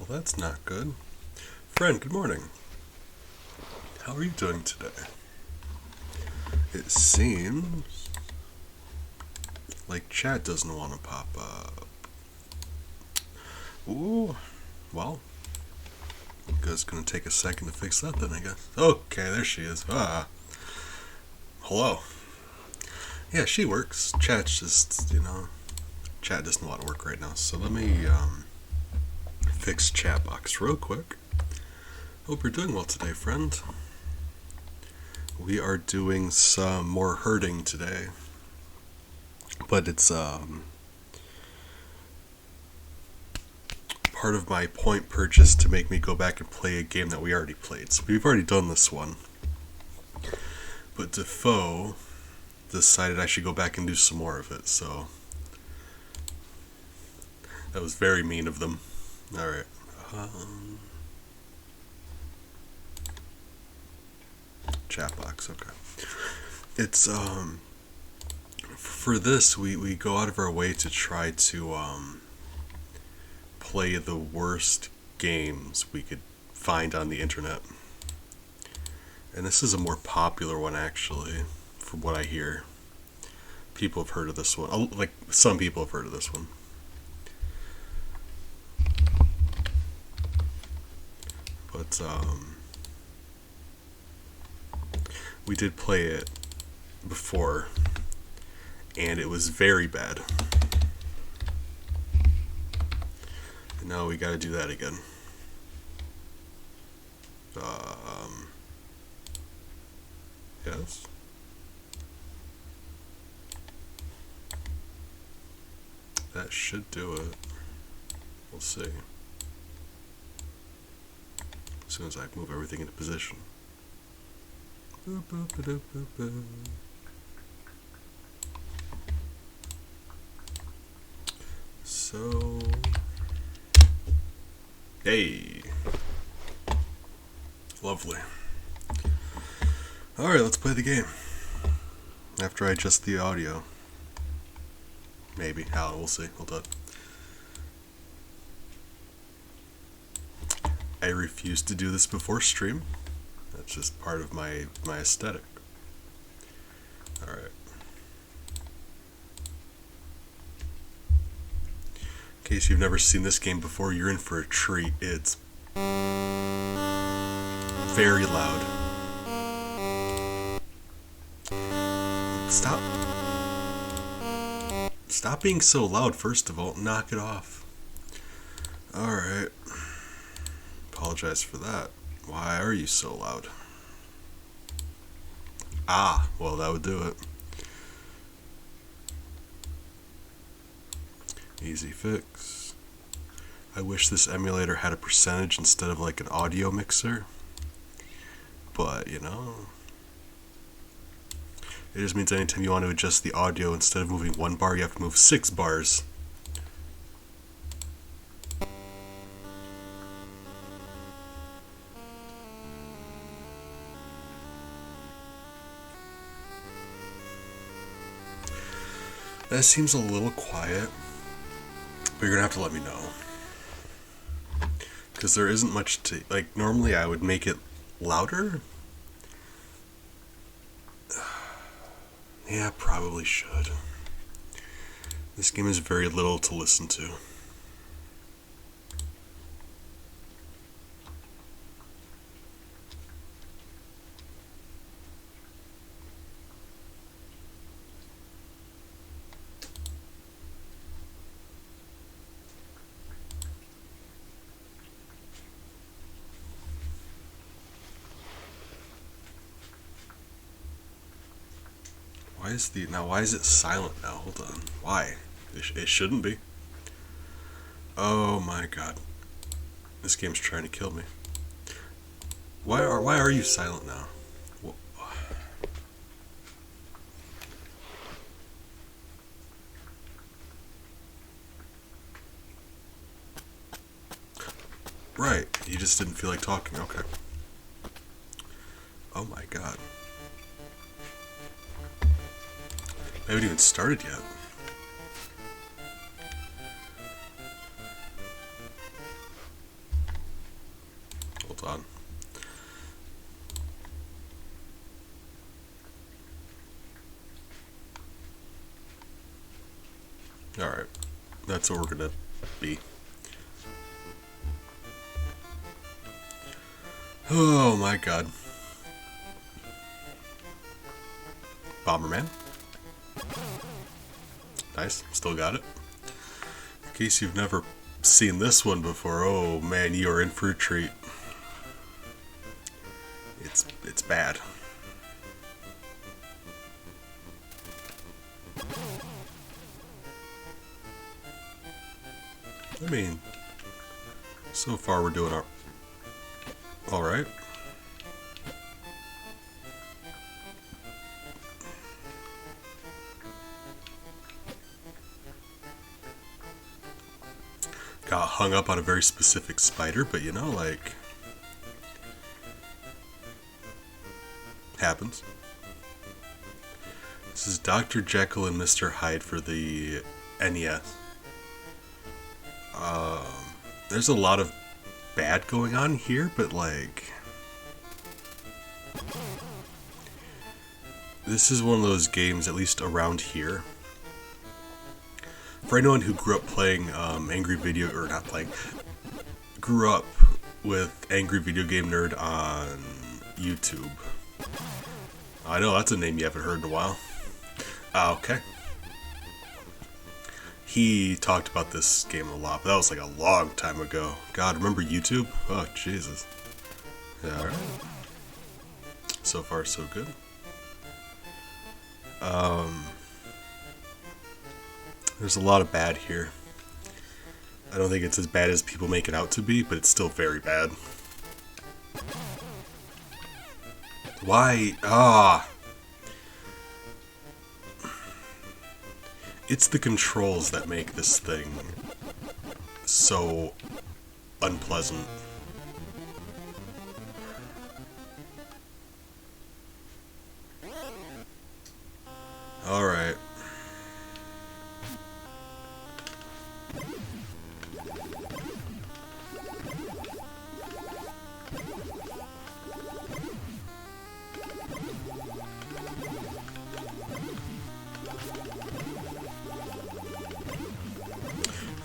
Well, that's not good. Friend, good morning. How are you doing today? It seems like chat doesn't want to pop up. Ooh, well, it's gonna take a second to fix that then, I guess. Okay, there she is. Hello. Yeah, she works. Chat's just, chat doesn't want to work right now. So let me fix chat box real quick. Hope you're doing well today, friend. We are doing some more herding today, but it's part of my point purchase to make me go back and play a game that we already played. So we've already done this one, but Defoe decided I should go back and do some more of it. So that was very mean of them. All right. Chat box. Okay. It's for this we go out of our way to try to play the worst games we could find on the internet. And this is a more popular one, actually, from what I hear. People have heard of this one. Like, some people have heard of this one. But, we did play it before, and it was very bad. And now we gotta do that again. Yes. That should do it. We'll see. As soon as I move everything into position. Boop, boop, boop, boop, boop. So, hey, lovely. All right, let's play the game. After I adjust the audio, maybe. How? We'll see. Hold on. I refuse to do this before stream. That's just part of my aesthetic. All right. In case you've never seen this game before, you're in for a treat. It's very loud. Stop being so loud, first of all. Knock it off. Alright. Apologize for that. Why are you so loud? Well, that would do it. Easy fix. I wish this emulator had a percentage instead of like an audio mixer. But, it just means anytime you want to adjust the audio, instead of moving 1 bar, you have to move 6 bars. That seems a little quiet, but you're gonna have to let me know. Because there isn't much to, like, normally I would make it louder. Yeah, probably should. This game is very little to listen to. Why is it silent now? Hold on. Why? It shouldn't be. Oh my god. This game's trying to kill me. Why are you silent now? Right. You just didn't feel like talking. Okay. Oh my god. I haven't even started yet. Alright, that's what we're gonna be. Oh my god. Bomberman. Nice, still got it. In case you've never seen this one before, oh man, you are in for a treat. It's bad. I mean, so far we're doing alright. Got hung up on a very specific spider, but you know, like, happens. This is Dr. Jekyll and Mr. Hyde for the NES. There's a lot of bad going on here, but like, this is one of those games, at least around here. For anyone who grew up playing grew up with Angry Video Game Nerd on YouTube. I know that's a name you haven't heard in a while. Okay. He talked about this game a lot, but that was like a long time ago. God, remember YouTube? Oh, Jesus. Yeah, alright. So far, so good. There's a lot of bad here. I don't think it's as bad as people make it out to be, but it's still very bad. Why? It's the controls that make this thing so unpleasant. Alright.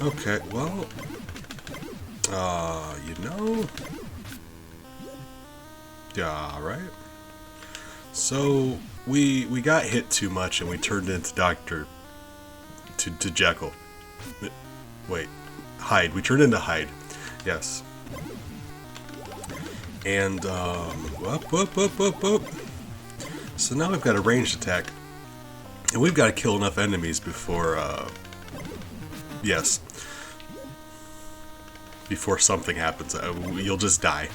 Okay, well, you know, yeah, right. So we got hit too much and we turned into to Jekyll. Wait, Hyde. We turned into Hyde. Yes. And whoop. So now we've got a ranged attack, and we've got to kill enough enemies before yes. Before something happens, you'll just die.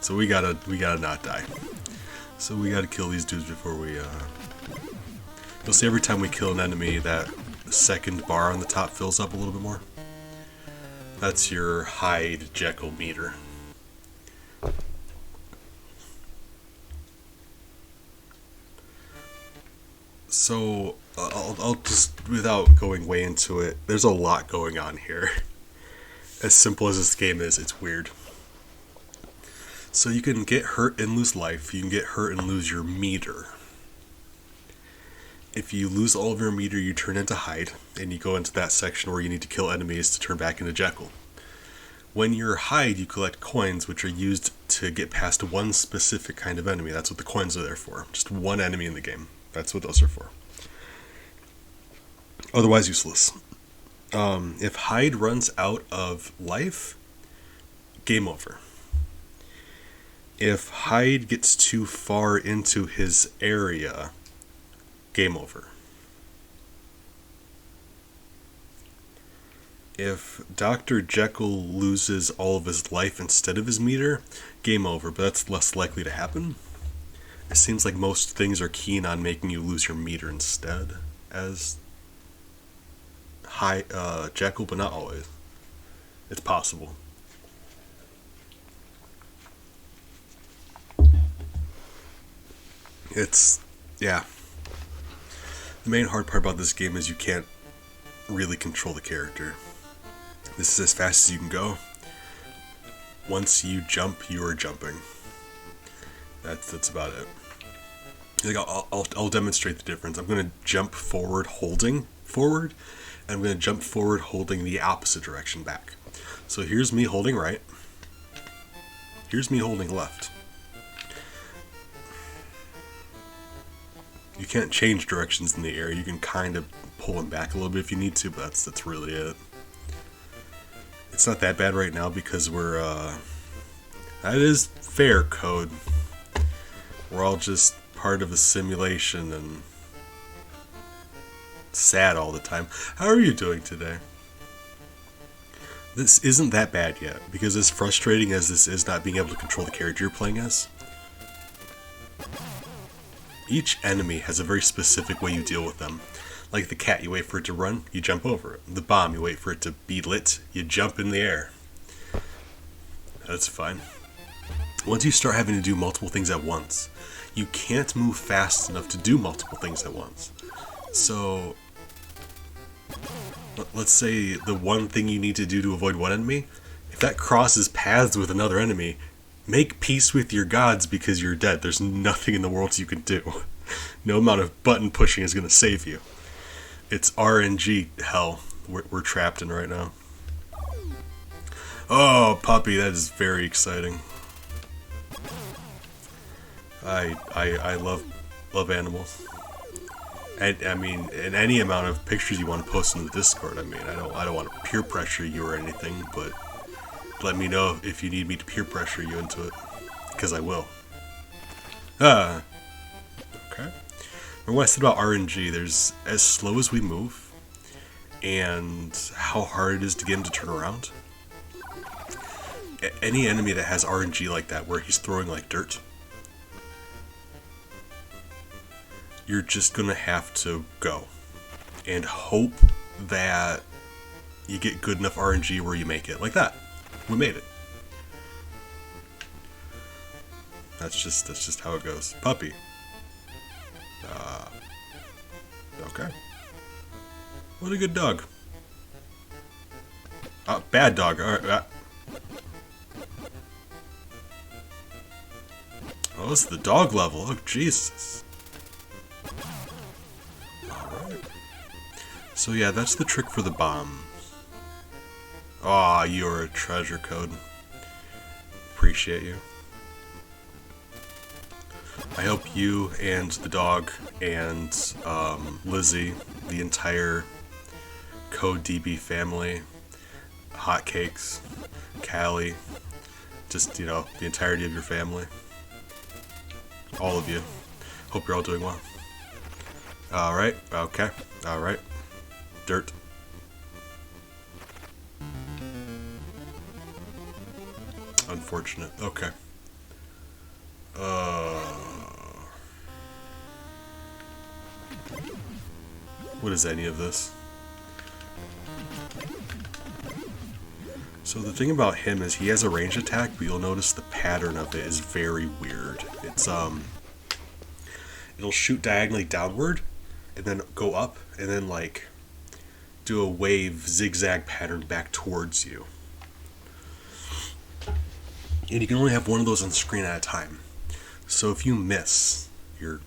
So we gotta not die. So we gotta kill these dudes before we. You'll see every time we kill an enemy, that second bar on the top fills up a little bit more. That's your Hyde Jekyll meter. So I'll just, without going way into it, there's a lot going on here. As simple as this game is, it's weird. So you can get hurt and lose life. You can get hurt and lose your meter. If you lose all of your meter, you turn into Hyde, and you go into that section where you need to kill enemies to turn back into Jekyll. When you're Hyde, you collect coins, which are used to get past one specific kind of enemy. That's what the coins are there for. Just one enemy in the game. That's what those are for. Otherwise useless. If Hyde runs out of life, game over. If Hyde gets too far into his area, game over. If Dr. Jekyll loses all of his life instead of his meter, game over, but that's less likely to happen. It seems like most things are keen on making you lose your meter instead as Jekyll, but not always. It's possible. Yeah. The main hard part about this game is you can't really control the character. This is as fast as you can go. Once you jump, you are jumping. That's about it. Like I'll demonstrate the difference. I'm going to jump forward, holding forward, and I'm going to jump forward holding the opposite direction back. So here's me holding right. Here's me holding left. You can't change directions in the air. You can kind of pull them back a little bit if you need to, but that's really it. It's not that bad right now because we're, that is fair code. We're all just part of a simulation and sad all the time. How are you doing today? This isn't that bad yet, because as frustrating as this is not being able to control the character you're playing as, each enemy has a very specific way you deal with them. Like the cat, you wait for it to run, you jump over it. The bomb, you wait for it to be lit, you jump in the air. That's fine. Once you start having to do multiple things at once, you can't move fast enough to do multiple things at once. So, let's say the one thing you need to do to avoid one enemy, if that crosses paths with another enemy, make peace with your gods because you're dead. There's nothing in the world you can do. No amount of button pushing is going to save you. It's RNG hell we're trapped in right now. Oh, puppy, that is very exciting. I love animals. And I mean, in any amount of pictures you want to post in the Discord. I mean, I don't want to peer pressure you or anything, but let me know if you need me to peer pressure you into it, because I will. Okay. Remember what I said about RNG? There's as slow as we move, and how hard it is to get him to turn around. Any enemy that has RNG like that, where he's throwing like dirt, you're just gonna have to go and hope that you get good enough RNG where you make it. Like that. We made it. That's just how it goes. Puppy. Okay. What a good dog. Bad dog. Alright. Oh, this is the dog level. Oh, Jesus. Alright. So yeah, that's the trick for the bomb. Aw, you're a treasure code. Appreciate you. I hope you and the dog and Lizzie, the entire Code DB family, Hotcakes, Callie, just, you know, the entirety of your family. All of you. Hope you're all doing well. Alright, okay, alright. Dirt. Unfortunate. Okay. What is any of this? So the thing about him is he has a range attack, but you'll notice the pattern of it is very weird. It's it'll shoot diagonally downward and then go up and then like do a wave zigzag pattern back towards you. And you can only have one of those on screen at a time. So if you miss, you're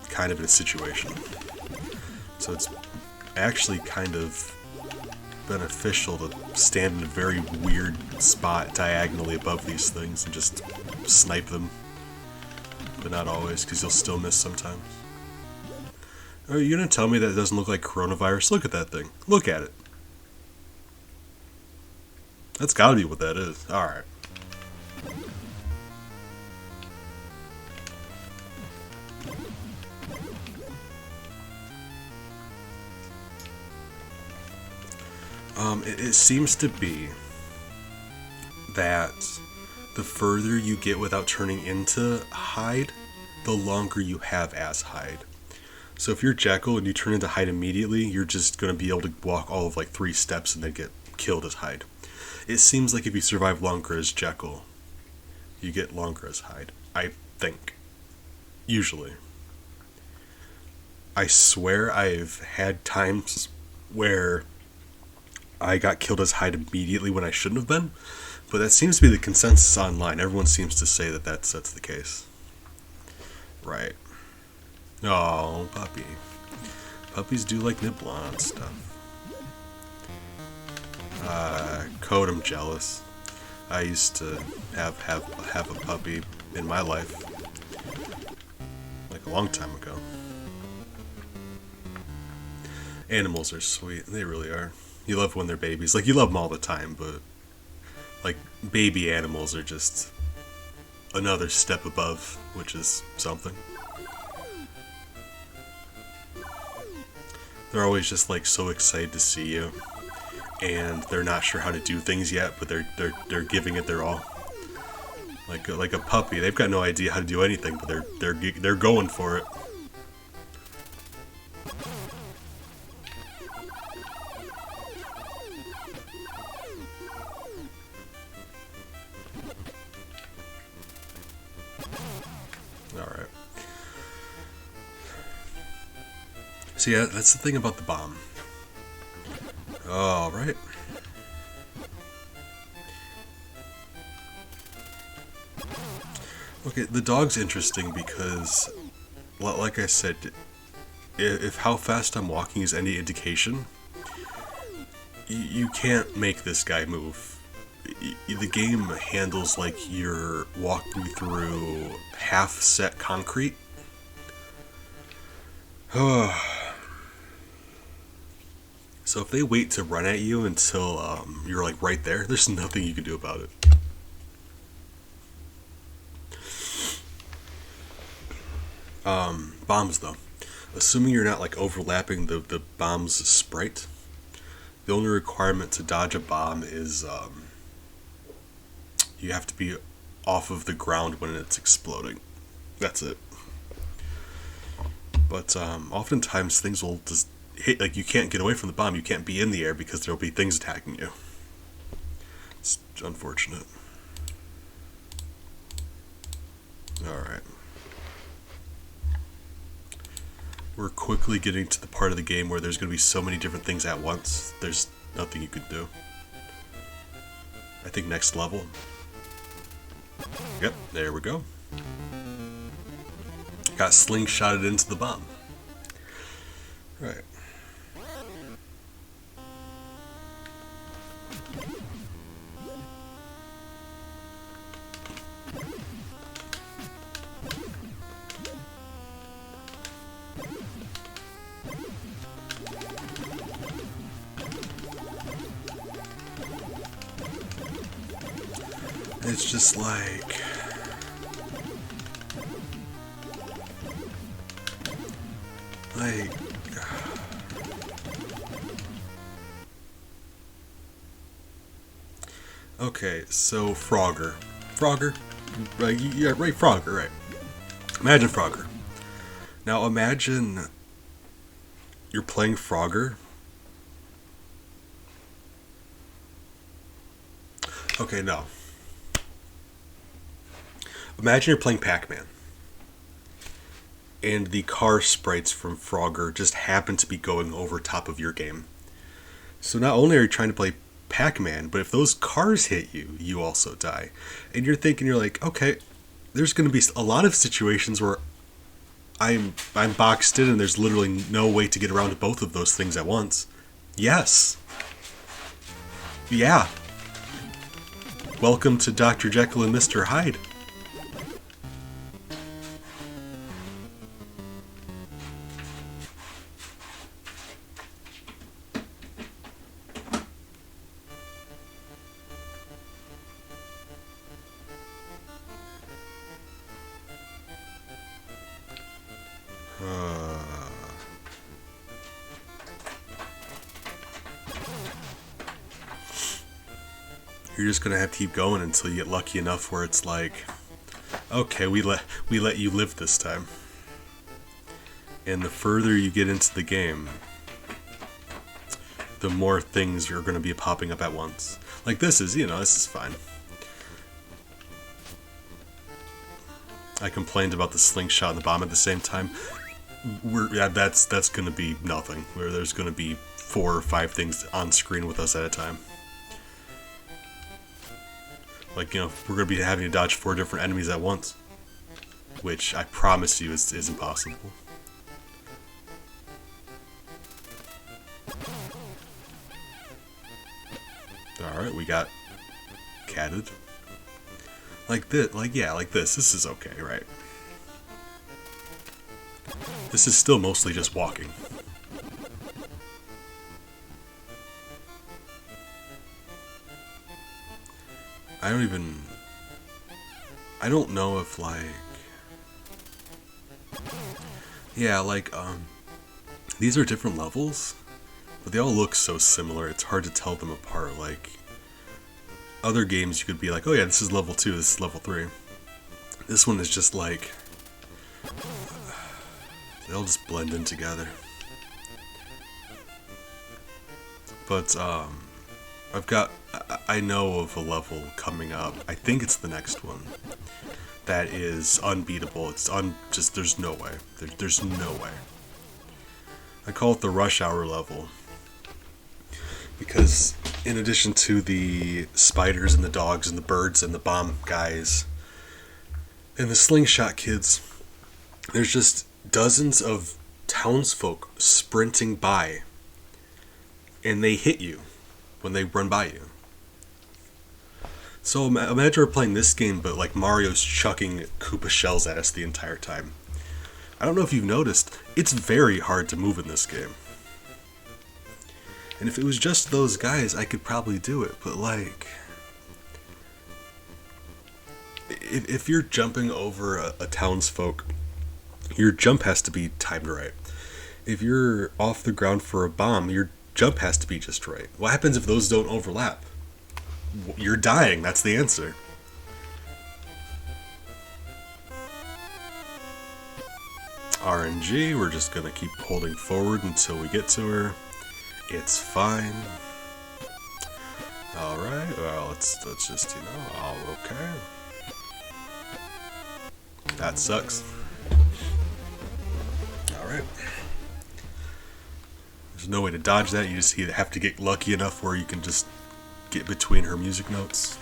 kind of in a situation. So it's actually kind of beneficial to stand in a very weird spot diagonally above these things and just snipe them. But not always, because you'll still miss sometimes. Are you going to tell me that it doesn't look like coronavirus? Look at that thing. Look at it. That's gotta be what that is. Alright. It seems to be that the further you get without turning into Hyde, the longer you have as Hyde. So if you're Jekyll and you turn into Hyde immediately, you're just going to be able to walk all of like 3 steps and then get killed as Hyde. It seems like if you survive longer as Jekyll, you get longer as Hyde. I think. Usually. I swear I've had times where I got killed as Hyde immediately when I shouldn't have been, but that seems to be the consensus online. Everyone seems to say that that's the case. Right. Oh, puppy. Puppies do like nibble on stuff. Code, I'm jealous. I used to have a puppy in my life, like a long time ago. Animals are sweet. They really are. You love when they're babies. Like, you love them all the time, but like baby animals are just another step above, which is something. They're always just like so excited to see you, and they're not sure how to do things yet, but they're giving it their all. Like a puppy, they've got no idea how to do anything, but they're going for it. All right. So yeah, that's the thing about the bomb. All right. Okay, the dog's interesting because, like I said, if how fast I'm walking is any indication, you can't make this guy move. The game handles like you're walking through half-set concrete. So if they wait to run at you until you're like right there, there's nothing you can do about it. Bombs though. Assuming you're not like overlapping the bomb's sprite, the only requirement to dodge a bomb is you have to be off of the ground when it's exploding. That's it. But oftentimes things will just hit, like you can't get away from the bomb, you can't be in the air because there'll be things attacking you. It's unfortunate. Alright. We're quickly getting to the part of the game where there's going to be so many different things at once, there's nothing you could do. I think next level. Yep, there we go. Got slingshotted into the bomb. Right. It's just like... Okay, so Frogger. Frogger? Right, yeah, right, Frogger, right. Imagine Frogger. Now imagine you're playing Frogger. Okay, no. Imagine you're playing Pac-Man. And the car sprites from Frogger just happen to be going over top of your game. So not only are you trying to play Pac-Man, but if those cars hit you, you also die. And you're thinking, you're like, okay, there's going to be a lot of situations where I'm boxed in and there's literally no way to get around to both of those things at once. Yes. Yeah. Welcome to Dr. Jekyll and Mr. Hyde. You're just gonna have to keep going until you get lucky enough where it's like, okay, we let you live this time. And the further you get into the game, the more things are gonna be popping up at once. Like this is fine. I complained about the slingshot and the bomb at the same time. That's gonna be nothing. Where there's gonna be 4 or 5 things on screen with us at a time. Like, we're going to be having to dodge 4 different enemies at once. Which, I promise you, is impossible. Alright, we got catted. Like this, like this. This is okay, right? This is still mostly just walking. I don't know if like... Yeah, like, these are different levels, but they all look so similar, it's hard to tell them apart. Like, other games you could be like, oh yeah, this is level 2, this is level 3. This one is just like... They all just blend in together. But, I know of a level coming up, I think it's the next one, that is unbeatable. There's no way. There's no way. I call it the rush hour level. Because in addition to the spiders and the dogs and the birds and the bomb guys and the slingshot kids, there's just dozens of townsfolk sprinting by, and they hit you when they run by you. So imagine we're playing this game, but like Mario's chucking Koopa shells at us the entire time. I don't know if you've noticed, it's very hard to move in this game. And if it was just those guys, I could probably do it, but like... If you're jumping over a townsfolk, your jump has to be timed right. If you're off the ground for a bomb, your jump has to be just right. What happens if those don't overlap? You're dying, that's the answer. RNG, we're just gonna keep holding forward until we get to her. It's fine. Alright, well, let's just, okay. That sucks. Alright. There's no way to dodge that, you just have to get lucky enough where you can just get between her music notes.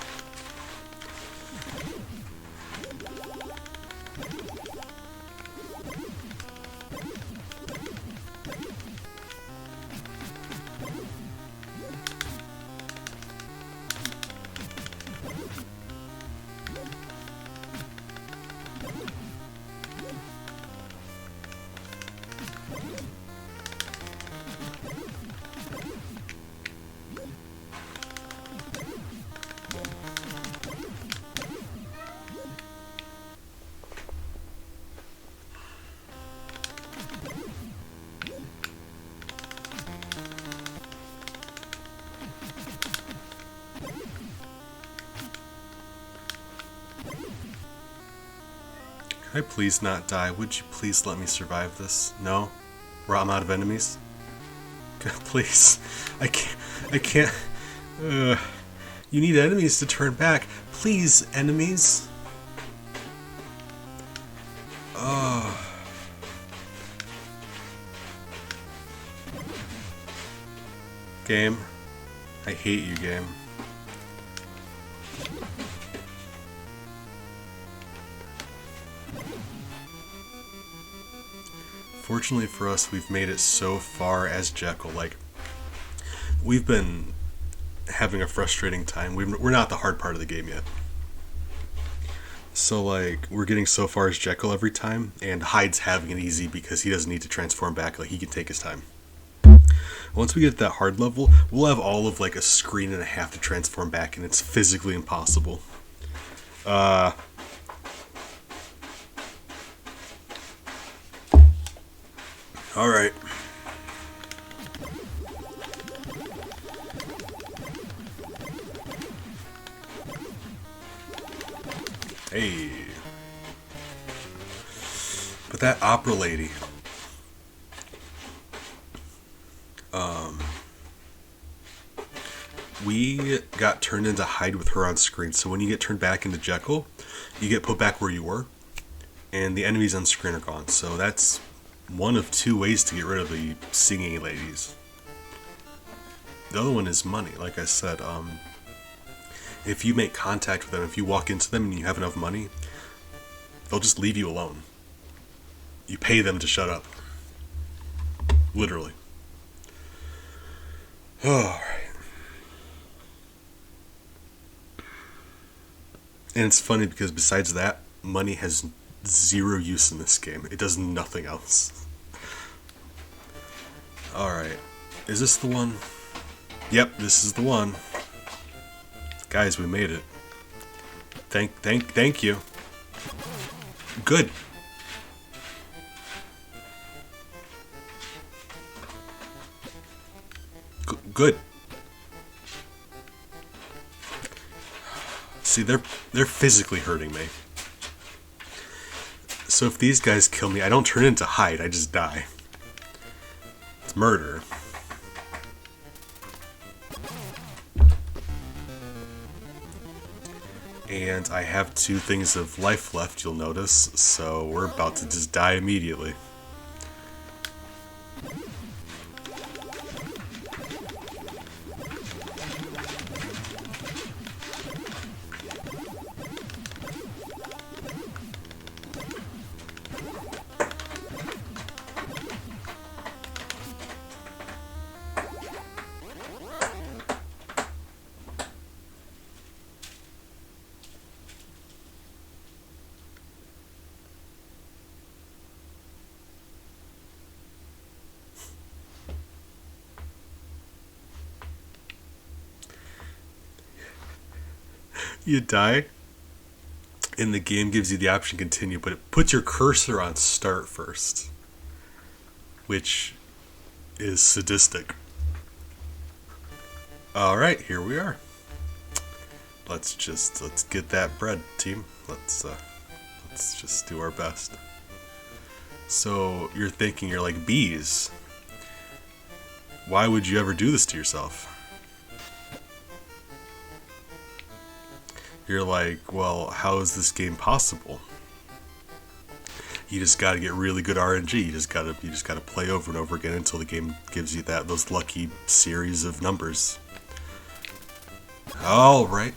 Can I please not die? Would you please let me survive this? No? I'm out of enemies? Please. I can't. You need enemies to turn back. Please, enemies. Game. I hate you, game. Fortunately for us, we've made it so far as Jekyll. Like, we've been having a frustrating time. We're not the hard part of the game yet. So, like, we're getting so far as Jekyll every time, and Hyde's having it easy because he doesn't need to transform back. Like, he can take his time. Once we get to that hard level, we'll have all of, like, a screen and a half to transform back, and it's physically impossible. Alright. Hey. But that opera lady. We got turned into Hyde with her on screen, so when you get turned back into Jekyll, you get put back where you were, and the enemies on screen are gone. So that's one of two ways to get rid of the singing ladies. The other one is money. Like I said, if you make contact with them, if you walk into them and you have enough money, they'll just leave you alone. You pay them to shut up. Literally. Alright. And it's funny because besides that, money has zero use in this game. It does nothing else. Alright. Is this the one? Yep, this is the one. Guys, we made it. Thank you. Good. Good. See, they're physically hurting me. So if these guys kill me, I don't turn into Hyde, I just die. It's murder. And I have 2 things of life left, you'll notice, so we're about to just die immediately. You die, and the game gives you the option continue, but it puts your cursor on start first, which is sadistic. Alright, here we are. Let's get that bread, team. Let's just do our best. So you're thinking, you're like, bees. Why would you ever do this to yourself? You're like, well, how is this game possible? You just gotta get really good RNG. You just gotta play over and over again until the game gives you those lucky series of numbers. All right.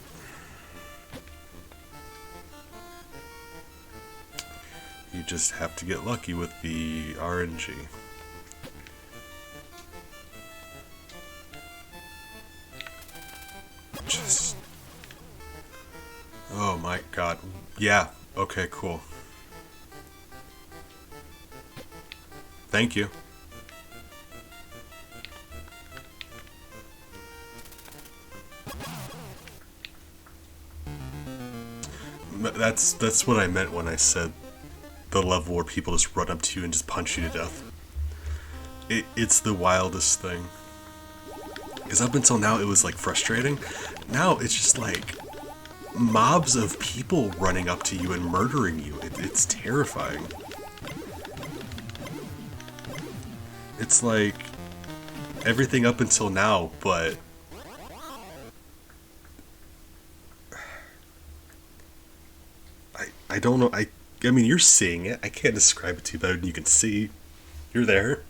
You just have to get lucky with the RNG. Just... oh my god. Yeah. Okay, cool. Thank you. That's what I meant when I said the level where people just run up to you and just punch you to death. It's the wildest thing. Because up until now it was like frustrating. Now it's just like mobs of people running up to you and murdering you. It's terrifying. It's like everything up until now, but I don't know. I mean, you're seeing it. I can't describe it to you better than you can see. You're there.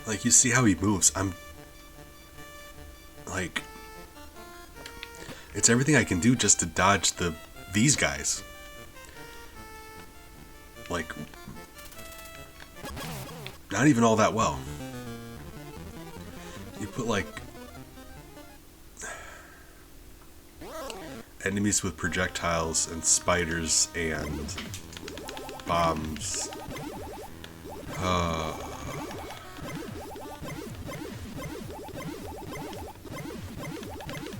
Like, you see how he moves. I'm like, it's everything I can do just to dodge these guys. Like, not even all that well. You put like enemies with projectiles and spiders and bombs.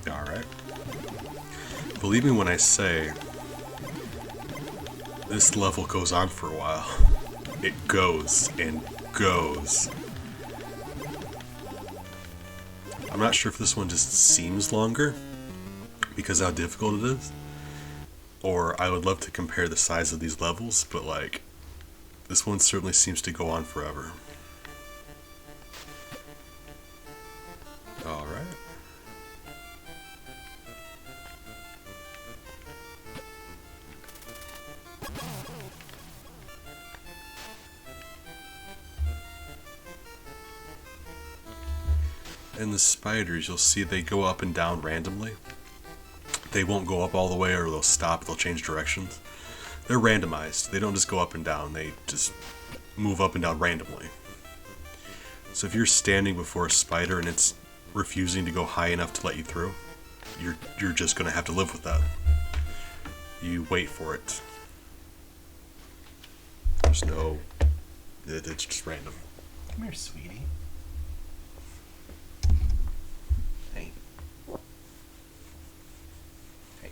Alright. Believe me when I say this level goes on for a while. It goes and goes. I'm not sure if this one just seems longer because how difficult it is, or I would love to compare the size of these levels, but like, this one certainly seems to go on forever. Alright. And the spiders, you'll see they go up and down randomly. They won't go up all the way, or they'll stop, they'll change directions. They're randomized. They don't just go up and down, they just move up and down randomly. So if you're standing before a spider and it's refusing to go high enough to let you through, you're just gonna have to live with that. You wait for it. There's no... It's just random. Come here, sweetie. Hey. Hey.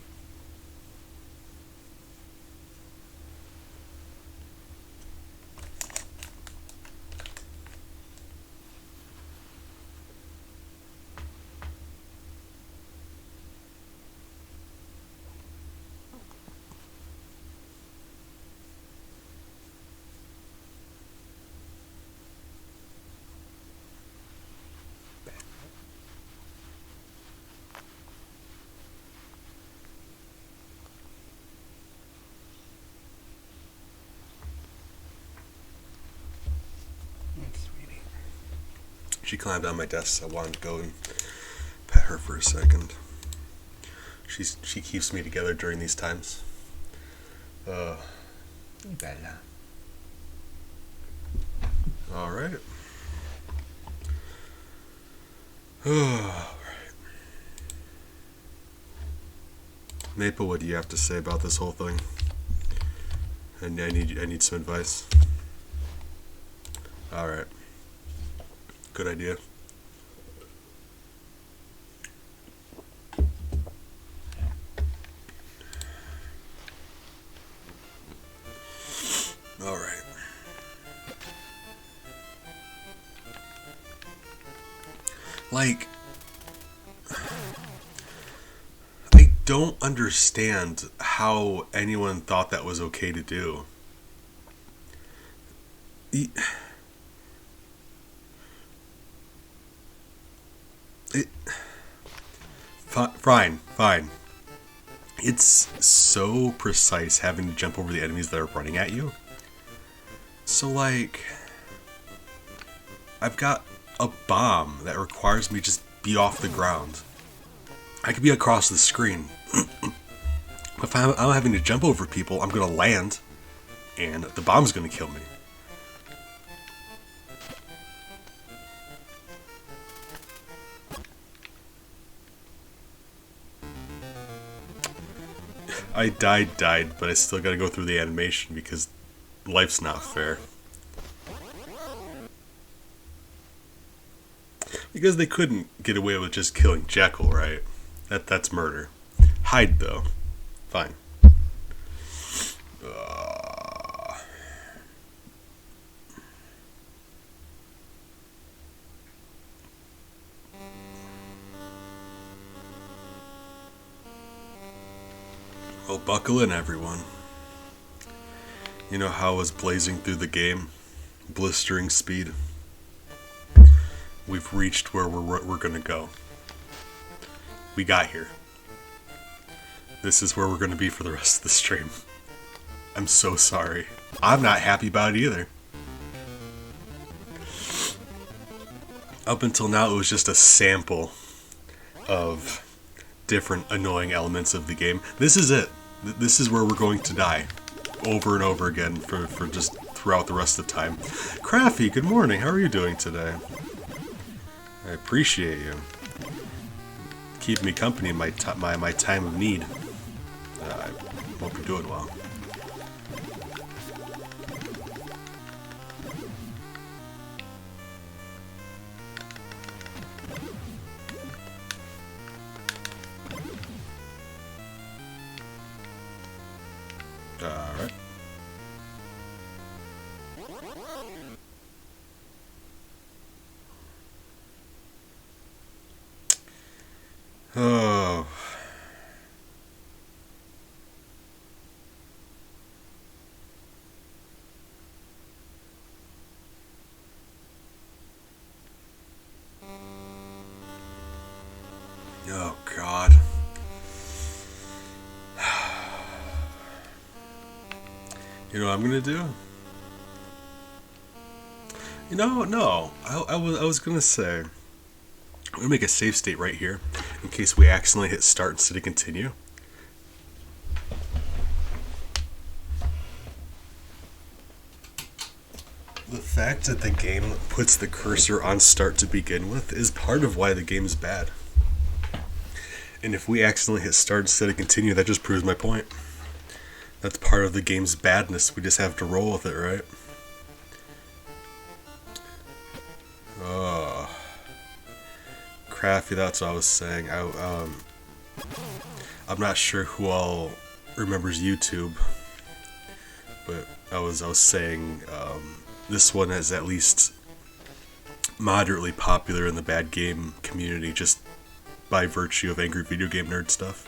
She climbed on my desk, so I wanted to go and pet her for a second. She keeps me together during these times. Bella. All right. All right. Maple, what do you have to say about this whole thing? And I need some advice. All right. Good idea. All right. Like, I don't understand how anyone thought that was okay to do. Fine. It's so precise having to jump over the enemies that are running at you. So, like, I've got a bomb that requires me to just be off the ground. I could be across the screen. If I'm having to jump over people, I'm going to land, and the bomb's going to kill me. I died, but I still gotta go through the animation because life's not fair. Because they couldn't get away with just killing Jekyll, right? That's murder. Hyde, though. Fine. Well, buckle in, everyone. You know how I was blazing through the game? Blistering speed. We've reached where we're gonna go. We got here. This is where we're gonna be for the rest of the stream. I'm so sorry. I'm not happy about it either. Up until now, it was just a sample of different annoying elements of the game. This is it. This is where we're going to die. Over and over again for just throughout the rest of the time. Crafty, good morning. How are you doing today? I appreciate you. Keep me company in my time of need. I hope you're doing well. Alright. Oh. Oh, God. You know what I'm gonna do? You know, no. I was gonna say, I'm gonna make a save state right here in case we accidentally hit start instead of continue. fact that the game puts the cursor on start to begin with is part of why the game's bad. And if we accidentally hit start instead of continue, that just proves my point. That's part of the game's badness. We just have to roll with it, right? Oh, Crafty, that's what I was saying. I'm not sure who all remembers YouTube, but I was saying this one is at least moderately popular in the bad game community, just by virtue of angry video game nerd stuff.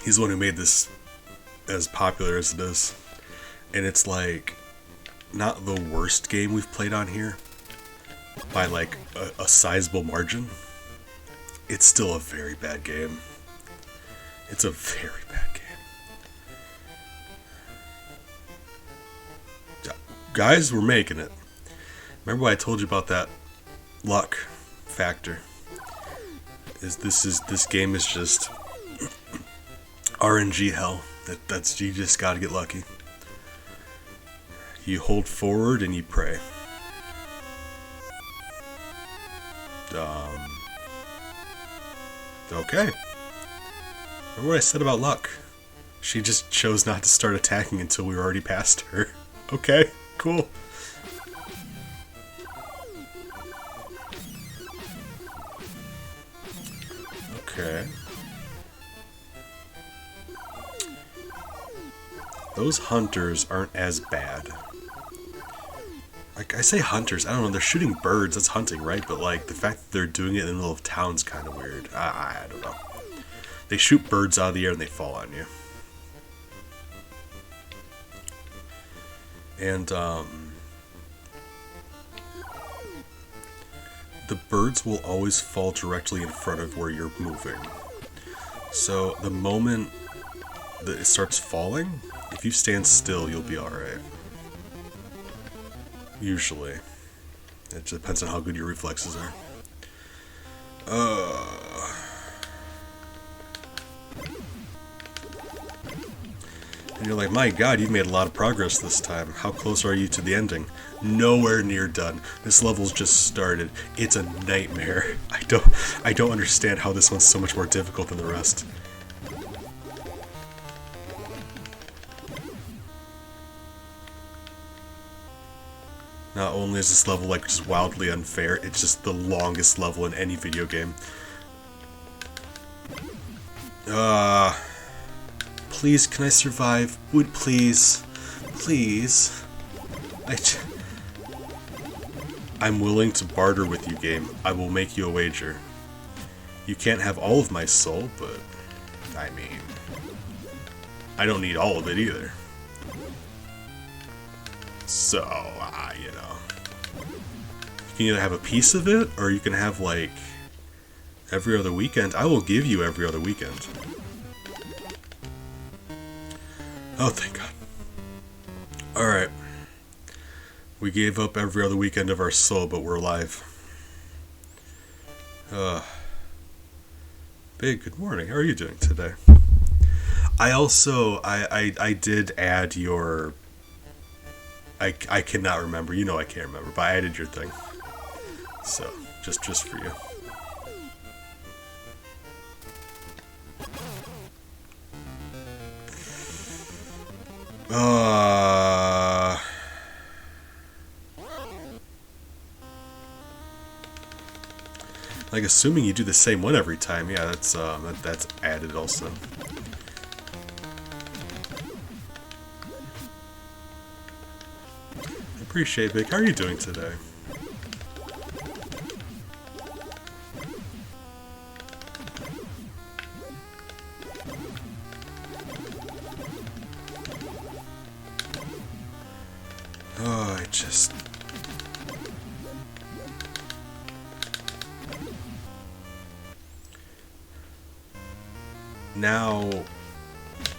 He's the one who made this as popular as it is, and it's like not the worst game we've played on here by like a sizable margin. It's still a very bad game. It's a very bad game. Guys, we're making it. Remember what I told you about that luck factor? This game is just RNG hell. That's you just gotta get lucky. You hold forward and you pray. Okay. Remember what I said about luck? She just chose not to start attacking until we were already past her. Okay, cool. Okay. Those hunters aren't as bad. Like, I say hunters, I don't know, they're shooting birds, that's hunting, right? But like, the fact that they're doing it in the middle of town's kind of weird. I don't know. They shoot birds out of the air and they fall on you. And, the birds will always fall directly in front of where you're moving. So, the moment that it starts falling, if you stand still, you'll be alright. Usually. It just depends on how good your reflexes are. And you're like, my god, you've made a lot of progress this time. How close are you to the ending? Nowhere near done. This level's just started. It's a nightmare. I don't understand how this one's so much more difficult than the rest. Not only is this level like just wildly unfair, it's just the longest level in any video game. Please, can I survive? Would please, please. I'm willing to barter with you, game. I will make you a wager. You can't have all of my soul, but I mean, I don't need all of it either. So, you know, you can either have a piece of it, or you can have, like, every other weekend. I will give you every other weekend. Oh, thank God. Alright. We gave up every other weekend of our soul, but we're alive. Big, good morning. How are you doing today? I also, I did add your... I cannot remember. You know I can't remember, but I added your thing. So, just for you. Like, assuming you do the same one every time, yeah, that's added also. Appreciate it, Vic. How are you doing today? Oh, I just... Now,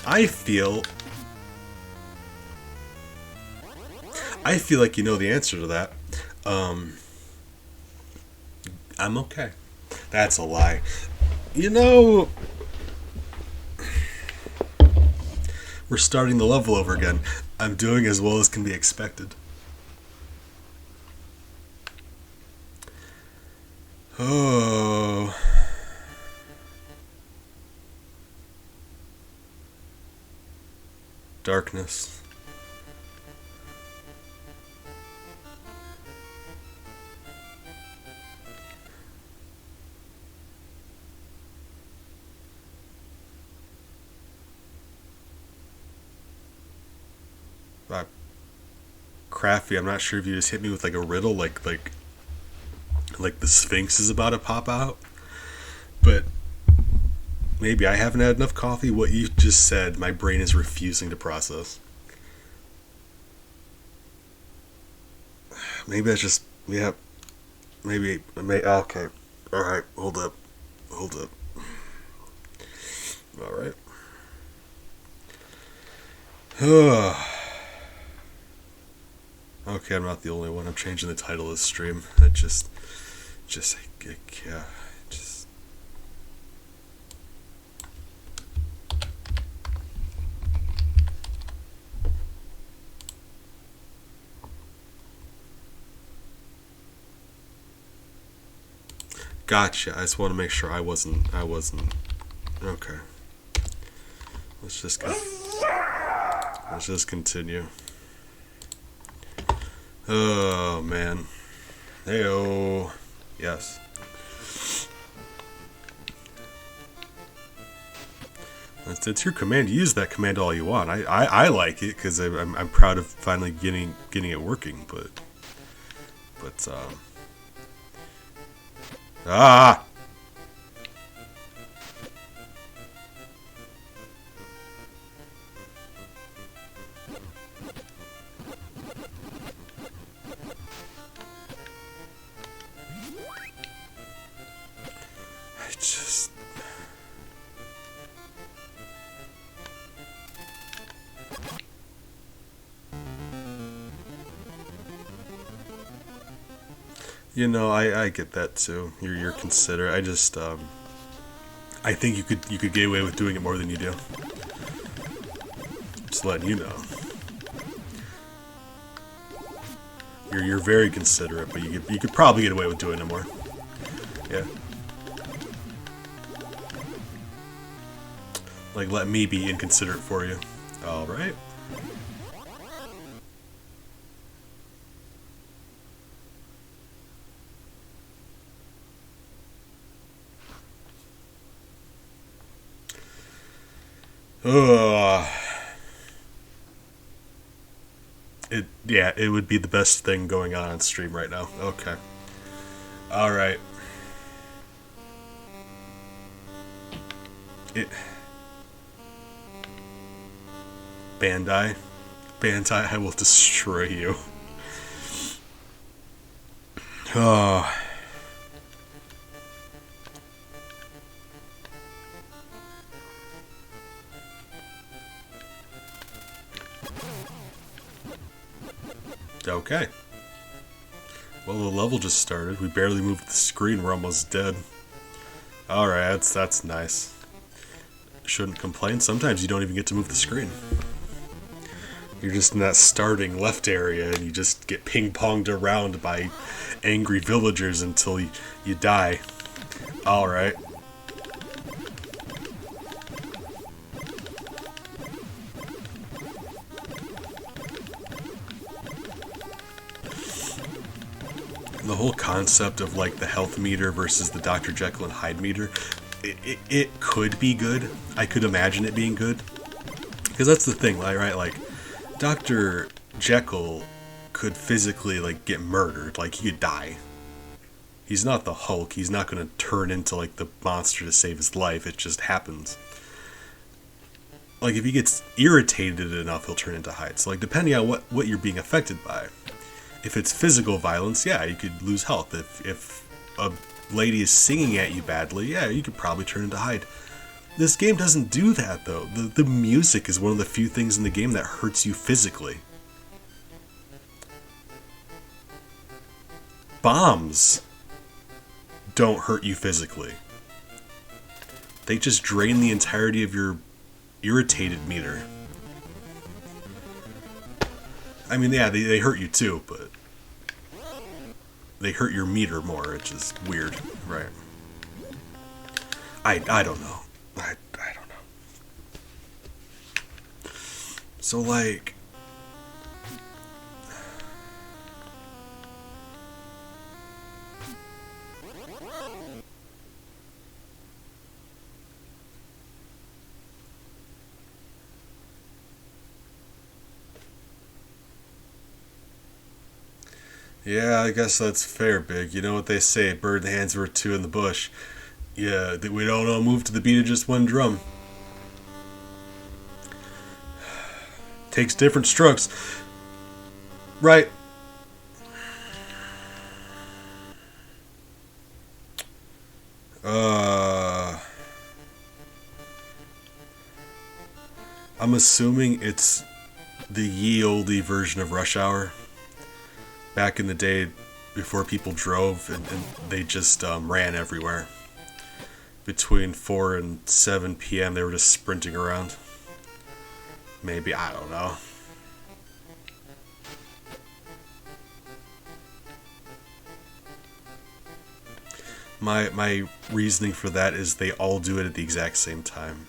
I feel like you know the answer to that. I'm okay. That's a lie. You know, we're starting the level over again. I'm doing as well as can be expected. Oh. Darkness. Crafty, I'm not sure if you just hit me with like a riddle, like the Sphinx is about to pop out. But maybe I haven't had enough coffee. What you just said, my brain is refusing to process. Maybe that's just, yeah. Maybe okay. All right, hold up. All right. Okay, I'm not the only one. I'm changing the title of the stream. It just, yeah, just. Gotcha. I just want to make sure I wasn't. Okay. Let's just continue. Oh man. Heyo. Yes. It's your command. You use that command all you want. I like it because I'm proud of finally getting it working. But ah. You know, I get that too. You're considerate. I just I think you could get away with doing it more than you do. Just letting you know. You're very considerate, but you could probably get away with doing it more. Yeah. Like let me be inconsiderate for you. All right. It would be the best thing going on stream right now. Okay. All right. Bandai, I will destroy you. Oh. Okay. Well, the level just started. We barely moved the screen. We're almost dead. Alright, that's nice. Shouldn't complain. Sometimes you don't even get to move the screen. You're just in that starting left area and you just get ping-ponged around by angry villagers until you die. Alright. The whole concept of like the health meter versus the Dr. Jekyll and Hyde meter, it could be good. I could imagine it being good. Because that's the thing, right? Like, Dr. Jekyll could physically like get murdered. Like, he could die. He's not the Hulk. He's not going to turn into like the monster to save his life. It just happens. Like, if he gets irritated enough, he'll turn into Hyde. So like, depending on what you're being affected by. If it's physical violence, yeah, you could lose health. If a lady is singing at you badly, yeah, you could probably turn into Hyde. This game doesn't do that, though. The music is one of the few things in the game that hurts you physically. Bombs don't hurt you physically. They just drain the entirety of your irritated meter. I mean, yeah, they hurt you too, but they hurt your meter more, which is weird, right? I don't know. I don't know. So, like... Yeah, I guess that's fair, Big. You know what they say, a bird in the hand's worth two in the bush. Yeah, that we don't all move to the beat of just one drum. Takes different strokes. Right. I'm assuming it's the ye olde version of Rush Hour. Back in the day, before people drove, and they just ran everywhere. Between 4 and 7 p.m., they were just sprinting around. Maybe, I don't know. My reasoning for that is they all do it at the exact same time.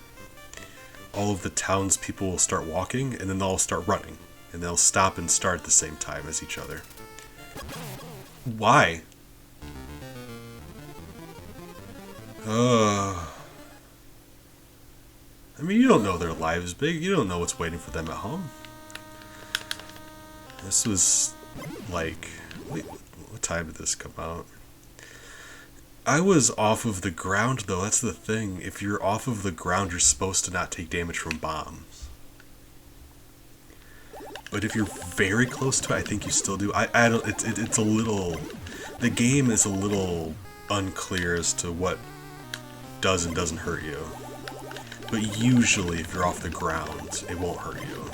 All of the townspeople will start walking, and then they'll all start running. And they'll stop and start at the same time as each other. Why? I mean, you don't know their lives, Big. You don't know what's waiting for them at home. This was like... Wait, what time did this come out? I was off of the ground, though. That's the thing. If you're off of the ground, you're supposed to not take damage from bombs. But if you're very close to it, I think you still do. I don't... It's a little... The game is a little unclear as to what does and doesn't hurt you. But usually, if you're off the ground, it won't hurt you.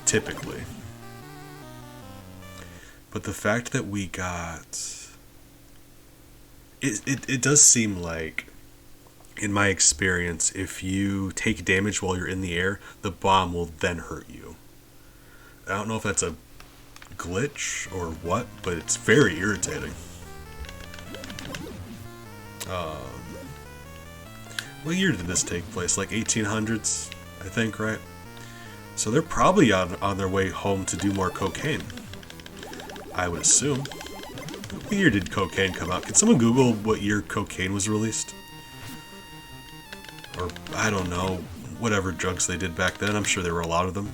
Typically. But the fact that we got... It does seem like, in my experience, if you take damage while you're in the air, the bomb will then hurt you. I don't know if that's a glitch or what, but it's very irritating. What year did this take place? Like 1800s, I think, right? So they're probably on their way home to do more cocaine. I would assume. What year did cocaine come out? Can someone Google what year cocaine was released? Or, I don't know, whatever drugs they did back then. I'm sure there were a lot of them.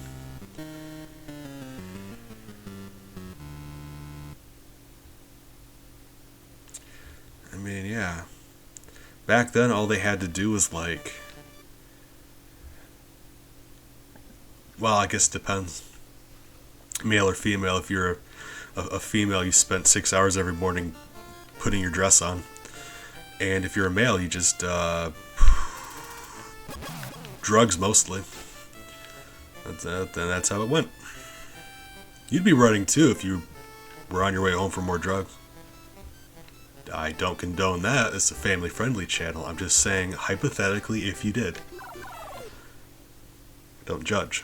I mean, yeah. Back then, all they had to do was, like... Well, I guess it depends. Male or female. If you're a female, you spent 6 hours every morning putting your dress on. And if you're a male, you just, drugs mostly. That's how it went. You'd be running too if you were on your way home for more drugs. I don't condone that. It's a family-friendly channel. I'm just saying, hypothetically, if you did. Don't judge.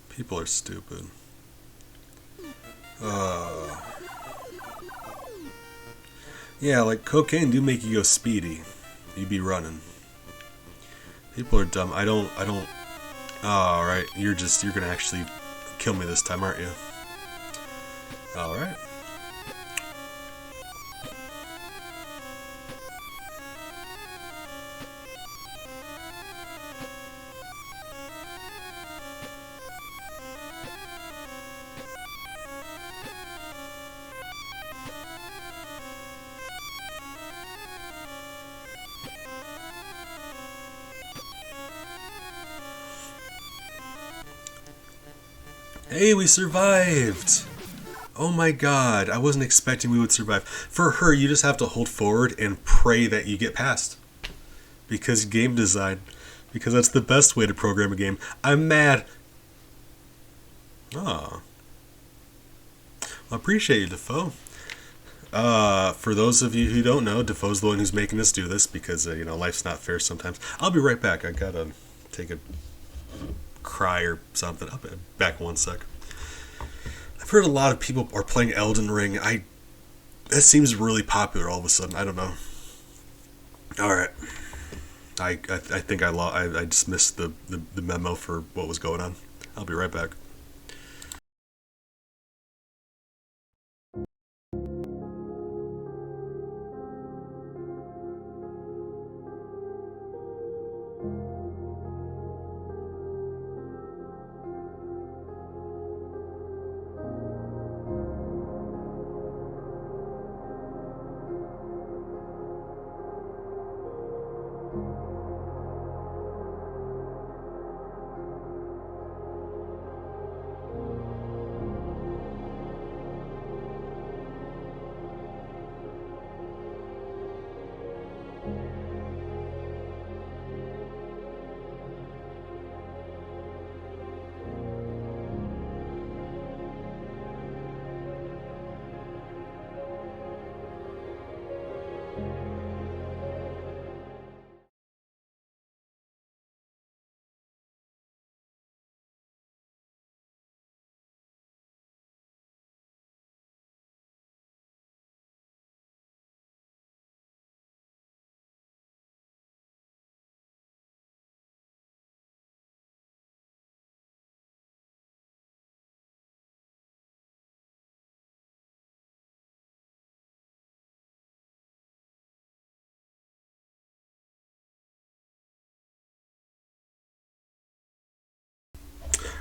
People are stupid. Yeah, like cocaine do make you go speedy. You be running. People are dumb. I don't. Oh, alright. You're gonna actually kill me this time, aren't you? Alright. Hey, we survived! Oh my god, I wasn't expecting we would survive. For her, you just have to hold forward and pray that you get past. Because game design. Because that's the best way to program a game. I'm mad. Oh. I appreciate you, Defoe. For those of you who don't know, Defoe's the one who's making us do this because life's not fair sometimes. I'll be right back. I gotta take a cry or something. I'll be back 1 sec. I've heard a lot of people are playing Elden Ring. That seems really popular all of a sudden. I don't know. All right. I think I just missed the memo for what was going on. I'll be right back.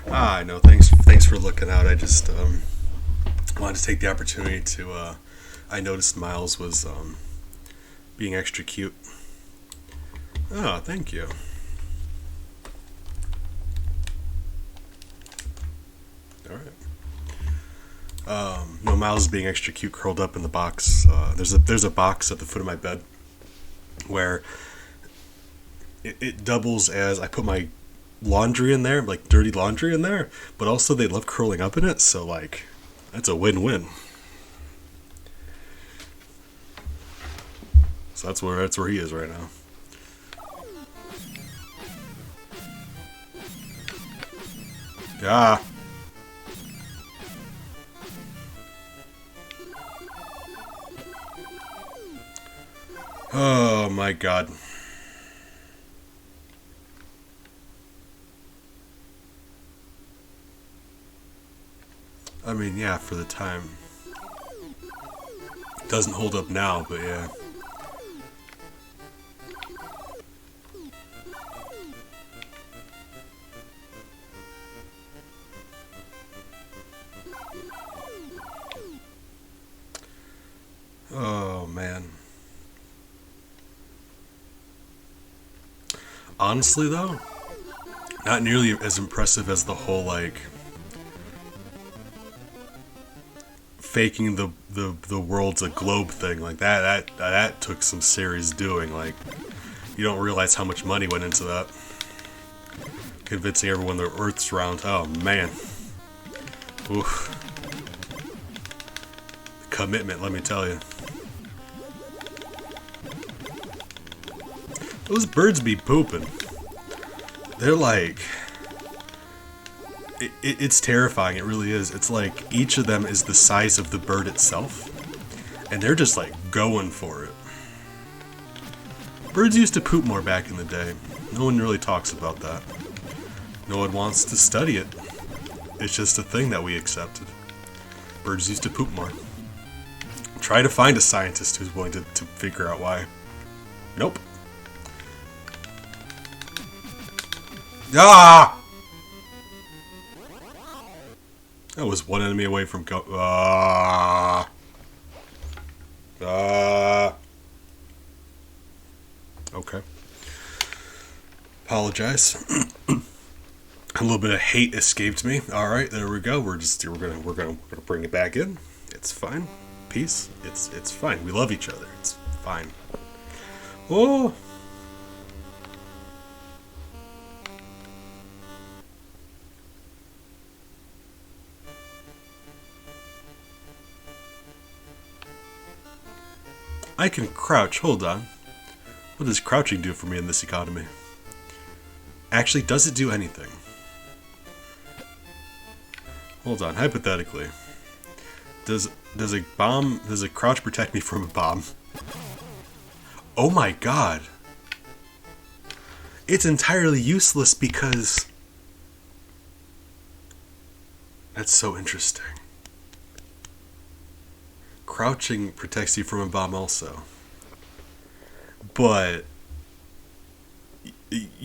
I know. Thanks for looking out. I just wanted to take the opportunity to. I noticed Miles was being extra cute. Oh, thank you. All right. No, Miles is being extra cute, curled up in the box. There's a box at the foot of my bed where it doubles as I put my laundry in there, like dirty laundry in there, but also they love curling up in it, so like that's a win-win. So that's where he is right now. Yeah. Oh my god. I mean, yeah, for the time. Doesn't hold up now, but yeah. Oh man. Honestly though, not nearly as impressive as the whole like faking the world's a globe thing. Like that took some serious doing. Like you don't realize how much money went into that. Convincing everyone the Earth's round. Oh man. Oof. Commitment, let me tell you. Those birds be pooping. They're like... It's terrifying, it really is. It's like each of them is the size of the bird itself. And they're just like going for it. Birds used to poop more back in the day. No one really talks about that. No one wants to study it. It's just a thing that we accepted. Birds used to poop more. Try to find a scientist who's willing to figure out why. Nope. Ah! That was one enemy away from go. Okay. Apologize. A little bit of hate escaped me. All right, there we go. We're gonna bring it back in. It's fine. Peace. It's fine. We love each other. It's fine. Oh. I can crouch. Hold on. What does crouching do for me in this economy? Actually, does it do anything? Hold on. Hypothetically, does a crouch protect me from a bomb? Oh my god. It's entirely useless because... That's so interesting. Crouching protects you from a bomb also. But,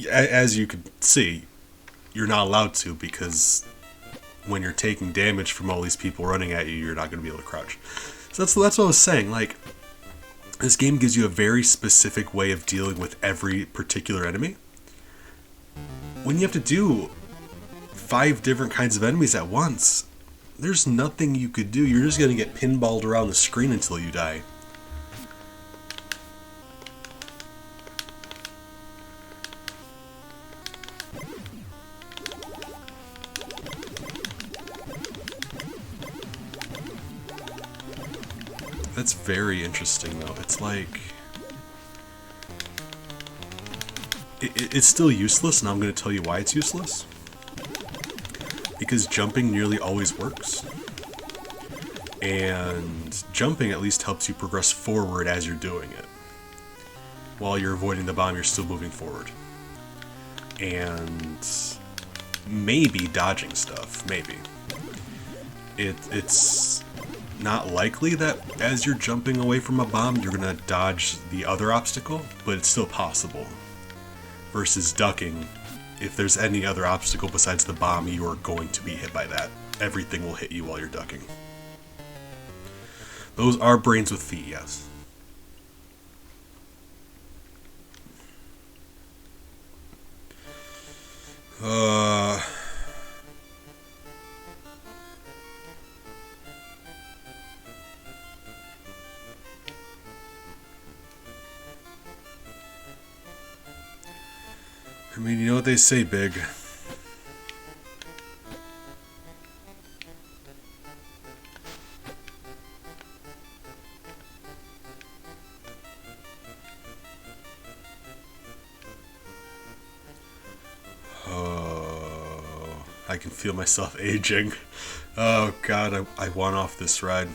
as you can see, you're not allowed to because when you're taking damage from all these people running at you, you're not going to be able to crouch. So that's what I was saying. Like, this game gives you a very specific way of dealing with every particular enemy. When you have to do 5 different kinds of enemies at once, there's nothing you could do. You're just going to get pinballed around the screen until you die. That's very interesting, though. It's like... It's still useless, and I'm going to tell you why it's useless. Because jumping nearly always works. And jumping at least helps you progress forward as you're doing it. While you're avoiding the bomb, you're still moving forward. And maybe dodging stuff. Maybe. It's not likely that as you're jumping away from a bomb, you're going to dodge the other obstacle, but it's still possible. Versus ducking, if there's any other obstacle besides the bomb, you are going to be hit by that. Everything will hit you while you're ducking. Those are brains with feet, yes. I mean, you know what they say, Big. Oh, I can feel myself aging. Oh god, I want off this ride.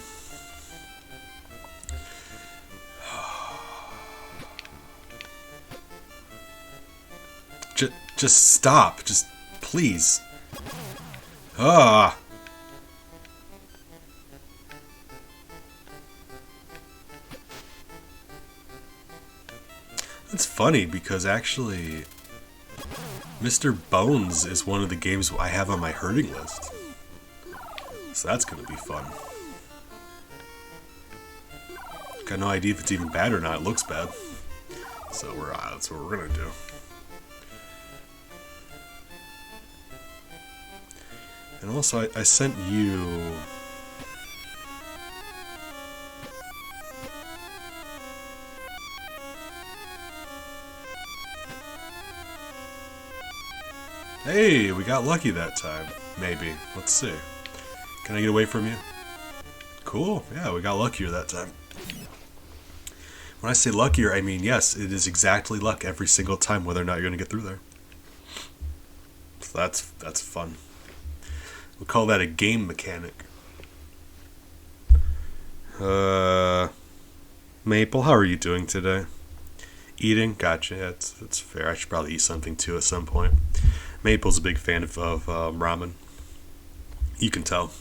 Just stop. Just please. Ah. It's funny because actually Mr. Bones is one of the games I have on my hurting list. So that's going to be fun. Got no idea if it's even bad or not. It looks bad. So that's what we're going to do. And also, I sent you... Hey, we got lucky that time. Maybe. Let's see. Can I get away from you? Cool. Yeah, we got luckier that time. When I say luckier, I mean, yes, it is exactly luck every single time, whether or not you're going to get through there. So that's fun. We'll call that a game mechanic. Maple, how are you doing today? Eating? Gotcha. Yeah, it's fair. I should probably eat something too at some point. Maple's a big fan of ramen. You can tell.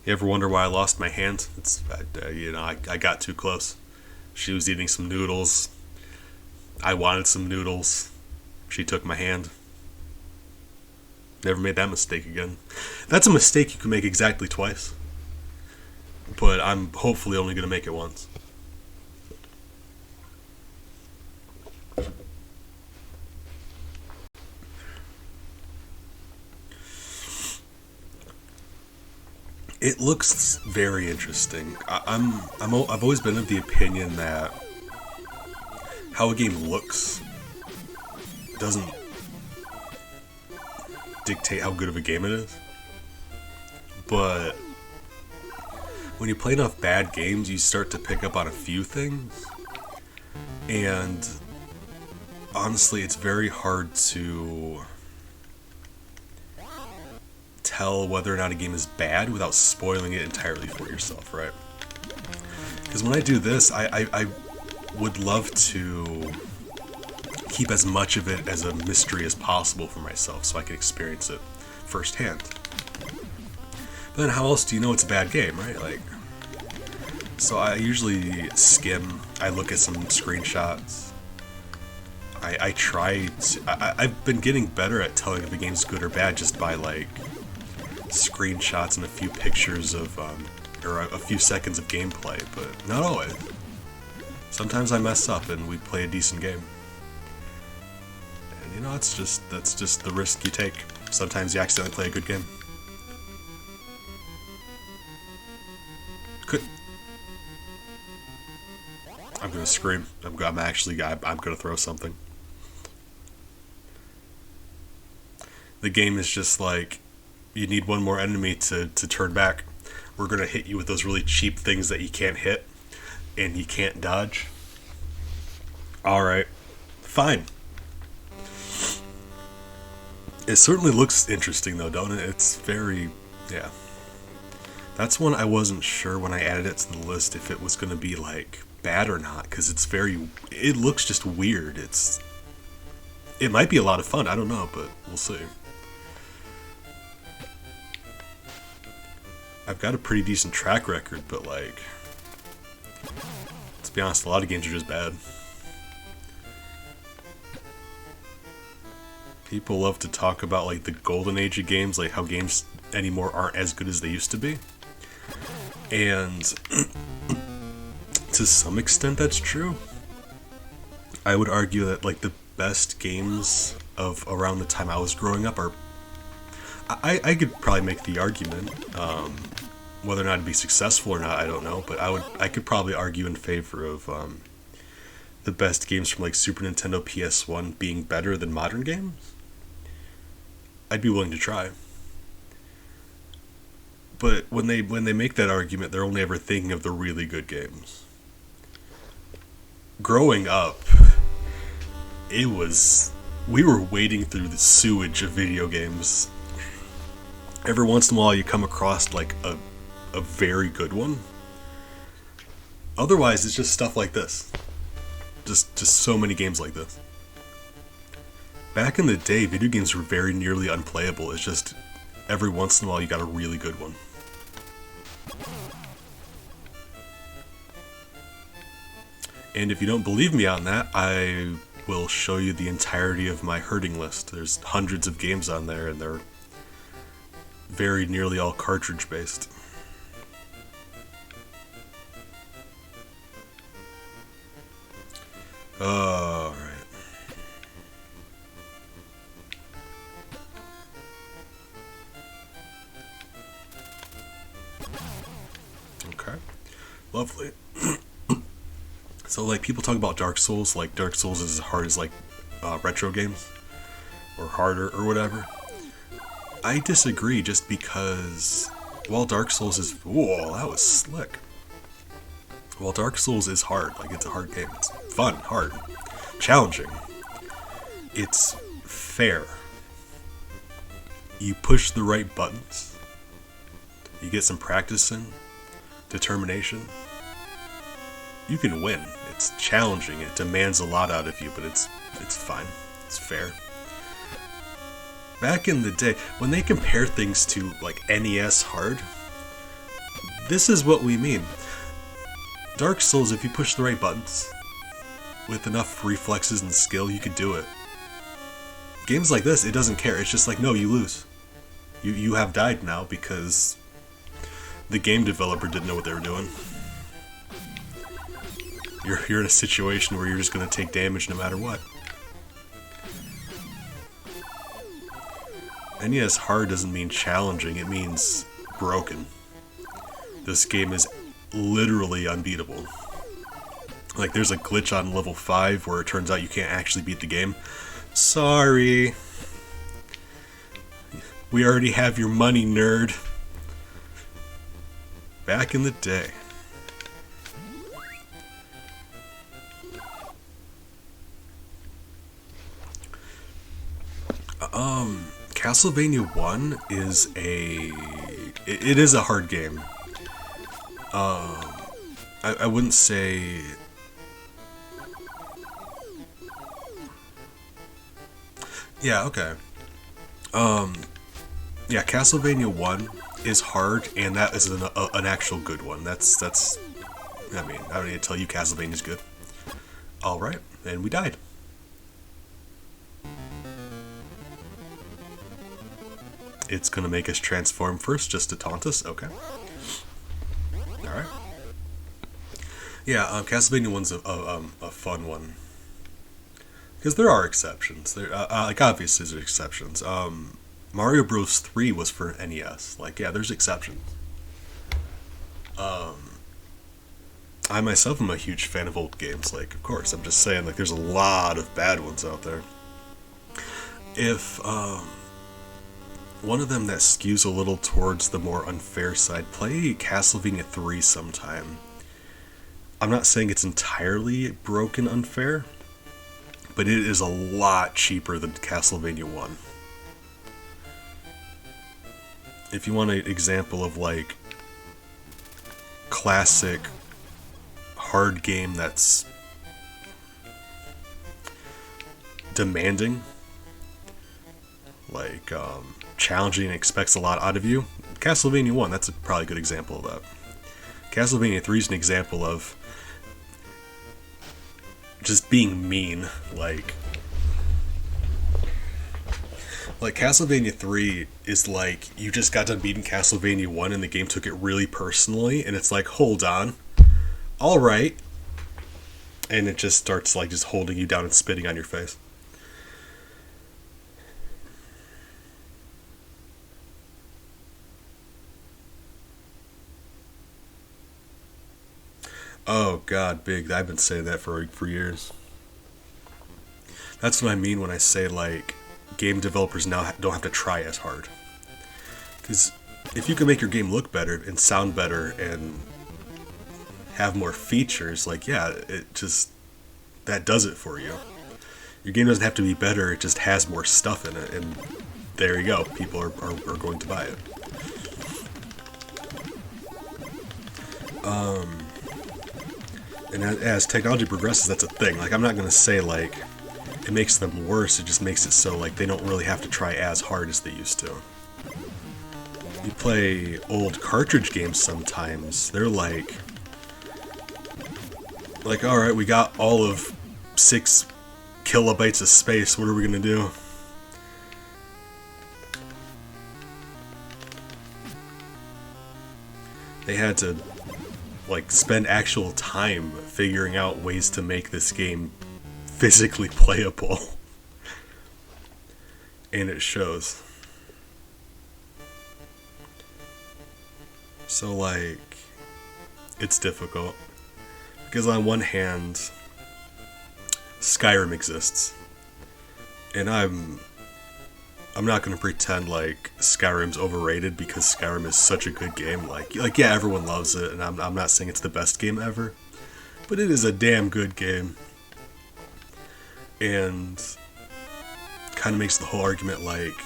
You ever wonder why I lost my hand? I got too close. She was eating some noodles. I wanted some noodles. She took my hand. Never made that mistake again. That's a mistake you can make exactly twice. But I'm hopefully only going to make it once. It looks very interesting. I've always been of the opinion that how a game looks doesn't dictate how good of a game it is. But when you play enough bad games, you start to pick up on a few things. And honestly, it's very hard to tell whether or not a game is bad without spoiling it entirely for yourself, right? Because when I do this, I would love to keep as much of it as a mystery as possible for myself so I can experience it firsthand. But then how else do you know it's a bad game, right? Like, so I usually skim, I look at some screenshots, I try to, I've been getting better at telling if a game's good or bad just by like screenshots and a few pictures of, or a few seconds of gameplay, but not always. Sometimes I mess up and we play a decent game. And you know, that's just the risk you take. Sometimes you accidentally play a good game. I'm gonna scream. I'm gonna throw something. The game is just like, you need one more enemy to turn back. We're gonna hit you with those really cheap things that you can't hit and you can't dodge. Alright, fine. It certainly looks interesting though, don't it? It's very, yeah. That's one I wasn't sure when I added it to the list if it was gonna be like bad or not, because it looks just weird. It might be a lot of fun, I don't know, but we'll see. I've got a pretty decent track record, but like, let's be honest, a lot of games are just bad. People love to talk about like the golden age of games, like how games anymore aren't as good as they used to be. And to some extent that's true. I would argue that like the best games of around the time I was growing up are, I could probably make the argument, whether or not it'd be successful or not, I don't know, but I could probably argue in favor of the best games from like Super Nintendo, PS1 being better than modern games. I'd be willing to try. But when they make that argument, they're only ever thinking of the really good games. Growing up, we were wading through the sewage of video games. Every once in a while you come across like a very good one. Otherwise it's just stuff like this. Just so many games like this. Back in the day, video games were very nearly unplayable. It's just every once in a while you got a really good one. And if you don't believe me on that, I will show you the entirety of my herding list. There's hundreds of games on there, and they're very nearly all cartridge based. Alright. Okay. Lovely. So, like, people talk about Dark Souls, like, Dark Souls is as hard as, like, retro games, or harder, or whatever. I disagree, just because, while Dark Souls is, whoa, that was slick. While Dark Souls is hard, like, it's a hard game, it's fun, hard, challenging, it's fair. You push the right buttons, you get some practice in, determination, you can win. It's challenging, it demands a lot out of you, but it's fine, it's fair. Back in the day, when they compare things to, like, NES hard, this is what we mean. Dark Souls, if you push the right buttons, with enough reflexes and skill, you could do it. Games like this, it doesn't care, it's just like, no, you lose. You have died now because the game developer didn't know what they were doing. You're in a situation where you're just going to take damage no matter what. NES hard doesn't mean challenging, it means broken. This game is literally unbeatable. Like, there's a glitch on level 5 where it turns out you can't actually beat the game. Sorry. We already have your money, nerd. Back in the day. Castlevania 1 is it is a hard game. I wouldn't say... Yeah, okay. Yeah, Castlevania 1 is hard, and that is an actual good one. That's I mean, I don't need to tell you Castlevania's good. Alright, and we died. It's gonna make us transform first just to taunt us? Okay. Alright. Yeah, Castlevania 1's a fun one. Because there are exceptions. Like, obviously there's exceptions. Mario Bros. 3 was for NES. Like, yeah, there's exceptions. I myself am a huge fan of old games. Like, of course, I'm just saying, like, there's a lot of bad ones out there. If, one of them that skews a little towards the more unfair side, play Castlevania 3 sometime. I'm not saying it's entirely broken unfair, but it is a lot cheaper than Castlevania 1. If you want an example of, like, classic hard game that's demanding, like, challenging and expects a lot out of you, Castlevania 1, that's probably a good example of that. Castlevania 3 is an example of just being mean. Like Castlevania 3 is like, you just got done beating Castlevania 1 and the game took it really personally, and it's like, hold on, alright, and it just starts, like, just holding you down and spitting on your face. Oh god, big. I've been saying that for years. That's what I mean when I say, like, game developers now don't have to try as hard. Because if you can make your game look better and sound better and have more features, like, yeah, it just, that does it for you. Your game doesn't have to be better, it just has more stuff in it, and there you go, people are going to buy it. And as technology progresses, that's a thing. Like, I'm not going to say, like, it makes them worse, it just makes it so, like, they don't really have to try as hard as they used to. You play old cartridge games sometimes, they're like, alright, we got all of 6 kilobytes of space, what are we going to do? They had to, like, spend actual time figuring out ways to make this game physically playable. And it shows. So, like, it's difficult. Because on one hand, Skyrim exists. And I'm not going to pretend like Skyrim's overrated, because Skyrim is such a good game. Like yeah, everyone loves it, and I'm not saying it's the best game ever, but it is a damn good game. And kind of makes the whole argument, like,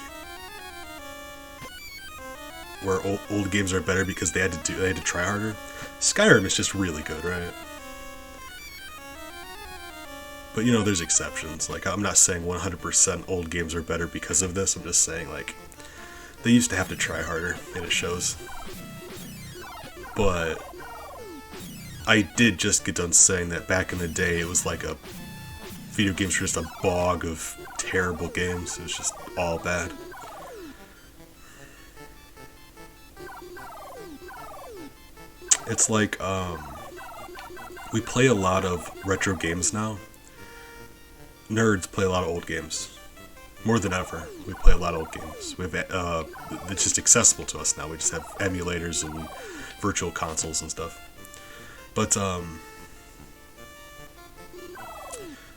where old games are better because they had to try harder. Skyrim is just really good, right? But, you know, there's exceptions. Like, I'm not saying 100% old games are better because of this. I'm just saying, like, they used to have to try harder, and it shows. But I did just get done saying that back in the day, it was like video games were just a bog of terrible games. It was just all bad. It's like, we play a lot of retro games now. Nerds play a lot of old games. More than ever, we play a lot of old games. We have, it's just accessible to us now. We just have emulators and virtual consoles and stuff. But,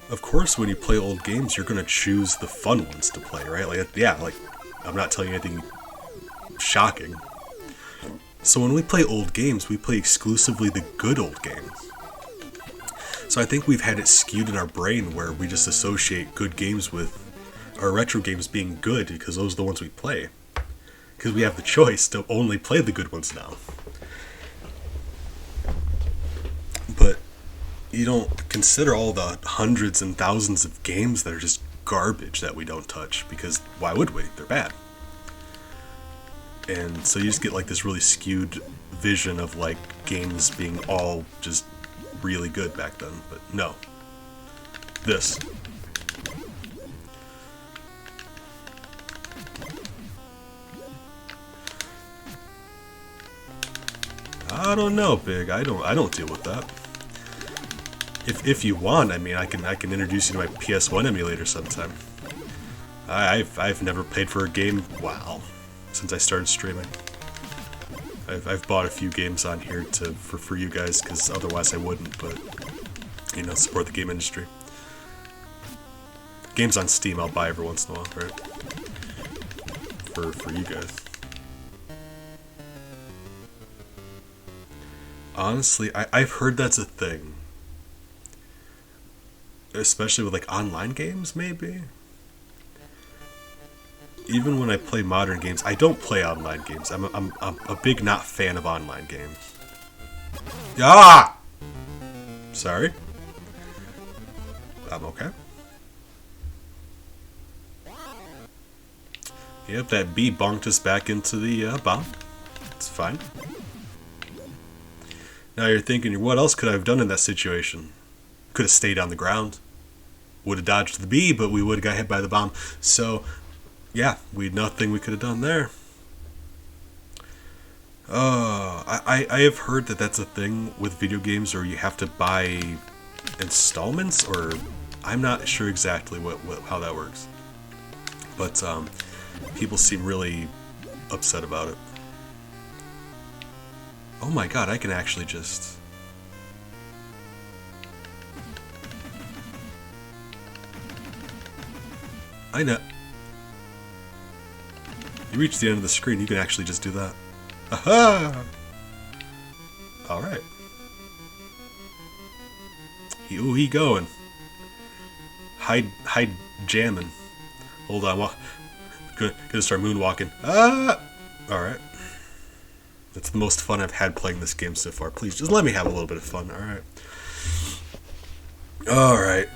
of course, when you play old games, you're gonna choose the fun ones to play, right? Like, yeah, like, I'm not telling you anything shocking. So when we play old games, we play exclusively the good old games. So I think we've had it skewed in our brain where we just associate good games with our retro games being good because those are the ones we play. Because we have the choice to only play the good ones now. But you don't consider all the hundreds and thousands of games that are just garbage that we don't touch, because why would we? They're bad. And so you just get like this really skewed vision of like games being all just really good back then. But no. This. I don't know, Big. I don't deal with that. If you want, I mean, I can introduce you to my PS1 emulator sometime. I've never paid for a game, wow, since I started streaming. I've bought a few games on here for you guys, because otherwise I wouldn't. But you know, support the game industry. Games on Steam I'll buy every once in a while, right? For you guys. Honestly, I've heard that's a thing. Especially with like online games, maybe. Even when I play modern games, I don't play online games. I'm a big not fan of online games. Ah! Sorry. I'm okay. Yep, that bee bonked us back into the bomb. It's fine. Now you're thinking, what else could I have done in that situation? Could have stayed on the ground. Would have dodged the bee, but we would have got hit by the bomb. So, yeah, nothing we could have done there. I have heard that that's a thing with video games, or you have to buy installments, or I'm not sure exactly how that works. But people seem really upset about it. Oh my god, I can actually just... I know. You reach the end of the screen, you can actually just do that. Aha! Alright. He going. Hyde jamming. Hold on, gonna start moonwalking. Ah! Alright. That's the most fun I've had playing this game so far. Please, just let me have a little bit of fun, alright? Alright.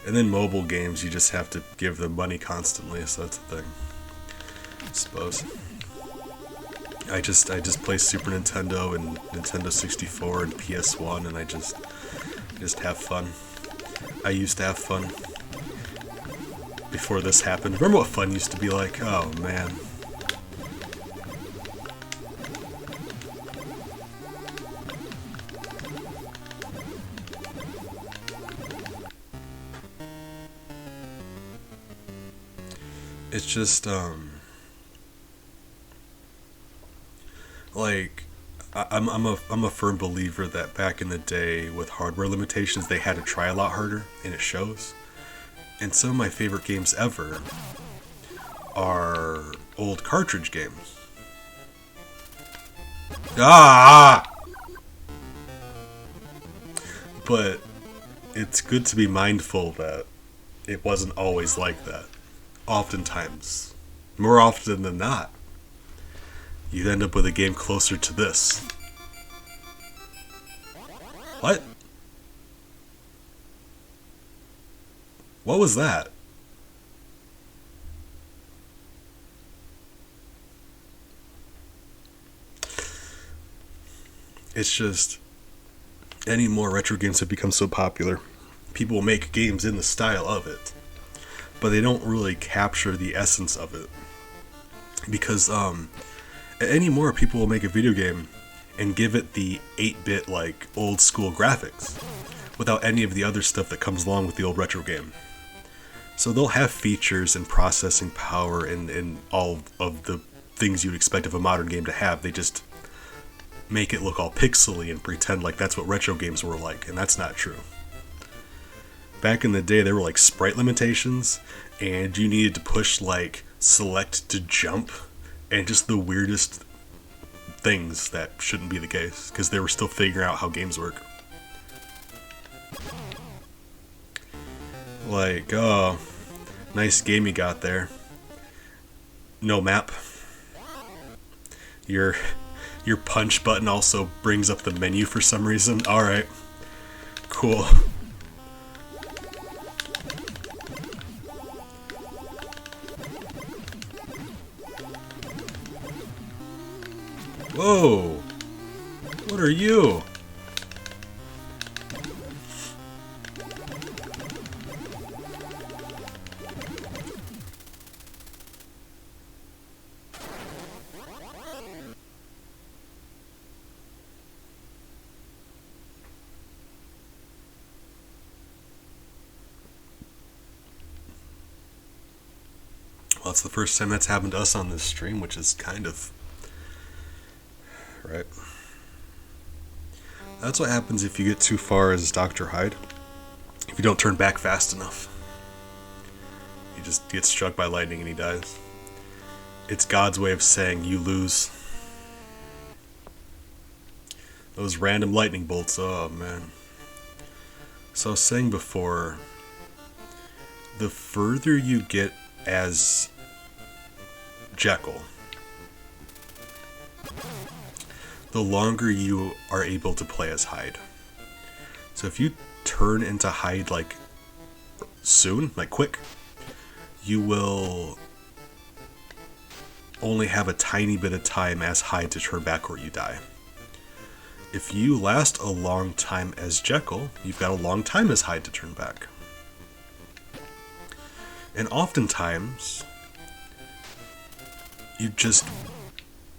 And then mobile games, you just have to give them money constantly, so that's the thing. I suppose. I just play Super Nintendo and Nintendo 64 and PS1, and I just have fun. I used to have fun before this happened. Remember what fun used to be like? Oh, man. It's just, like, I'm a firm believer that back in the day with hardware limitations, they had to try a lot harder, and it shows. And some of my favorite games ever are old cartridge games. Ah! But it's good to be mindful that it wasn't always like that. Oftentimes. More often than not. You'd end up with a game closer to this. What? What was that? It's just, any more retro games have become so popular. People will make games in the style of it, but they don't really capture the essence of it. Because anymore, people will make a video game and give it the 8-bit, like, old school graphics without any of the other stuff that comes along with the old retro game. So they'll have features and processing power and all of the things you'd expect of a modern game to have. They just make it look all pixely and pretend like that's what retro games were like, and that's not true. Back in the day, there were like sprite limitations, and you needed to push like select to jump, and just the weirdest things that shouldn't be the case because they were still figuring out how games work. Like, oh, nice game you got there. No map. Your punch button also brings up the menu for some reason. Alright. Cool. Whoa! What are you? Well, it's the first time that's happened to us on this stream, which is kind of... right? That's what happens if you get too far as Dr. Hyde. If you don't turn back fast enough. He just gets struck by lightning and he dies. It's God's way of saying you lose. Those random lightning bolts, oh man. So I was saying before, the further you get as Jekyll, the longer you are able to play as Hyde. So if you turn into Hyde like soon, like quick, you will only have a tiny bit of time as Hyde to turn back or you die. If you last a long time as Jekyll, you've got a long time as Hyde to turn back. And oftentimes, you just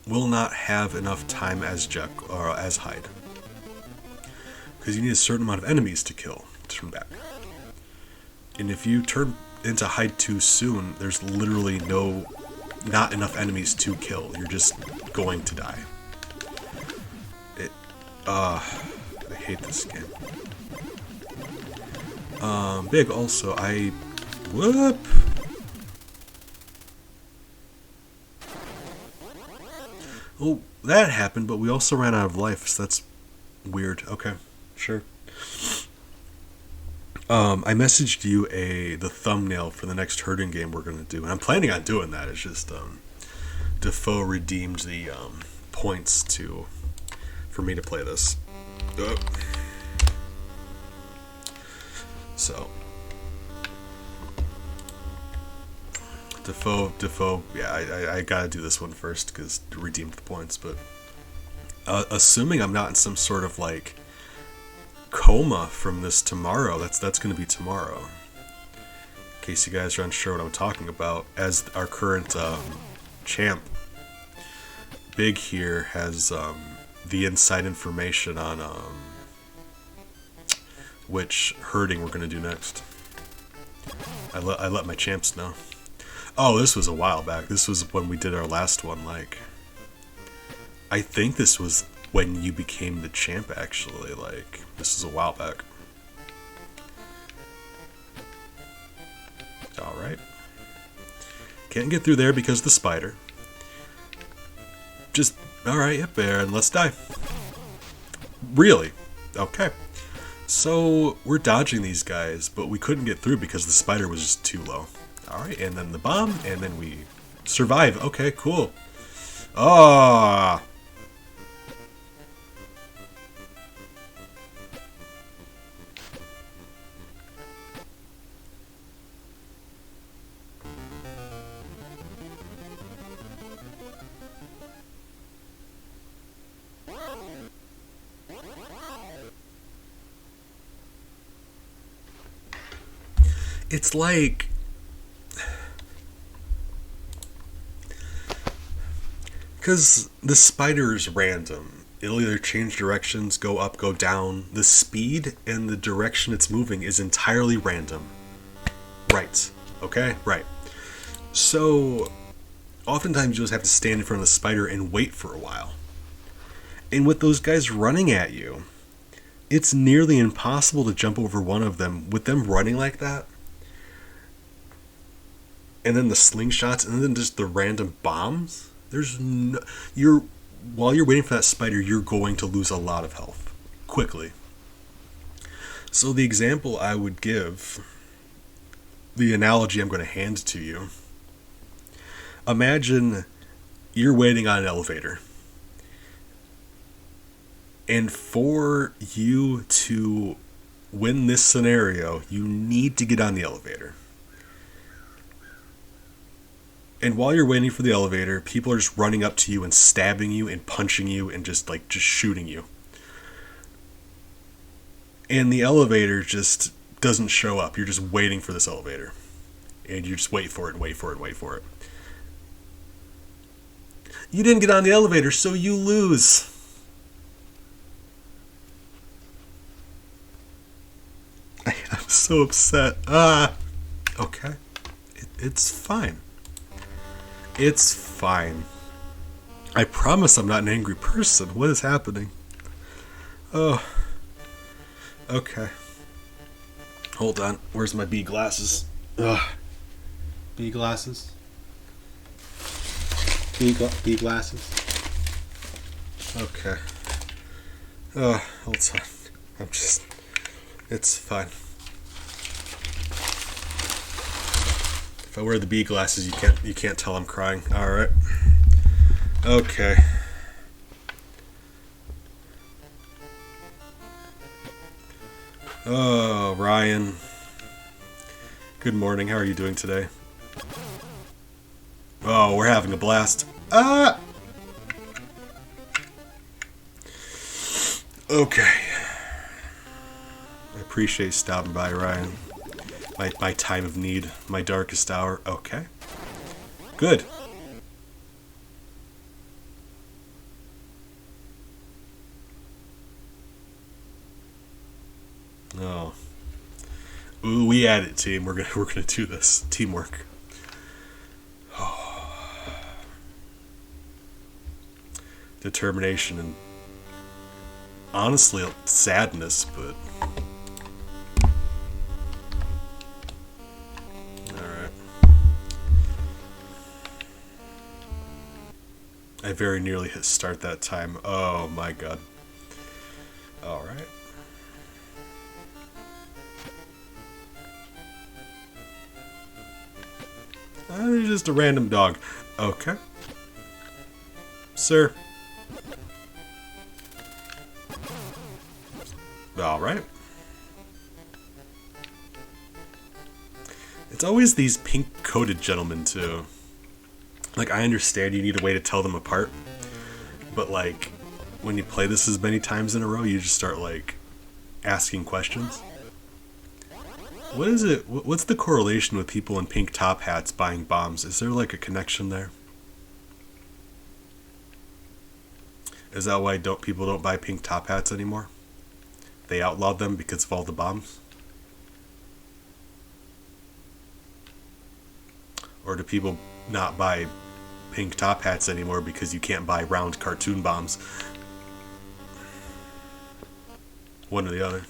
will not have enough time as Jekyll or as Hyde, because you need a certain amount of enemies to kill to turn back. And if you turn into Hyde too soon, there's literally not enough enemies to kill. You're just going to die. I hate this game. Big also, whoop. Oh, that happened, but we also ran out of life, so that's weird. Okay, sure. I messaged you the thumbnail for the next herding game we're gonna do, and I'm planning on doing that. It's just Defoe redeemed the points for me to play this. So Defoe, yeah, I gotta do this one first because to redeem the points. But assuming I'm not in some sort of like coma from this tomorrow, that's gonna be tomorrow. In case you guys are unsure what I'm talking about, as our current champ, Big here has the inside information on which herding we're gonna do next. I let my champs know. Oh, this was a while back. This was when we did our last one. Like, I think this was when you became the champ. Actually, like, this is a while back. All right. Can't get through there because of the spider. Just all right, yep, there, and let's die. Really? Okay. So we're dodging these guys, but we couldn't get through because the spider was just too low. Alright, and then the bomb, and then we survive. Okay, cool. Ah. It's like, because the spider is random. It'll either change directions, go up, go down. The speed and the direction it's moving is entirely random. Right. Okay? Right. So, oftentimes you'll just have to stand in front of the spider and wait for a while. And with those guys running at you, it's nearly impossible to jump over one of them. With them running like that, and then the slingshots, and then just the random bombs. While you're waiting for that spider, you're going to lose a lot of health quickly. So the example I would give, the analogy I'm going to hand to you, imagine you're waiting on an elevator. And for you to win this scenario, you need to get on the elevator. And while you're waiting for the elevator, people are just running up to you and stabbing you and punching you and just shooting you. And the elevator just doesn't show up. You're just waiting for this elevator. And you just wait for it, wait for it, wait for it. You didn't get on the elevator, so you lose. I'm so upset. Okay. It's fine. It's fine. I promise I'm not an angry person. What is happening? Oh. Okay. Hold on. Where's my bee glasses? Ugh. Bee glasses? Bee glasses? Okay. Hold on. It's fine. If I wear the bee glasses, you can't tell I'm crying. All right. Okay. Oh, Ryan. Good morning. How are you doing today? Oh, we're having a blast. Okay. I appreciate you stopping by, Ryan. My time of need, my darkest hour. Okay. Good. Oh. Ooh, we at it, team. We're gonna do this. Teamwork. Oh. Determination and honestly sadness, but I very nearly hit start that time. Oh my god. Alright. It's just a random dog. Okay. Sir. Alright. It's always these pink-coated gentlemen, too. Like, I understand you need a way to tell them apart, but, like, when you play this as many times in a row, you just start, like, asking questions. What is it? What's the correlation with people in pink top hats buying bombs? Is there, like, a connection there? Is that why people don't buy pink top hats anymore? They outlawed them because of all the bombs? Or do people not buy pink top hats anymore because you can't buy round cartoon bombs? One or the other.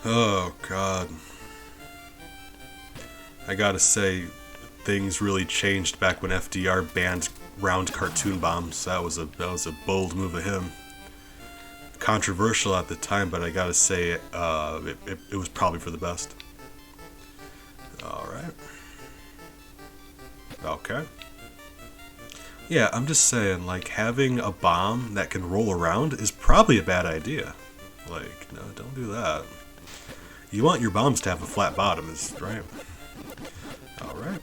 Oh god. I gotta say, things really changed back when FDR banned round cartoon bombs. That was a bold move of him. Controversial at the time, but I gotta say, it was probably for the best. Alright. Okay. Yeah, I'm just saying, like, having a bomb that can roll around is probably a bad idea. Like, no, don't do that. You want your bombs to have a flat bottom, right? Alright.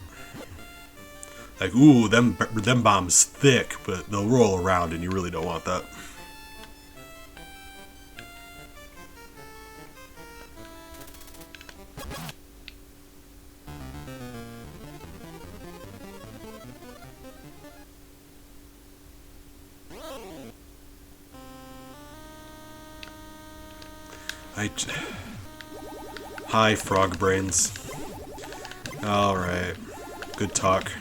Like, ooh, them bombs thick, but they'll roll around and you really don't want that. Hi, frog brains. Alright. Good talk.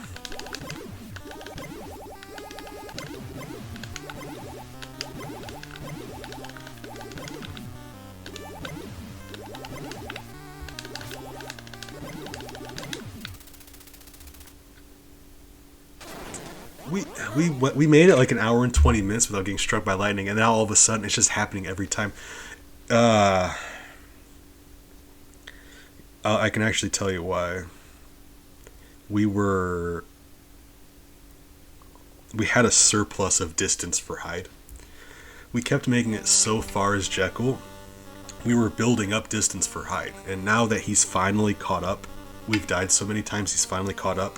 we made it like an hour and 20 minutes without getting struck by lightning, and now all of a sudden it's just happening every time. I can actually tell you why. We had a surplus of distance for Hyde. We kept making it so far as Jekyll. We were building up distance for Hyde, and now that he's finally caught up, we've died so many times he's finally caught up.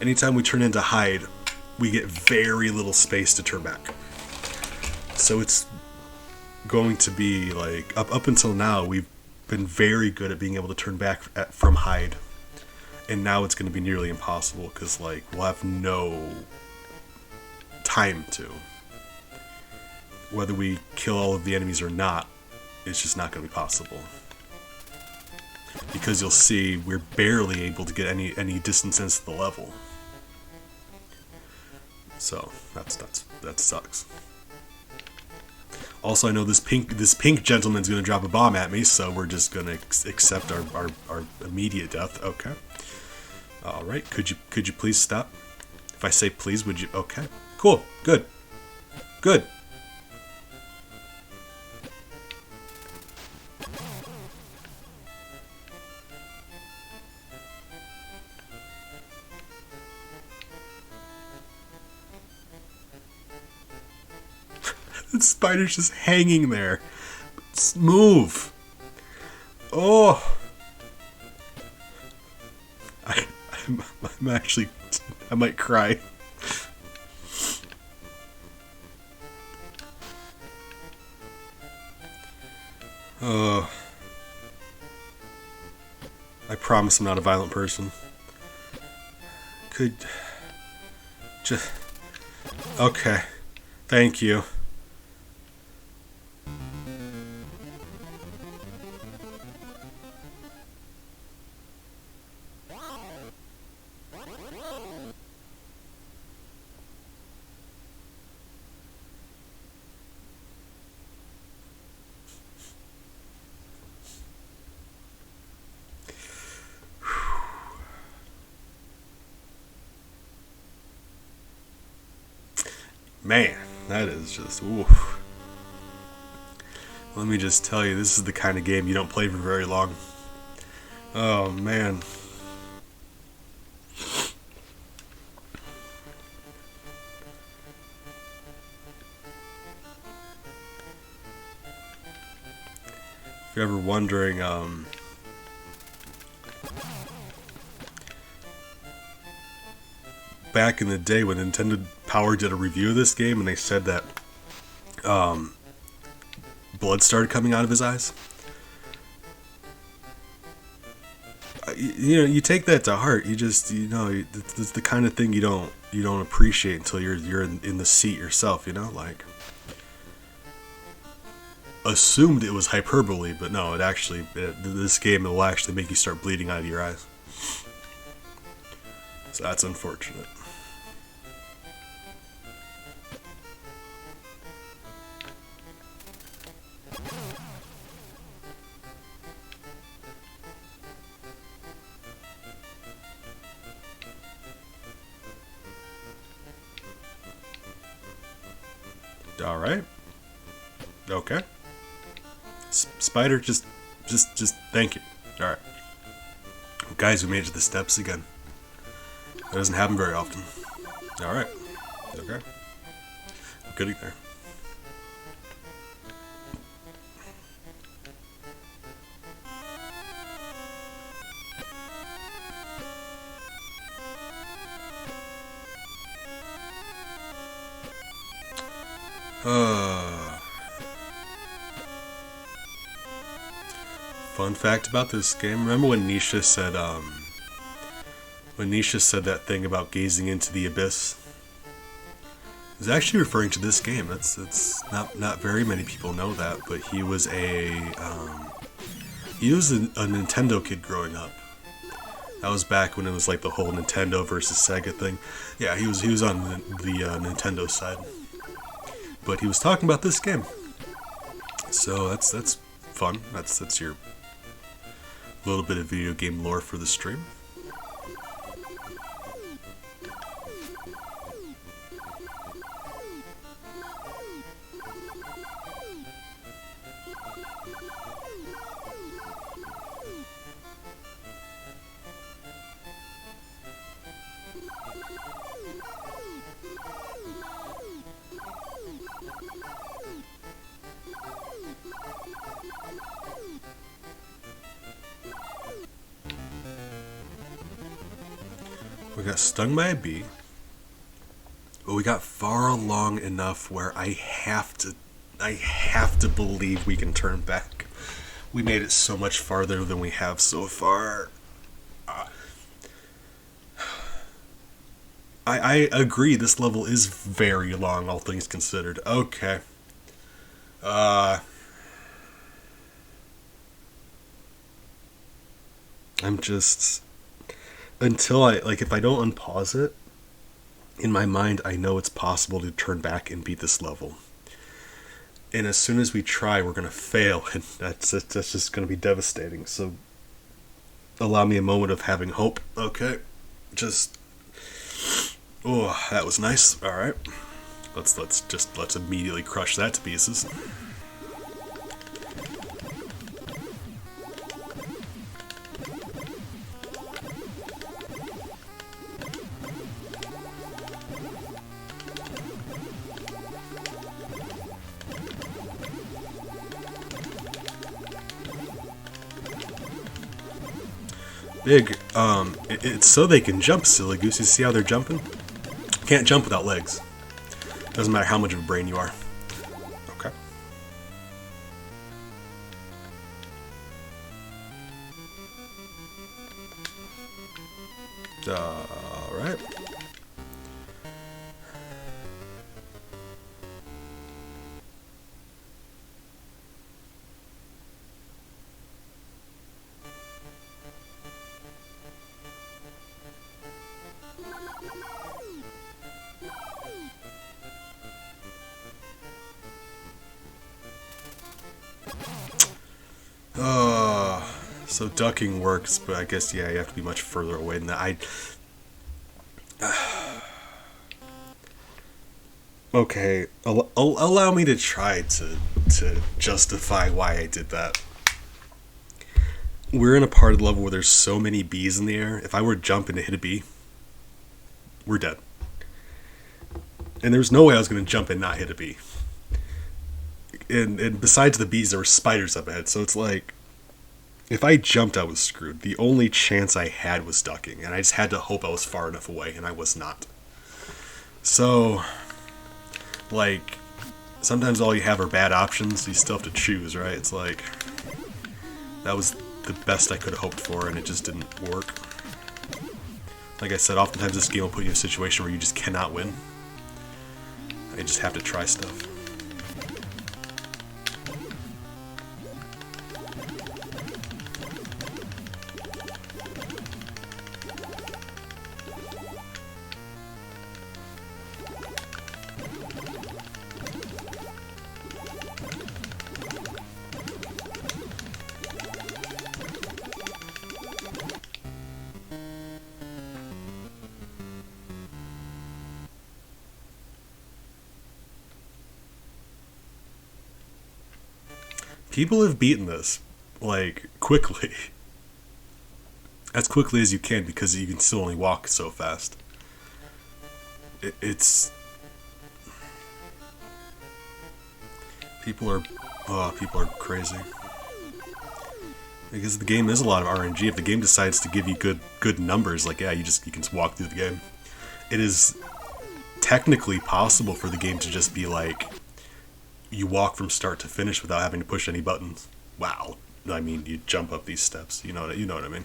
Anytime we turn into Hyde, we get very little space to turn back. So it's going to be like, up until now, we've been very good at being able to turn back from Hyde. And now it's going to be nearly impossible because, like, we'll have no time to. Whether we kill all of the enemies or not, it's just not going to be possible. Because you'll see we're barely able to get any distance into the level. So that sucks. Also, I know this pink gentleman's going to drop a bomb at me, so we're just going to accept our immediate death. Okay. All right. Could you please stop? If I say please, would you? Okay. Cool. Good. Good. The spider's just hanging there. Move. Oh. I'm actually, I might cry. I promise I'm not a violent person. Okay. Thank you. Man, that is just, oof. Let me just tell you, this is the kind of game you don't play for very long. Oh, man. If you're ever wondering, back in the day when Nintendo Power did a review of this game and they said that blood started coming out of his eyes. You take that to heart. You just, it's the kind of thing you don't appreciate until you're in the seat yourself. Like, assumed it was hyperbole, but no, this game will actually make you start bleeding out of your eyes. So that's unfortunate. All right. Okay. Spider, just thank you. All right. Guys, we made it to the steps again. That doesn't happen very often. All right. Okay. I'm getting there. Fun fact about this game. Remember when Nisha said that thing about gazing into the abyss? It was actually referring to this game. It's not very many people know that, but he was a Nintendo kid growing up. That was back when it was like the whole Nintendo versus Sega thing. Yeah, he was on the Nintendo side. But he was talking about this game. So that's fun. That's your little bit of video game lore for the stream. We got stung by a bee. But we got far along enough where I have to believe we can turn back. We made it so much farther than we have so far. I agree, this level is very long, all things considered. Okay. I'm just... Until if I don't unpause it, in my mind, I know it's possible to turn back and beat this level. And as soon as we try, we're going to fail, and that's just going to be devastating. So, allow me a moment of having hope. Okay. Just... Oh, that was nice. Alright. Let's immediately crush that to pieces. Big, it's so they can jump, silly goose. You see how they're jumping? Can't jump without legs. Doesn't matter how much of a brain you are. Okay. Alright. So ducking works, but I guess, yeah, you have to be much further away than that. Okay, allow me to try to justify why I did that. We're in a part of the level where there's so many bees in the air. If I were to jump and hit a bee, we're dead. And there's no way I was going to jump and not hit a bee. And besides the bees, there were spiders up ahead, so it's like... If I jumped, I was screwed. The only chance I had was ducking, and I just had to hope I was far enough away, and I was not. So, sometimes all you have are bad options, you still have to choose, right? It's like, that was the best I could have hoped for, and it just didn't work. Like I said, oftentimes this game will put you in a situation where you just cannot win. I just have to try stuff. People have beaten this, quickly. As quickly as you can, because you can still only walk so fast. It's... People are crazy. Because the game is a lot of RNG. If the game decides to give you good numbers, you can just walk through the game. It is technically possible for the game to just be you walk from start to finish without having to push any buttons. Wow. I mean, you jump up these steps. You know what I mean.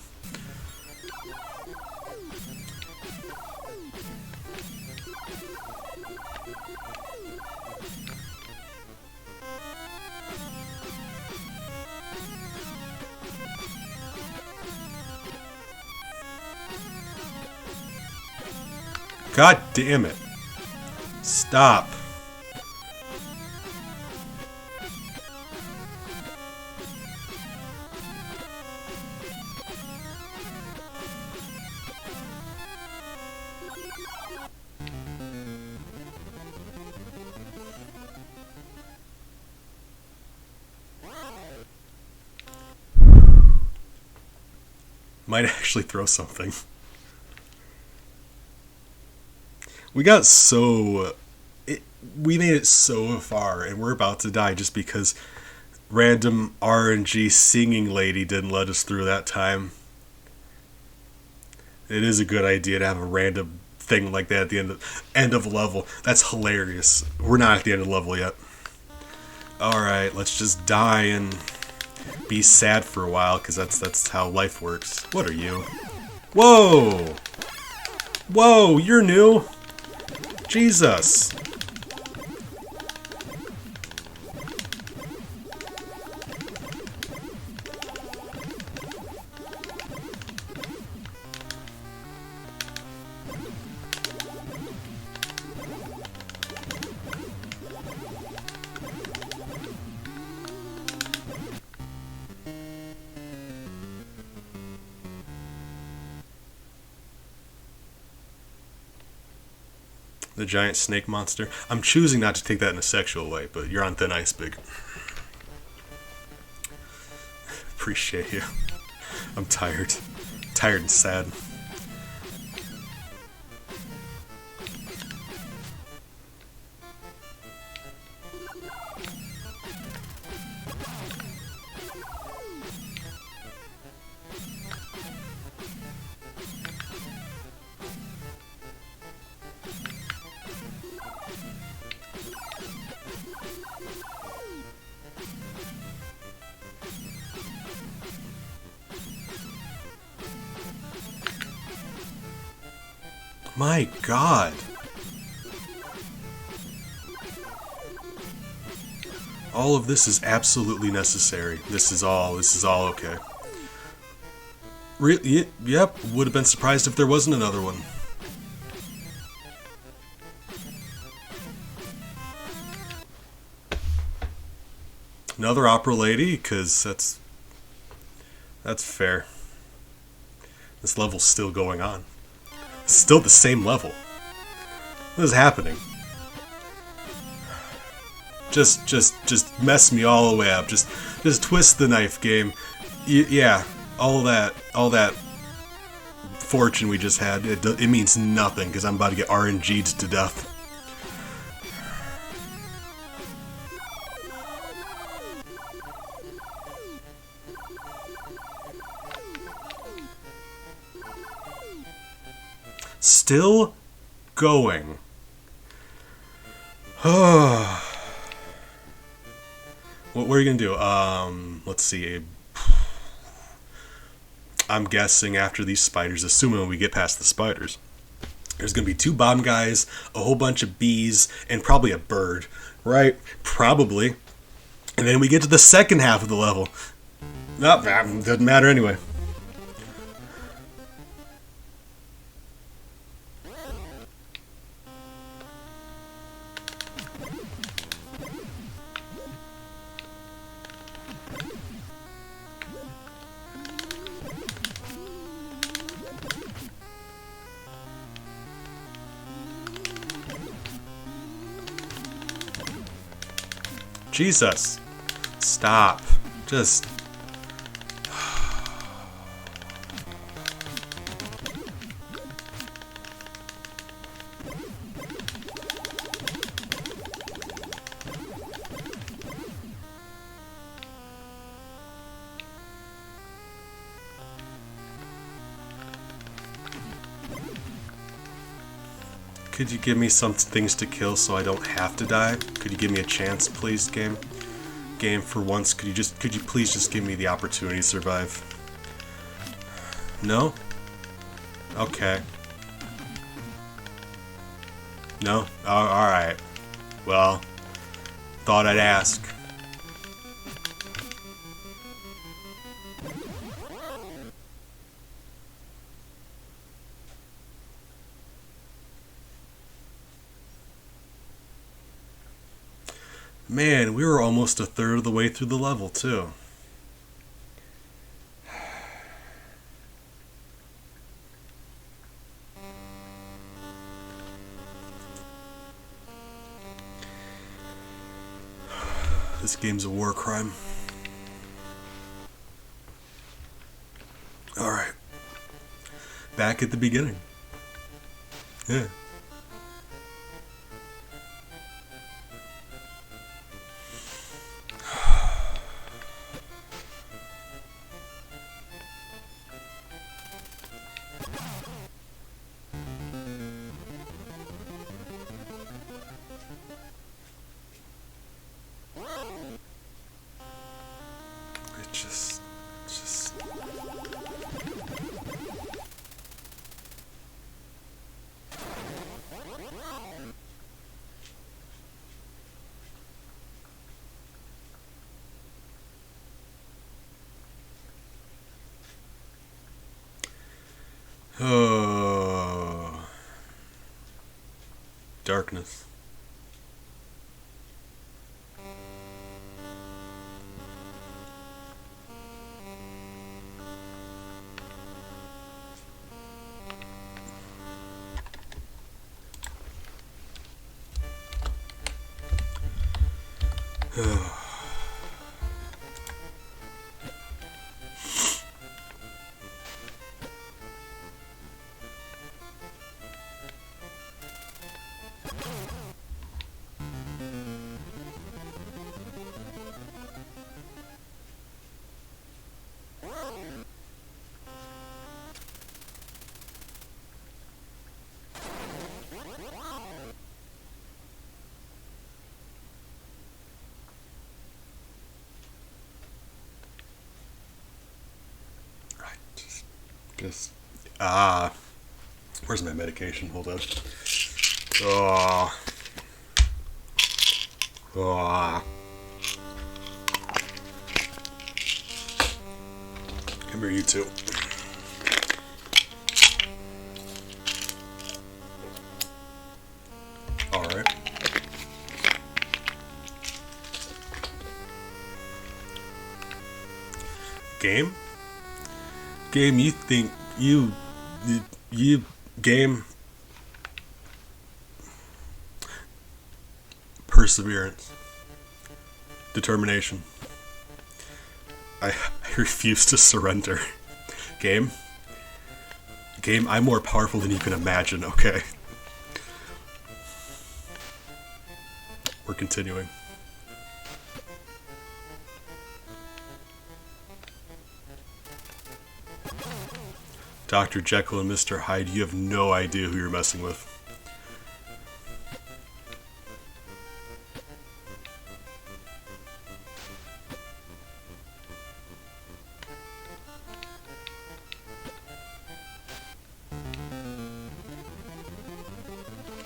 God damn it. Stop. Might actually throw something. We got so... we made it so far, and we're about to die just because random RNG singing lady didn't let us through that time. It is a good idea to have a random thing like that at the end of a level. That's hilarious. We're not at the end of the level yet. Alright, let's just die and be sad for a while, because that's how life works. What are you? Whoa! Whoa, you're new! Jesus! The giant snake monster. I'm choosing not to take that in a sexual way, but you're on thin ice, Big. Appreciate you. I'm tired. Tired and sad. My God. All of this is absolutely necessary. This is all okay. Yep, would have been surprised if there wasn't another one. Another opera lady, because that's fair. This level's still going on. It's still the same level. What is happening? Just mess me all the way up. Just twist the knife game. Yeah, all that fortune we just had, it means nothing because I'm about to get RNG'd to death. Still going. What are you gonna do? Let's see. I'm guessing after these spiders, assuming we get past the spiders, there's gonna be 2 bomb guys, a whole bunch of bees, and probably a bird, right? Probably. And then we get to the second half of the level. Nope, doesn't matter anyway. Jesus. Stop. Just... Could you give me some things to kill so I don't have to die? Could you give me a chance, please, game? Game, for once, could you please just give me the opportunity to survive? No? Okay. No? Alright. Well, thought I'd ask. Man, we were almost a third of the way through the level, too. This game's a war crime. Alright. back at the beginning. Yeah. Just oh, darkness. Just where's my medication? Hold on. Oh. Oh. Come here, you two. All right. Game? Game, you think you game perseverance, determination. I refuse to surrender. Game, I'm more powerful than you can imagine. Okay, we're continuing. Dr. Jekyll and Mr. Hyde, you have no idea who you're messing with.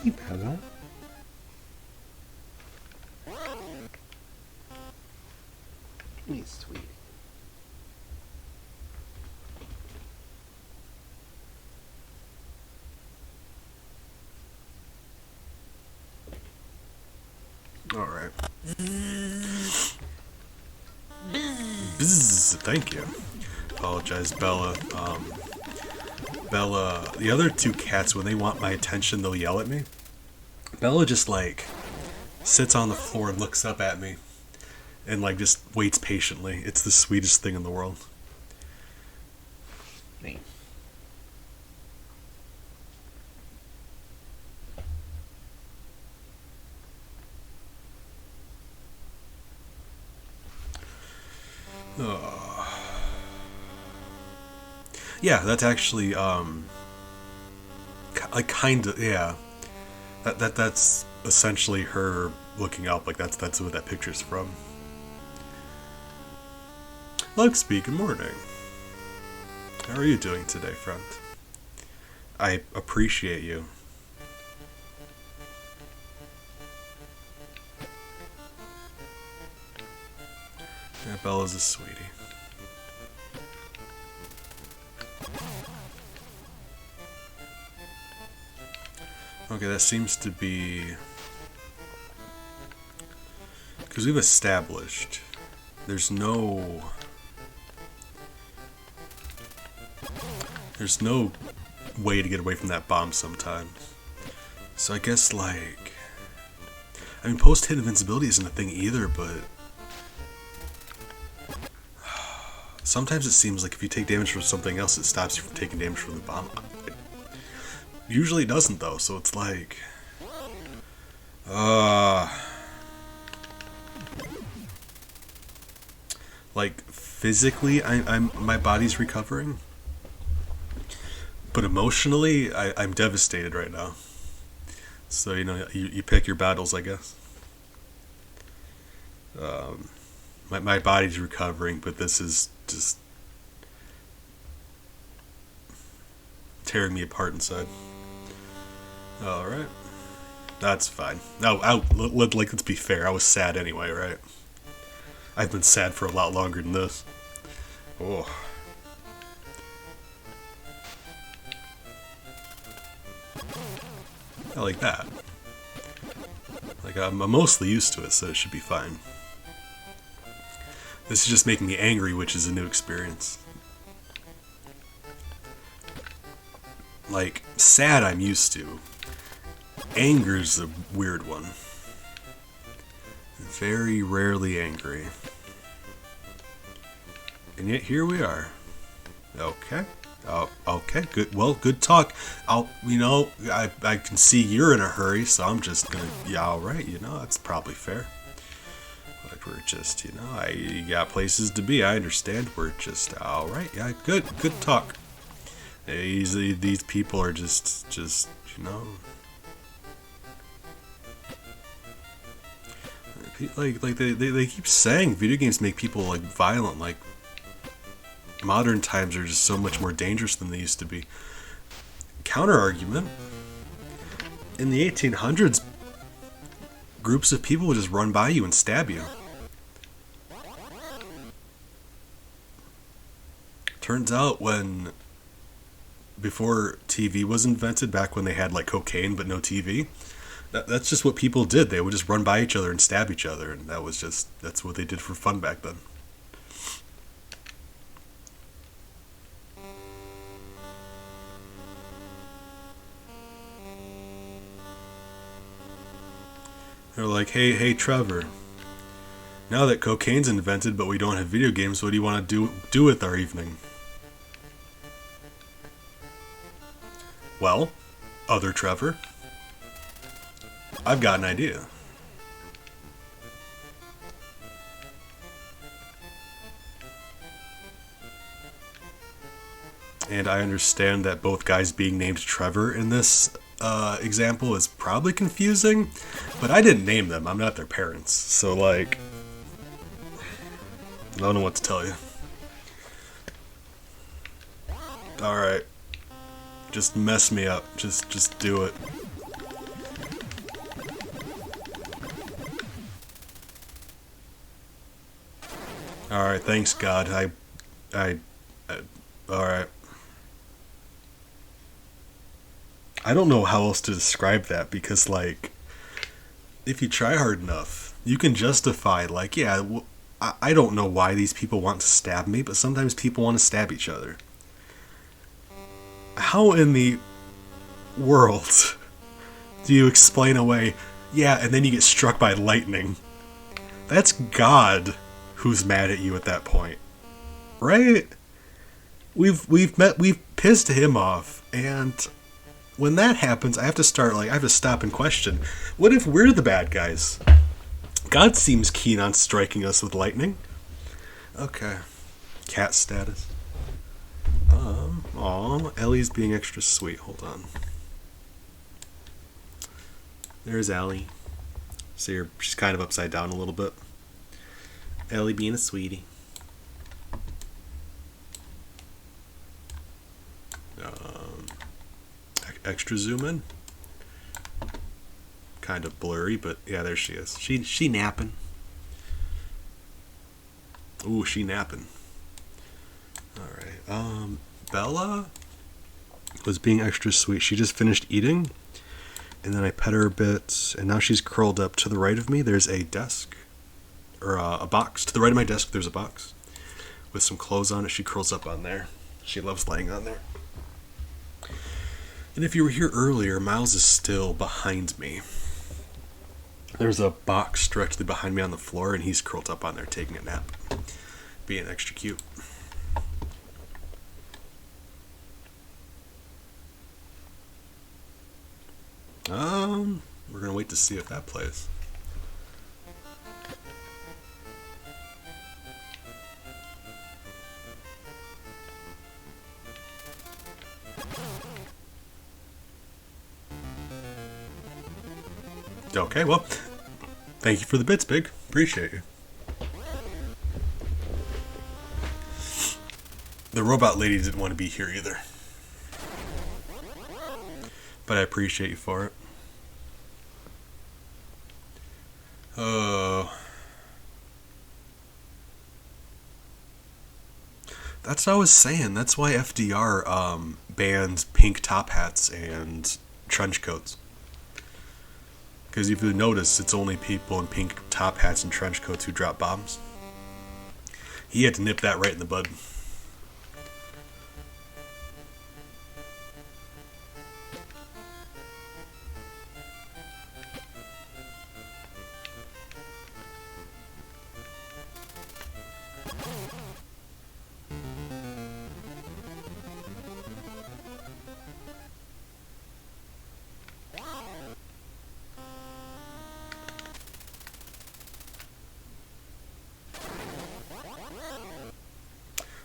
Hey, Bella. Me, sweetie. All right. Bzz, thank you. Apologize, Bella. Bella, the other two cats, when they want my attention, they'll yell at me. Bella just like sits on the floor and looks up at me and like just waits patiently. It's the sweetest thing in the world. Me. Yeah, that's actually like kind of, yeah. That's essentially her looking up. Like that's what that picture's from. Lugsby, good morning. How are you doing today, friend? I appreciate you. Yeah, Bella's a sweetie. Okay, that seems to be... because we've established there's no way to get away from that bomb sometimes. So I guess, like... I mean, post-hit invincibility isn't a thing either, but... Sometimes it seems like if you take damage from something else, it stops you from taking damage from the bomb. It usually doesn't though, so it's like... Like, physically, my body's recovering. But emotionally, I'm devastated right now. So, you pick your battles, I guess. My body's recovering, but this is just tearing me apart inside. Alright. That's fine. Let's be fair. I was sad anyway, right? I've been sad for a lot longer than this. Oh. I like that. Like, I'm mostly used to it, so it should be fine. This is just making me angry, which is a new experience. Like, sad I'm used to. Anger's a weird one. Very rarely angry. And yet here we are. Okay. Okay, good. Well, good talk. I can see you're in a hurry, so I'm just gonna, yeah, alright, that's probably fair. Like, we're just, you got places to be, I understand. We're just, alright, yeah, good talk. These people are just, like they keep saying video games make people, like, violent, like, modern times are just so much more dangerous than they used to be. Counter argument. In the 1800s, groups of people would just run by you and stab you. Turns out before TV was invented, back when they had like cocaine but no TV, that's just what people did. They would just run by each other and stab each other, and that's what they did for fun back then. They're like, hey, Trevor. Now that cocaine's invented, but we don't have video games, what do you want to do with our evening? Well, other Trevor, I've got an idea. And I understand that both guys being named Trevor in this example is probably confusing, but I didn't name them. I'm not their parents. So, like, I don't know what to tell you. Alright. Just mess me up. Just do it. Alright, thanks God. Alright. I don't know how else to describe that, because, like, if you try hard enough, you can justify, like, yeah, I don't know why these people want to stab me, but sometimes people want to stab each other. How in the world do you explain away, yeah, and then you get struck by lightning? That's God who's mad at you at that point. Right? We've pissed him off, and when that happens, I have to stop and question, what if we're the bad guys? God seems keen on striking us with lightning. Okay. Cat status. Aw, Ellie's being extra sweet. Hold on. There's Ellie. See her, she's kind of upside down a little bit. Ellie being a sweetie. Extra zoom in. Kind of blurry, but yeah, there she is. She napping. Ooh, she napping. Alright. Bella was being extra sweet. She just finished eating, and then I pet her a bit, and now she's curled up. To the right of me, there's a desk. Or a box. To the right of my desk, there's a box with some clothes on it. She curls up on there. She loves laying on there. And if you were here earlier, Miles is still behind me. There's a box directly behind me on the floor, and he's curled up on there taking a nap. Being extra cute. We're gonna wait to see if that plays. Okay, well, thank you for the bits, Big. Appreciate you. The robot lady didn't want to be here either. But I appreciate you for it. That's what I was saying. That's why FDR bans pink top hats and trench coats. Because if you notice, it's only people in pink top hats and trench coats who drop bombs. He had to nip that right in the bud.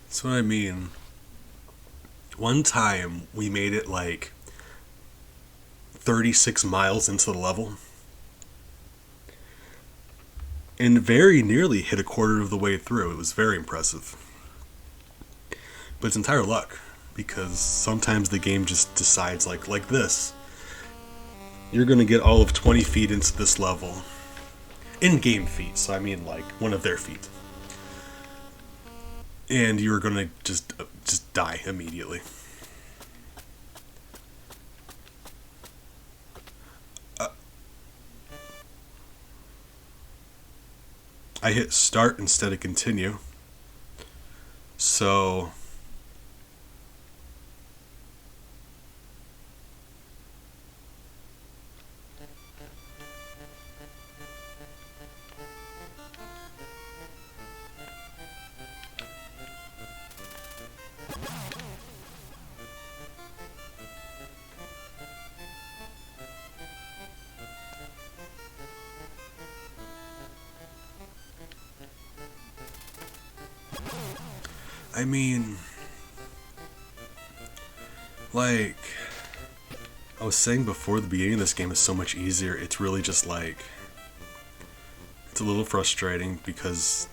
That's what I mean. One time we made it like 36 miles into the level and very nearly hit a quarter of the way through. It was very impressive. But it's entire luck, because sometimes the game just decides like this. You're going to get all of 20 feet into this level. In-game feet, so I mean like one of their feet. And you're going to just die immediately. I hit start instead of continue. So I mean, like I was saying before, the beginning of this game is so much easier. It's really just like, it's a little frustrating because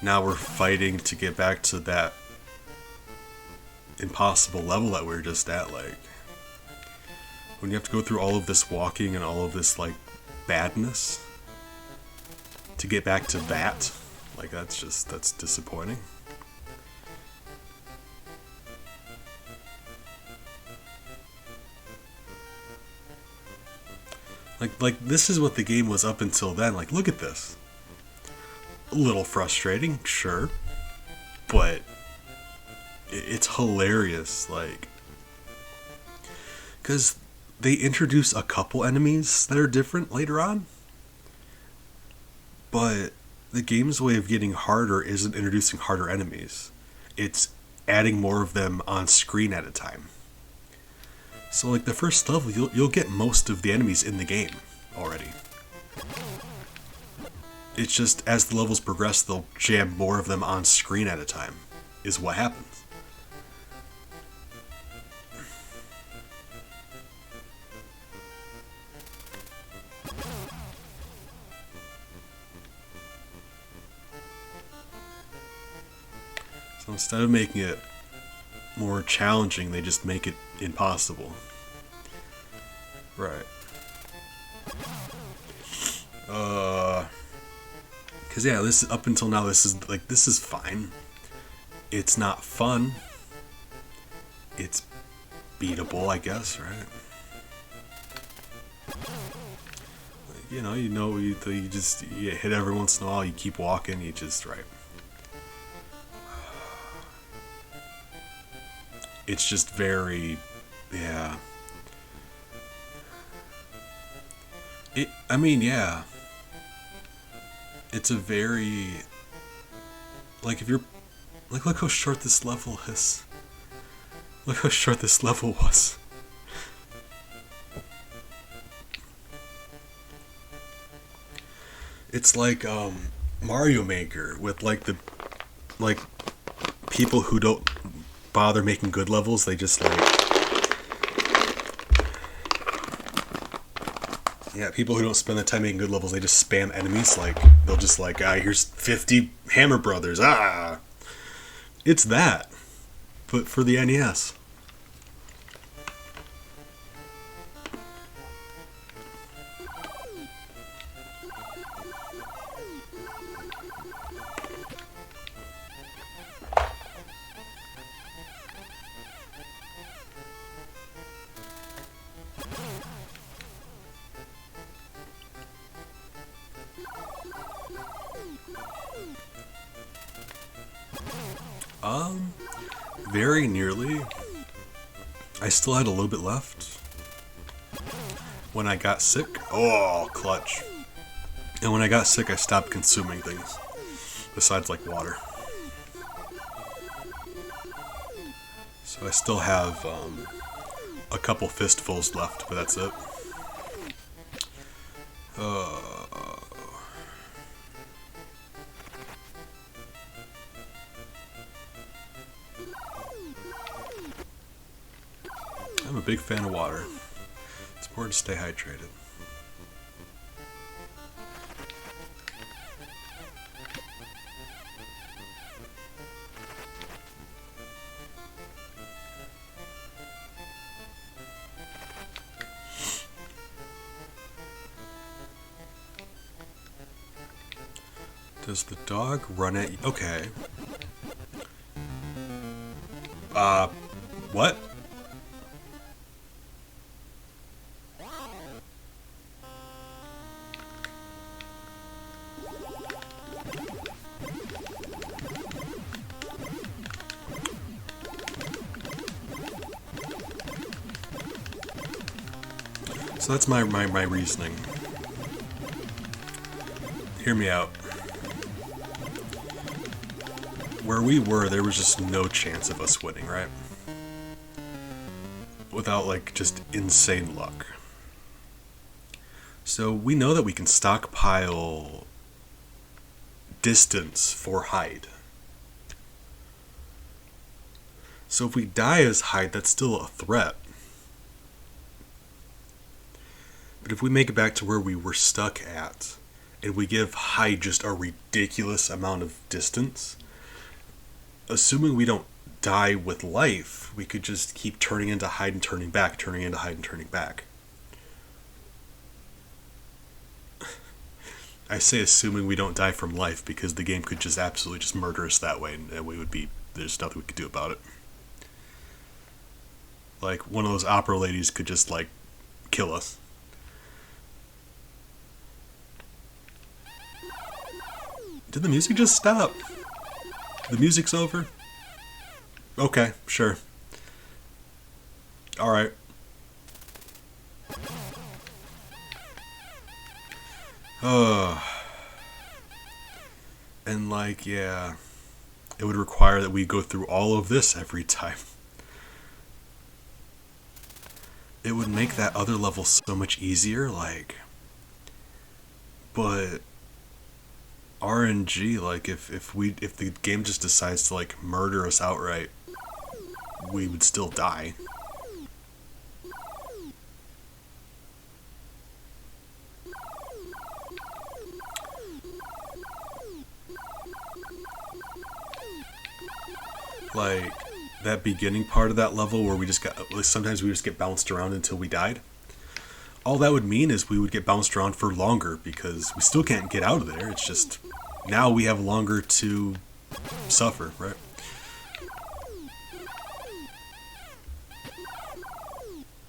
now we're fighting to get back to that impossible level that we were just at. Like, when you have to go through all of this walking and all of this like badness to get back to that, like that's disappointing. Like this is what the game was up until then. Like, look at this. A little frustrating, sure, but it's hilarious. Like, because they introduce a couple enemies that are different later on, but the game's way of getting harder isn't introducing harder enemies. It's adding more of them on screen at a time. So like the first level, you'll get most of the enemies in the game already. It's just as the levels progress, they'll jam more of them on screen at a time, is what happens. So instead of making it more challenging, they just make it impossible. Right. Cause yeah, this up until now, this is fine. It's not fun. It's beatable, I guess, right? You hit every once in a while. You keep walking. You just right. It's just very, yeah. Yeah. It's a very, like, if you're, like, look how short this level is. Look how short this level was. It's like Mario Maker with like people who don't bother making good levels. They just people who don't spend the time making good levels. They just spam enemies. Like they'll just here's 50 Hammer Brothers. It's that, but for the NES. Very nearly. I still had a little bit left when I got sick. Oh, clutch. And when I got sick, I stopped consuming things besides like water. So I still have a couple fistfuls left, but that's it. I'm a big fan of water. It's important to stay hydrated. Does the dog run at you? Okay. What? So that's my reasoning. Hear me out. Where we were, there was just no chance of us winning, right? Without, just insane luck. So we know that we can stockpile distance for Hyde. So if we die as Hyde, that's still a threat. But if we make it back to where we were stuck at, and we give Hyde just a ridiculous amount of distance, assuming we don't die with life, we could just keep turning into Hyde and turning back, turning into Hyde and turning back. I say assuming we don't die from life because the game could just absolutely just murder us that way, and we would be, there's nothing we could do about it. Like, one of those opera ladies could just, kill us. Did the music just stop? The music's over? Okay, sure. Alright. And yeah. It would require that we go through all of this every time. It would make that other level so much easier, but RNG, if the game just decides to murder us outright, we would still die. That beginning part of that level where sometimes we just get bounced around until we died. All that would mean is we would get bounced around for longer because we still can't get out of there. It's just now we have longer to suffer, right?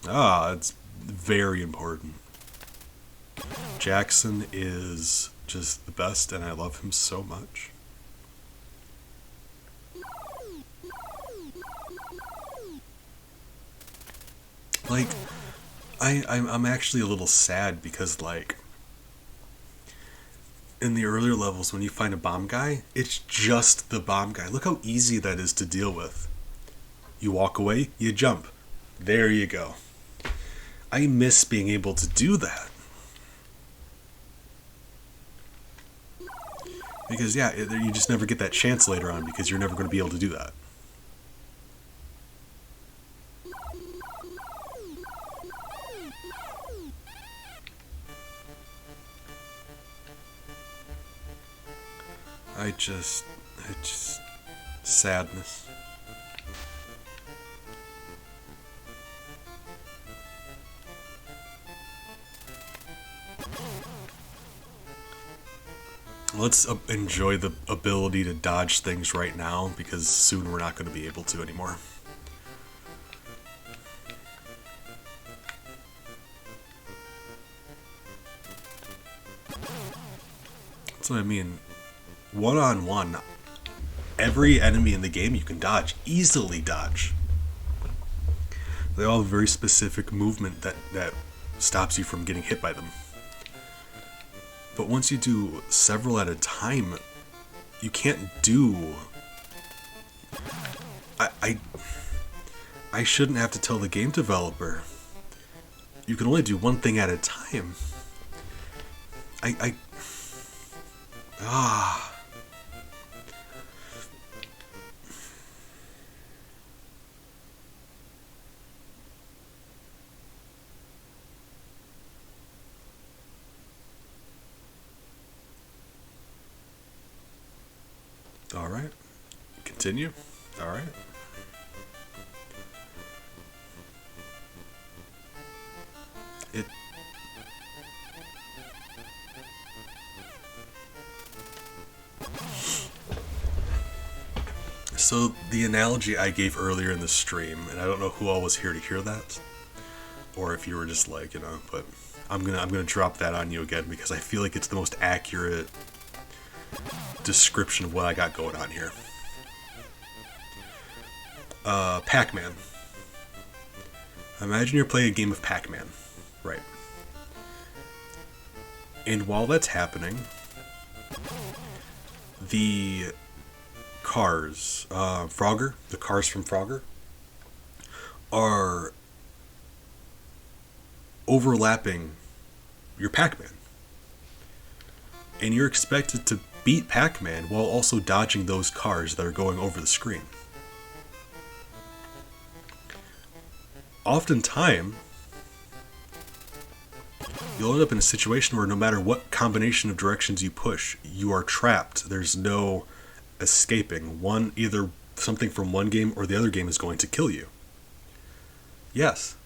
It's very important. Jackson is just the best, and I love him so much. I'm actually a little sad because, in the earlier levels, when you find a bomb guy, it's just the bomb guy. Look how easy that is to deal with. You walk away, you jump. There you go. I miss being able to do that. Because, yeah, you just never get that chance later on because you're never going to be able to do that. I just, sadness. Let's enjoy the ability to dodge things right now because soon we're not going to be able to anymore. That's what I mean. One-on-one, every enemy in the game you can dodge, easily dodge. They all have a very specific movement that stops you from getting hit by them. But once you do several at a time, you can't do... I shouldn't have to tell the game developer. You can only do one thing at a time. Alright. Continue. Alright. It... So, the analogy I gave earlier in the stream, and I don't know who all was here to hear that, or if you were just like, but I'm gonna drop that on you again because I feel like it's the most accurate description of what I got going on here. Pac-Man. Imagine you're playing a game of Pac-Man, right? And while that's happening, the cars, Frogger, the cars from Frogger, are overlapping your Pac-Man. And you're expected to beat Pac-Man while also dodging those cars that are going over the screen. Oftentimes, you'll end up in a situation where no matter what combination of directions you push, you are trapped. There's no escaping. Either something from one game or the other game is going to kill you. Yes.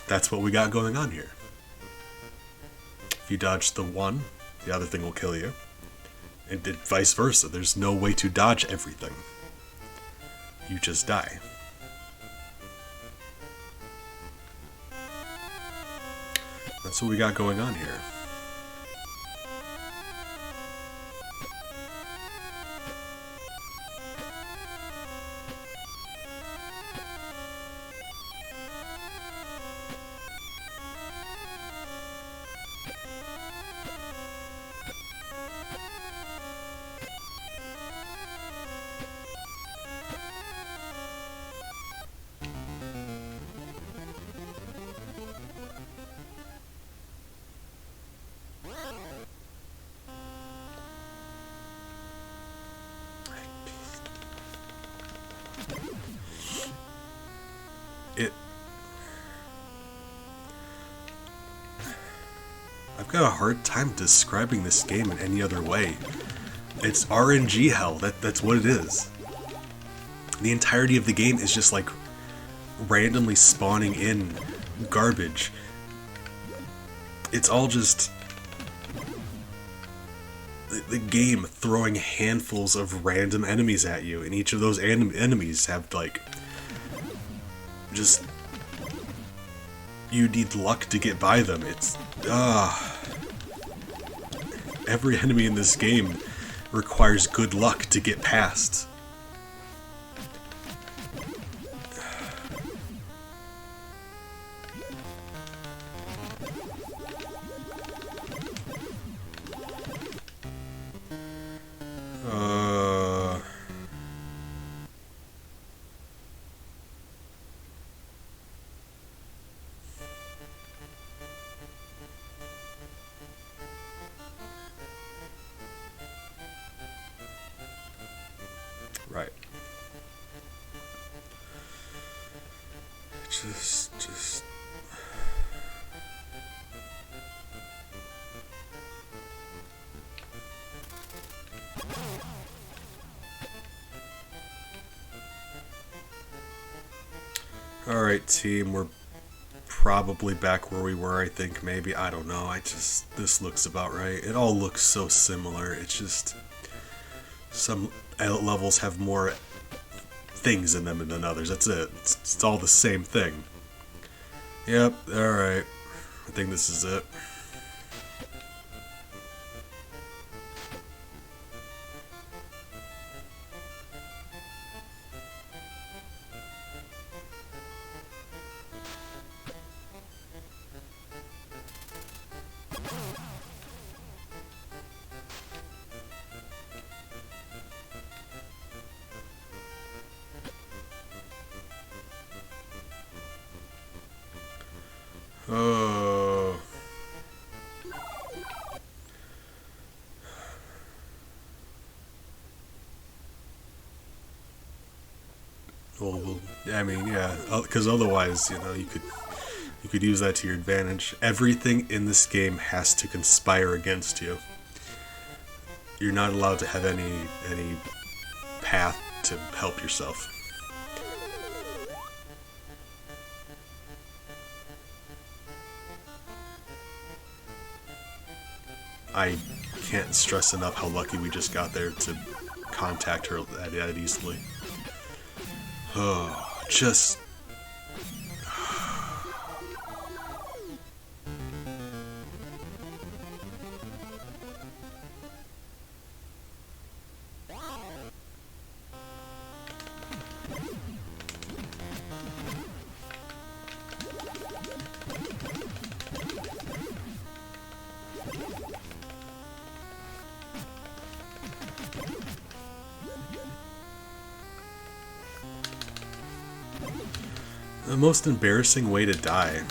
That's what we got going on here. If you dodge the one, the other thing will kill you. And vice versa. There's no way to dodge everything. You just die. That's what we got going on here. I've got a hard time describing this game in any other way. It's RNG hell. That's what it is. The entirety of the game is just like randomly spawning in garbage. It's all just the game throwing handfuls of random enemies at you, and each of those enemies have like just you need luck to get by them. It's every enemy in this game requires good luck to get past. just. Alright, team, we're probably back where we were, I think, maybe. I don't know. This looks about right. It all looks so similar. It's just some levels have more things in them than others. That's it. It's all the same thing. Yep, alright. I think this is it. Oh. Well, I mean, yeah, because otherwise, you could use that to your advantage. Everything in this game has to conspire against you. You're not allowed to have any path to help yourself. I can't stress enough how lucky we just got there to contact her that easily. Oh, just... The most embarrassing way to die.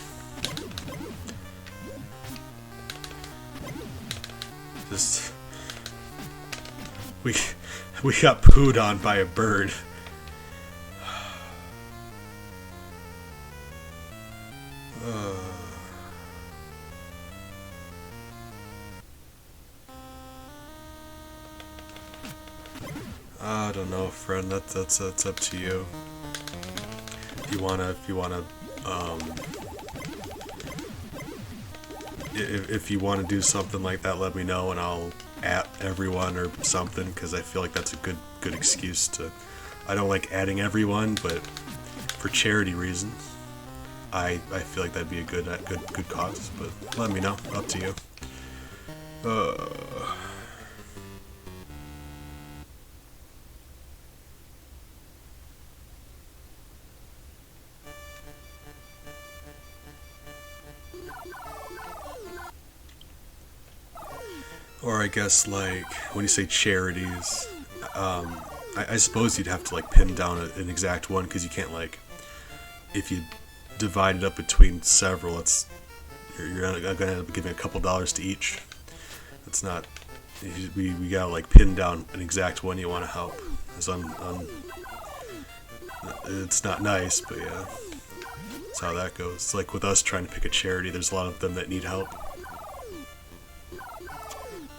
Just... We got pooed on by a bird. I don't know, friend. That's up to you. If you wanna, if you wanna do something like that, let me know and I'll at everyone or something, because I feel like that's a good excuse to. I don't like adding everyone, but for charity reasons, I feel like that'd be a good cause. But let me know. Up to you. Or I guess, like, when you say charities, I suppose you'd have to, like, pin down an exact one, because you can't, like, if you divide it up between several, you're gonna end up giving a couple dollars to each. It's not, we gotta, like, pin down an exact one you want to help. It's not nice, but yeah, that's how that goes. It's like with us trying to pick a charity, there's a lot of them that need help.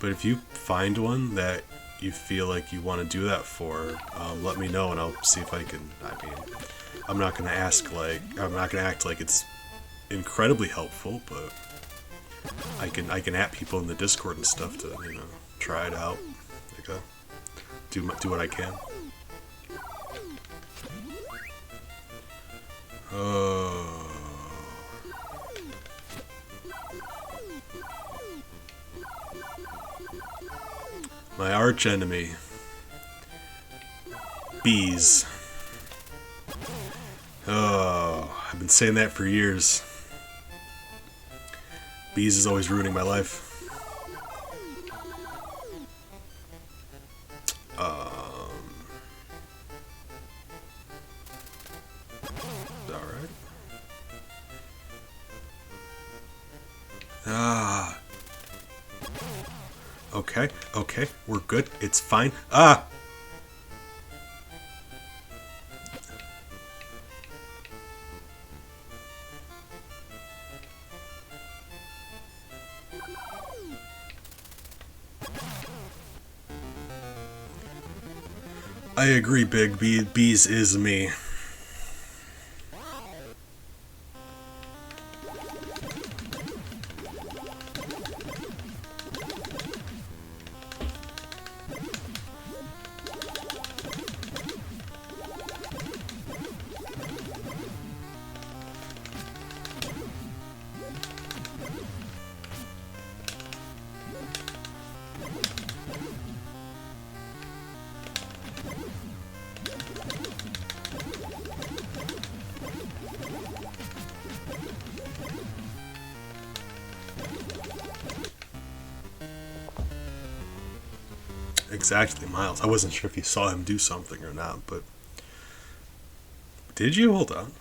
But if you find one that you feel like you want to do that for, let me know and I'll see if I can. I mean, I'm not gonna act like it's incredibly helpful, but I can at people in the Discord and stuff to try it out. Like, do what I can. Oh. My arch enemy. Bees. Oh, I've been saying that for years. Bees is always ruining my life. Alright. Okay, we're good. It's fine. I agree, Big B. Bees is me. Exactly, Miles. I wasn't sure if you saw him do something or not, but... Did you? Hold on.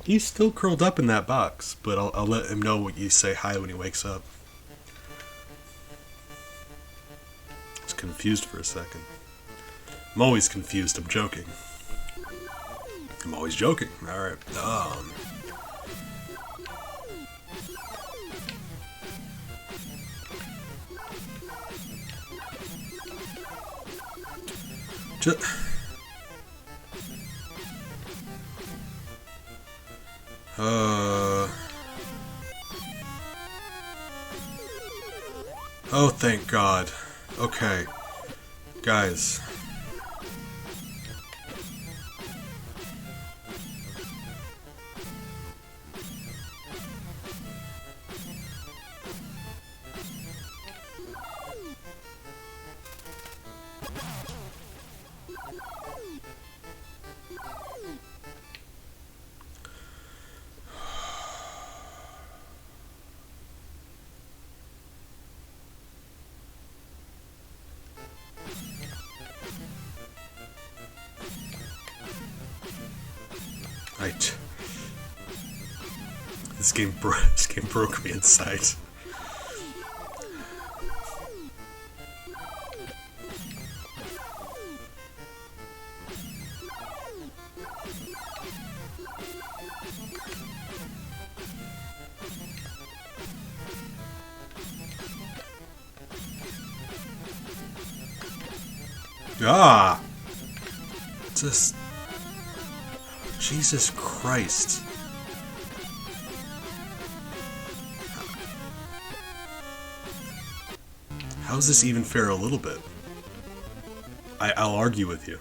He's still curled up in that box, but I'll let him know what you say hi when he wakes up. I was confused for a second. I'm always confused, I'm joking. I'm always joking. Alright, Oh, thank God. Okay. Guys. This game broke me inside. Ah! Just... Jesus Christ. How is this even fair a little bit? I'll argue with you.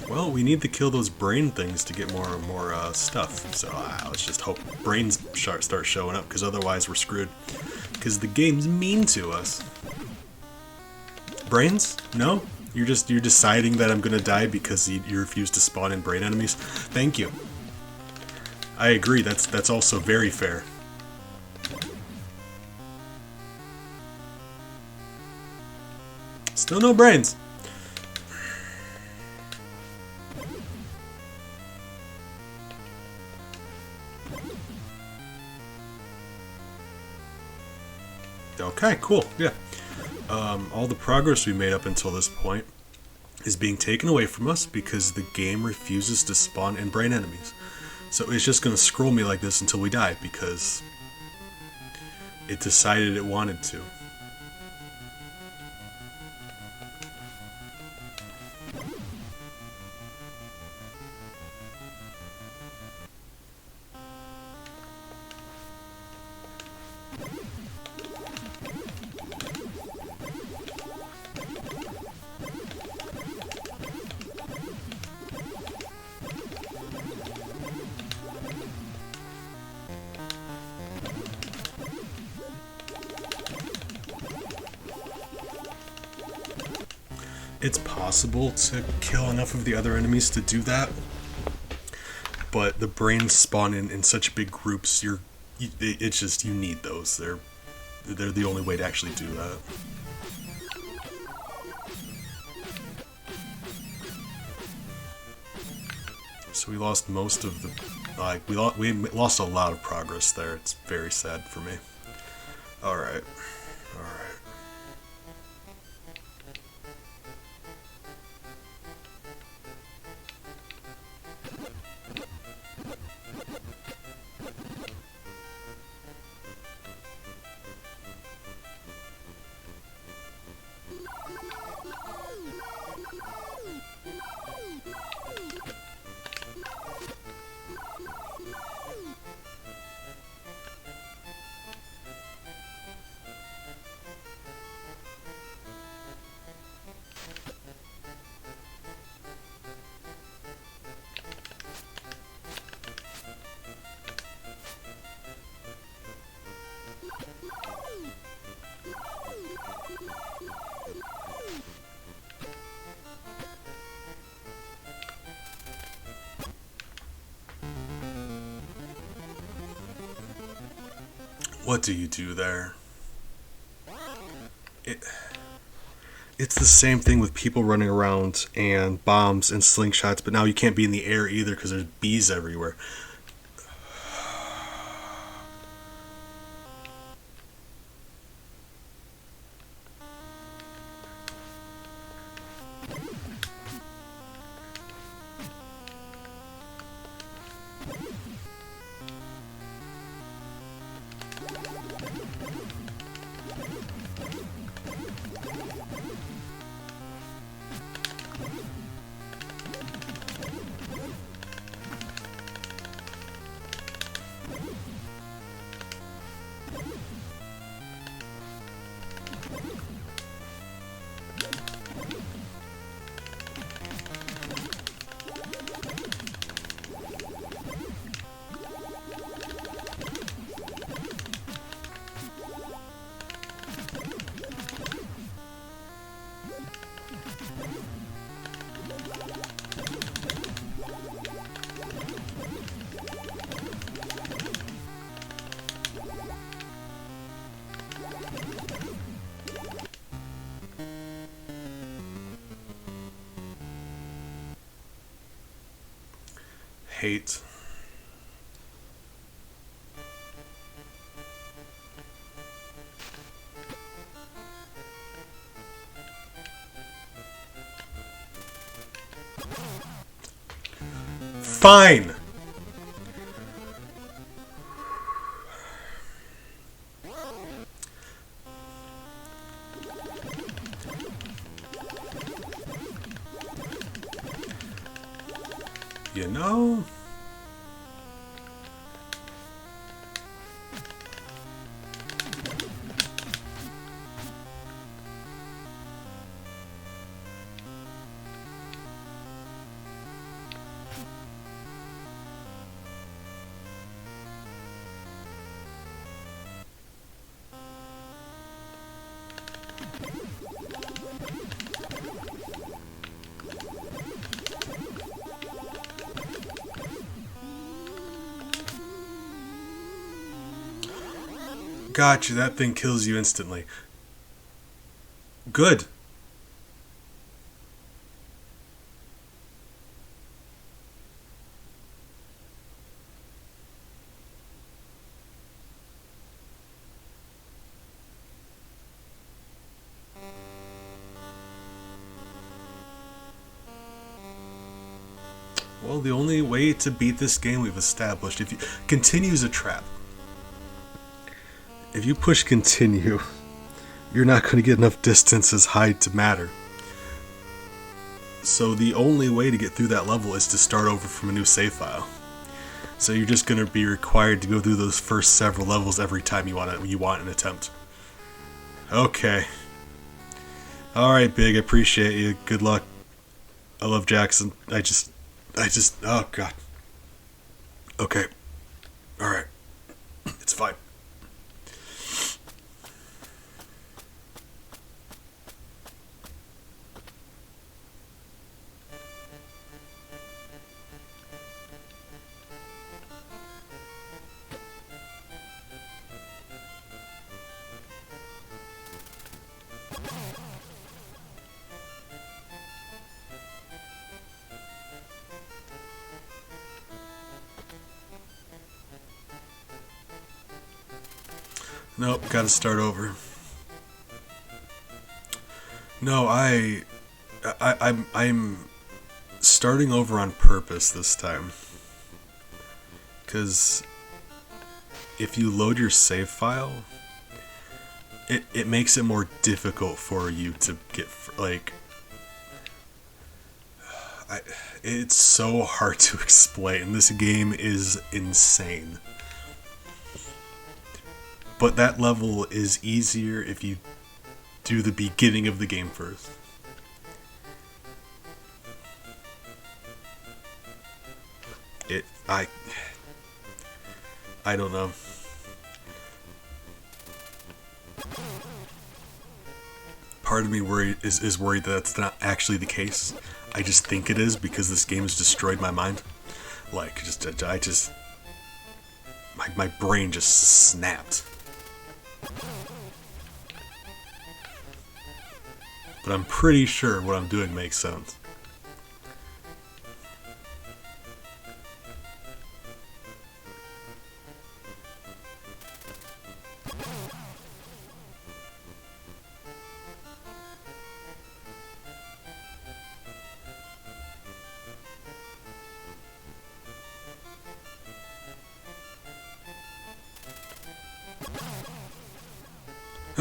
Well, we need to kill those brain things to get more and more stuff. So let's just hope brains start showing up, because otherwise we're screwed. Because the game's mean to us. Brains? No? You're deciding that I'm gonna die because you refuse to spawn in brain enemies? Thank you. I agree. That's also very fair. Still no brains. Okay, cool, yeah. All the progress we made up until this point is being taken away from us because the game refuses to spawn in brain enemies. So it's just going to scroll me like this until we die because it decided it wanted to. It's possible to kill enough of the other enemies to do that, but the brains spawn in such big groups. It's just you need those. They're the only way to actually do that. So we lost most of the we lost a lot of progress there. It's very sad for me. Alright. Alright. What do you do there? It's the same thing with people running around and bombs and slingshots, but now you can't be in the air either because there's bees everywhere. Hate. Fine. You know? Gotcha, that thing kills you instantly. Good. Well, the only way to beat this game we've established, if you continue's a trap. If you push continue, you're not going to get enough distance as Hyde to matter. So the only way to get through that level is to start over from a new save file. So you're just going to be required to go through those first several levels every time you want an attempt. Okay. Alright, Big, I appreciate you. Good luck. I love Jackson. I just, oh god. Okay. Alright. It's fine. Nope, gotta start over. No, I'm starting over on purpose this time. Because if you load your save file, it makes it more difficult for you to get, like, it's so hard to explain. This game is insane. But that level is easier if you do the beginning of the game first. I don't know. Part of me is worried that that's not actually the case. I just think it is because this game has destroyed my mind. Like, my brain just snapped. But I'm pretty sure what I'm doing makes sense.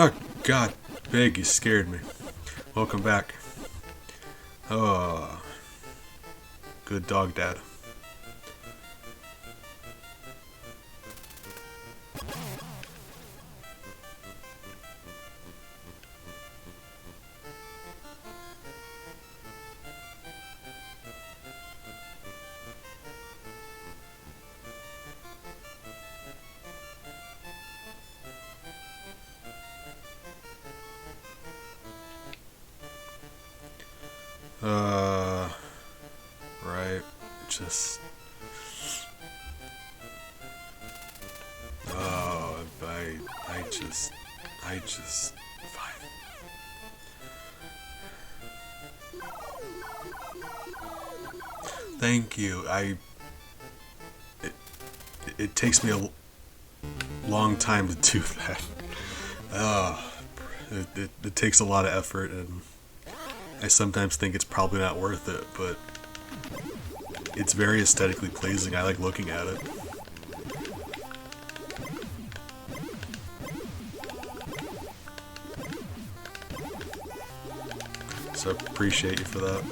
Oh, God, Big, you scared me. Welcome back. Oh, good dog dad. Right, just... Oh, I just... Fine. Thank you, it takes me a long time to do that. It takes a lot of effort, and I sometimes think it's probably not worth it, but it's very aesthetically pleasing. I like looking at it. So I appreciate you for that.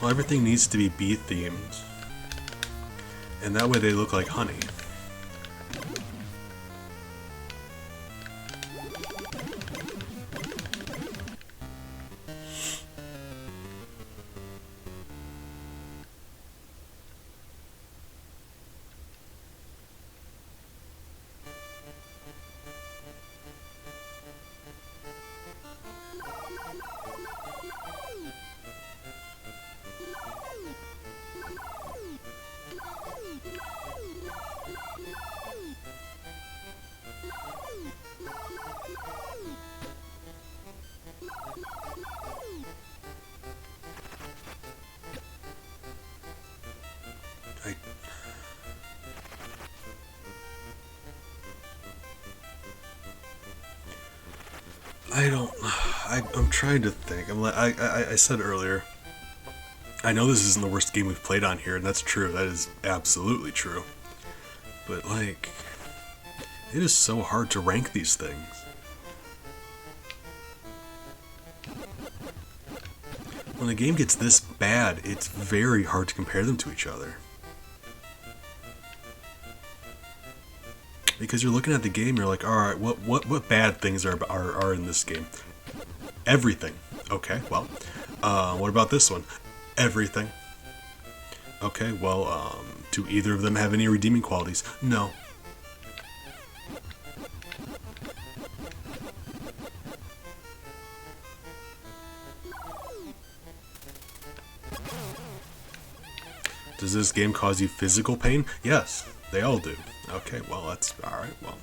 Well, everything needs to be bee themed, and that way they look like honey. I'm trying to think. I said earlier, I know this isn't the worst game we've played on here, and that's true. That is absolutely true. But, like, it is so hard to rank these things. When the game gets this bad, it's very hard to compare them to each other. Because you're looking at the game, you're like, alright, what bad things are in this game? Everything. Okay, well, what about this one? Everything. Okay, well, do either of them have any redeeming qualities? No. Does this game cause you physical pain? Yes, they all do. Okay, well, that's alright, well.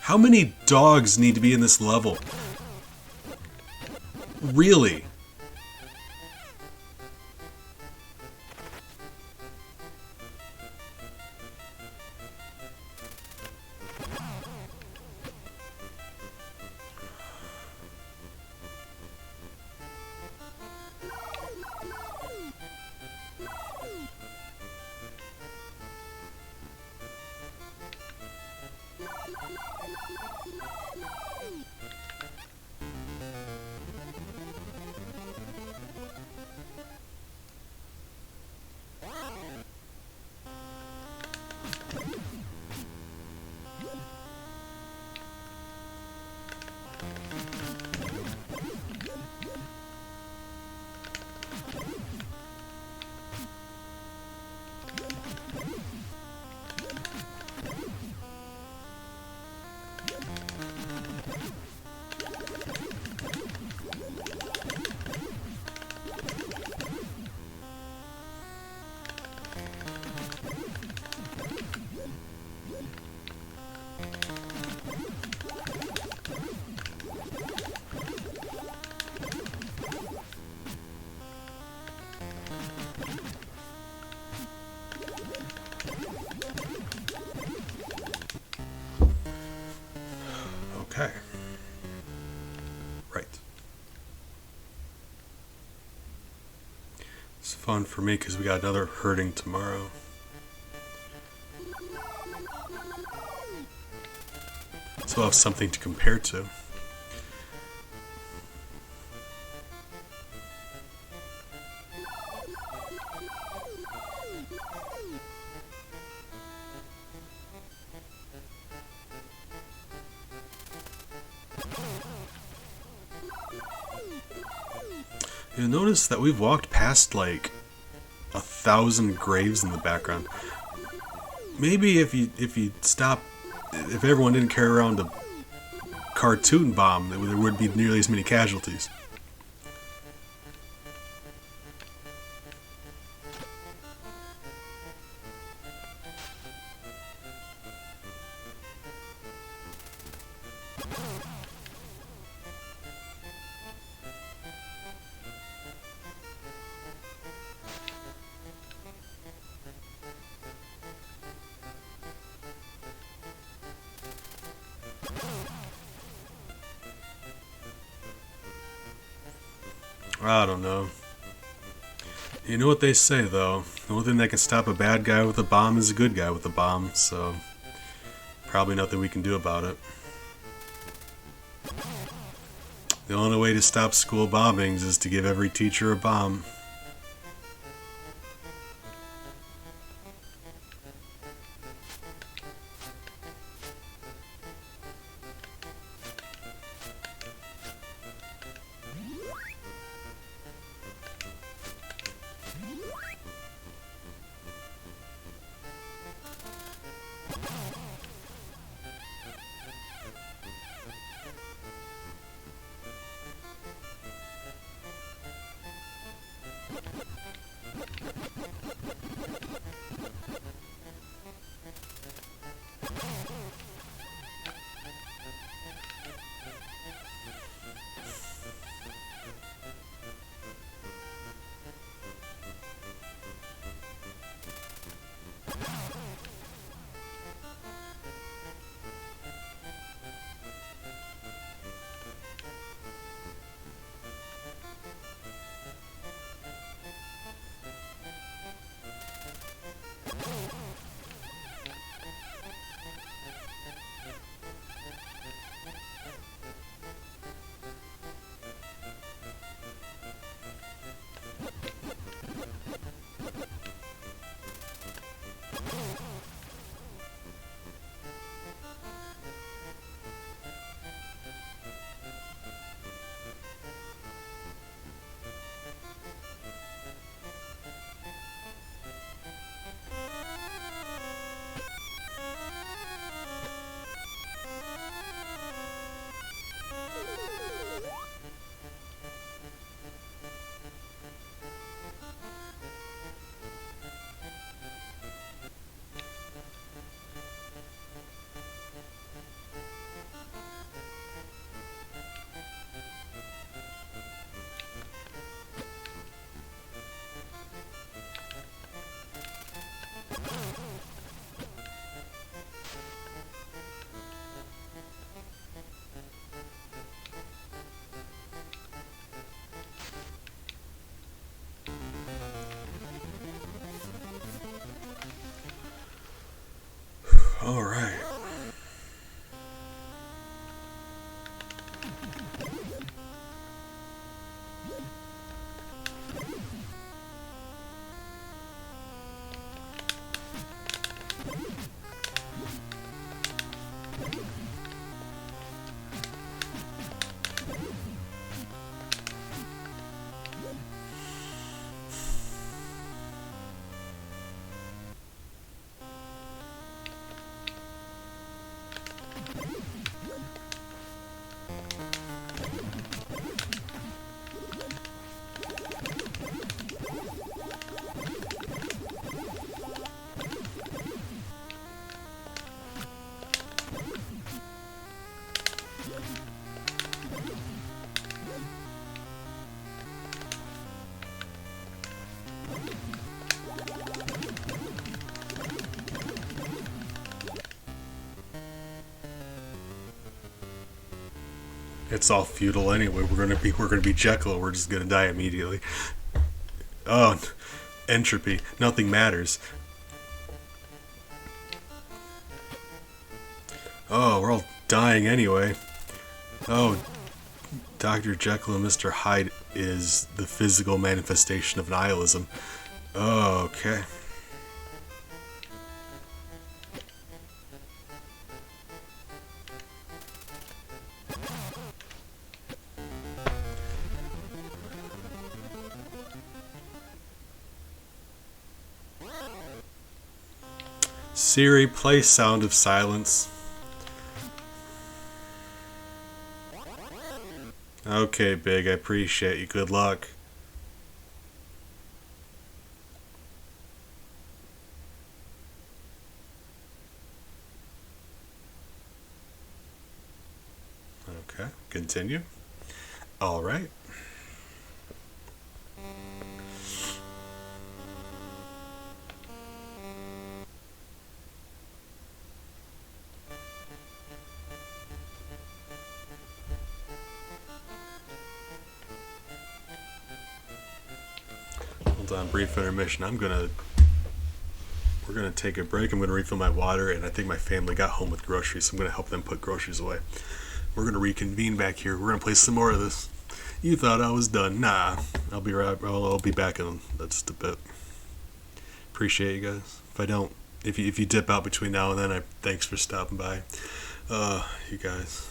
How many dogs need to be in this level? Really? Okay. Right. It's fun for me because we got another herding tomorrow. So I'll have something to compare to. You'll notice that we've walked past like 1,000 graves in the background. Maybe if you stop, if everyone didn't carry around a cartoon bomb, there wouldn't be nearly as many casualties. I don't know. You know what they say, though. The only thing that can stop a bad guy with a bomb is a good guy with a bomb, so probably nothing we can do about it. The only way to stop school bombings is to give every teacher a bomb. It's all futile anyway. We're gonna be Jekyll. We're just gonna die immediately. Oh, entropy. Nothing matters. Oh, we're all dying anyway. Oh, Dr. Jekyll and Mr. Hyde is the physical manifestation of nihilism. Oh, okay. Siri, play Sound of Silence. Okay, Big, I appreciate you. Good luck. Okay, continue. Alright. Hold on, brief intermission. We're gonna take a break. I'm gonna refill my water, and I think my family got home with groceries, so I'm gonna help them put groceries away. We're gonna reconvene back here. We're gonna play some more of this. You thought I was done? Nah, I'll be right. I'll be back in just a bit. Appreciate you guys. If you dip out between now and then, thanks for stopping by. You guys.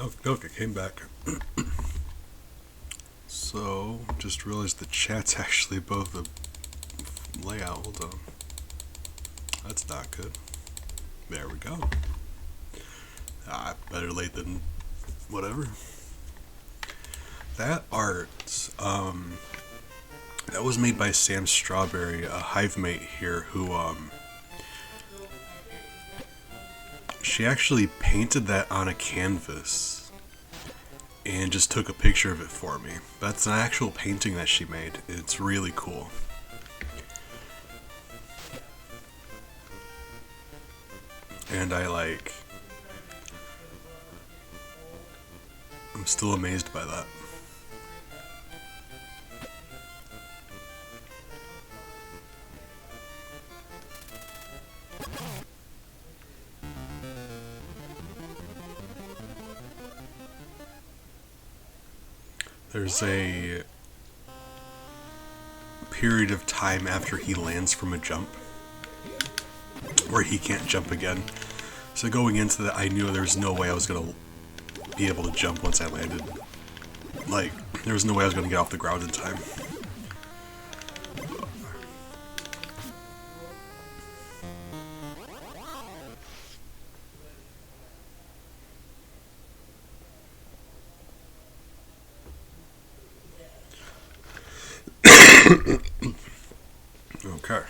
Oh, okay, came back. So, just realized the chat's actually above the layout. Hold on. That's not good. There we go. Better late than whatever. That art, that was made by Sam Strawberry, a Hive mate here, who, she actually painted that on a canvas and just took a picture of it for me. That's an actual painting that she made. It's really cool. And I'm still amazed by that. There's a period of time after he lands from a jump where he can't jump again. So going into that, I knew there was no way I was going to be able to jump once I landed. Like, there was no way I was going to get off the ground in time. Okay.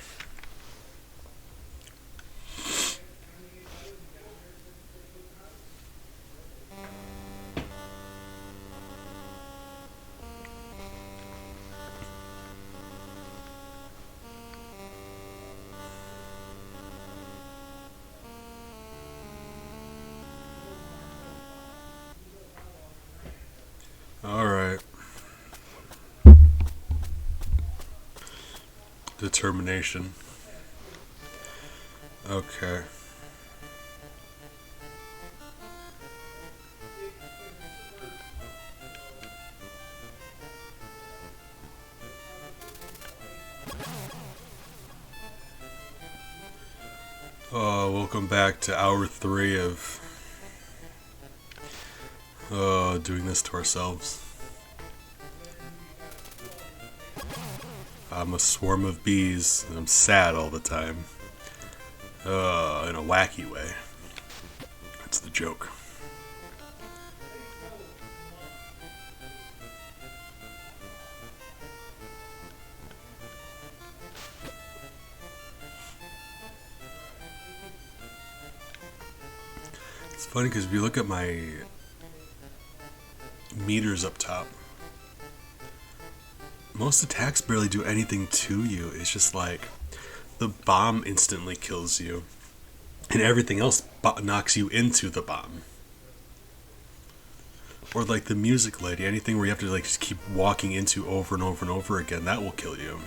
Alright. Determination. Okay. Welcome back to hour 3 of doing this to ourselves. I'm a swarm of bees, and I'm sad all the time. In a wacky way. That's the joke. It's funny because if you look at my meters up top, most attacks barely do anything to you. It's just like the bomb instantly kills you, and everything else knocks you into the bomb. Or like the music lady, anything where you have to like just keep walking into over and over and over again, that will kill you.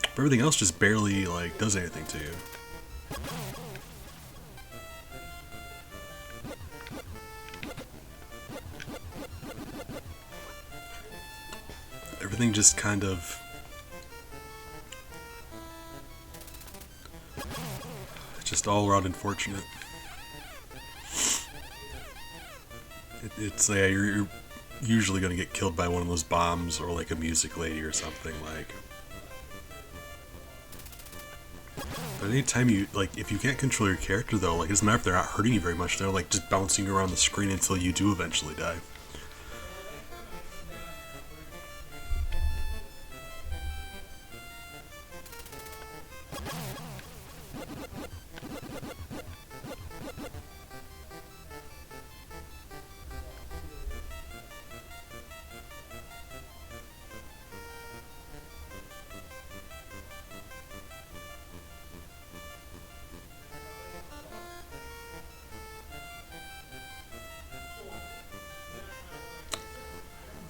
But everything else just barely like does anything to you. Everything just kind of just all around unfortunate. It's you're usually gonna get killed by one of those bombs or like a music lady or something like. But anytime you like, if you can't control your character though, like it doesn't matter if they're not hurting you very much. They're like just bouncing around the screen until you do eventually die.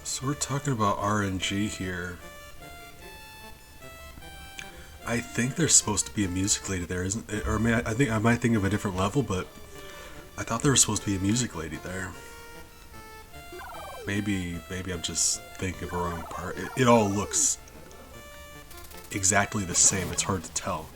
So we're talking about RNG here. I think there's supposed to be a music lady there, isn't it? Or I think I might think of a different level, but I thought there was supposed to be a music lady there. Maybe I'm just thinking of a wrong part. It all looks exactly the same. It's hard to tell.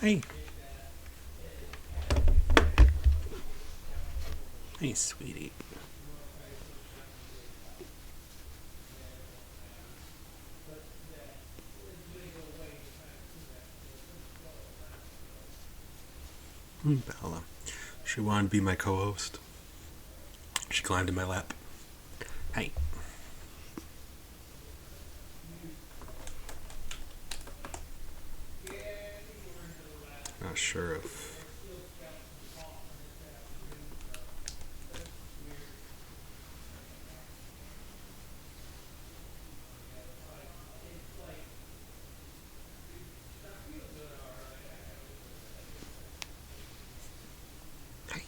Hey. Hey, sweetie. Bella. She wanted to be my co-host. She climbed in my lap. Hey. Not sure if... Hey.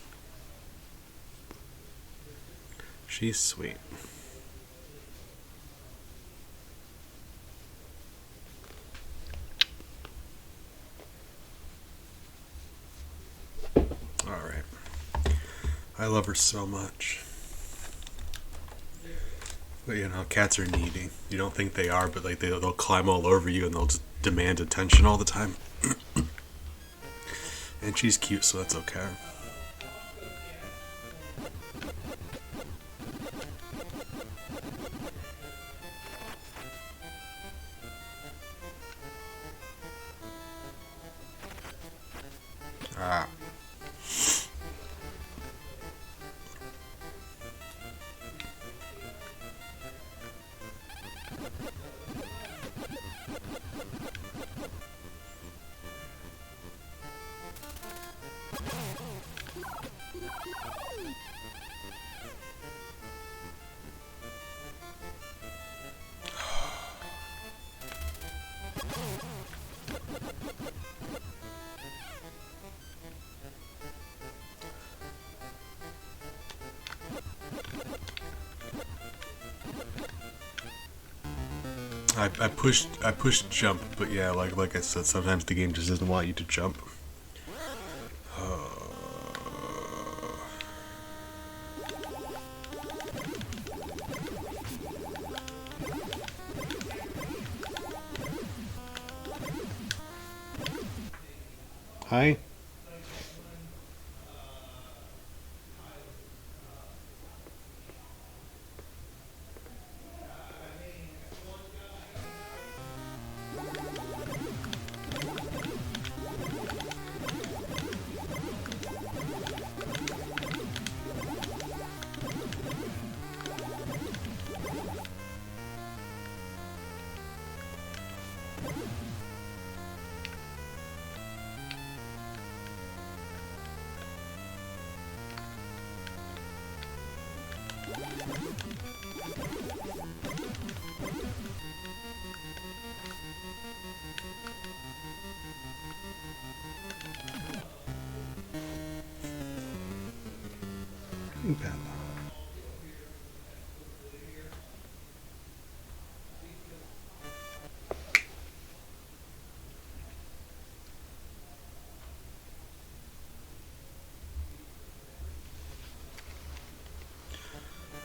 She's sweet. Alright. I love her so much. But you know, cats are needy. You don't think they are, but like they'll climb all over you and they'll just demand attention all the time. And she's cute, so that's okay. Ah. I pushed jump, but yeah, like I said, sometimes the game just doesn't want you to jump. Hi. Bella.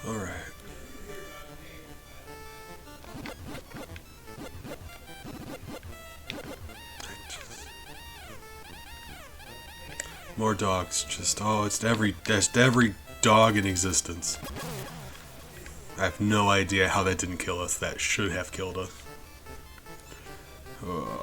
All right. More dogs. Just it's every dog in existence. I have no idea how that didn't kill us. That should have killed us. Oh.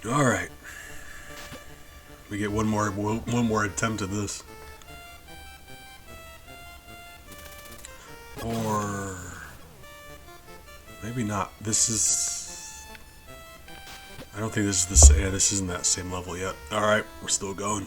All right. We get one more attempt at this. Or maybe not. This is. I don't think this is the. Yeah, this isn't that same level yet. All right, we're still going.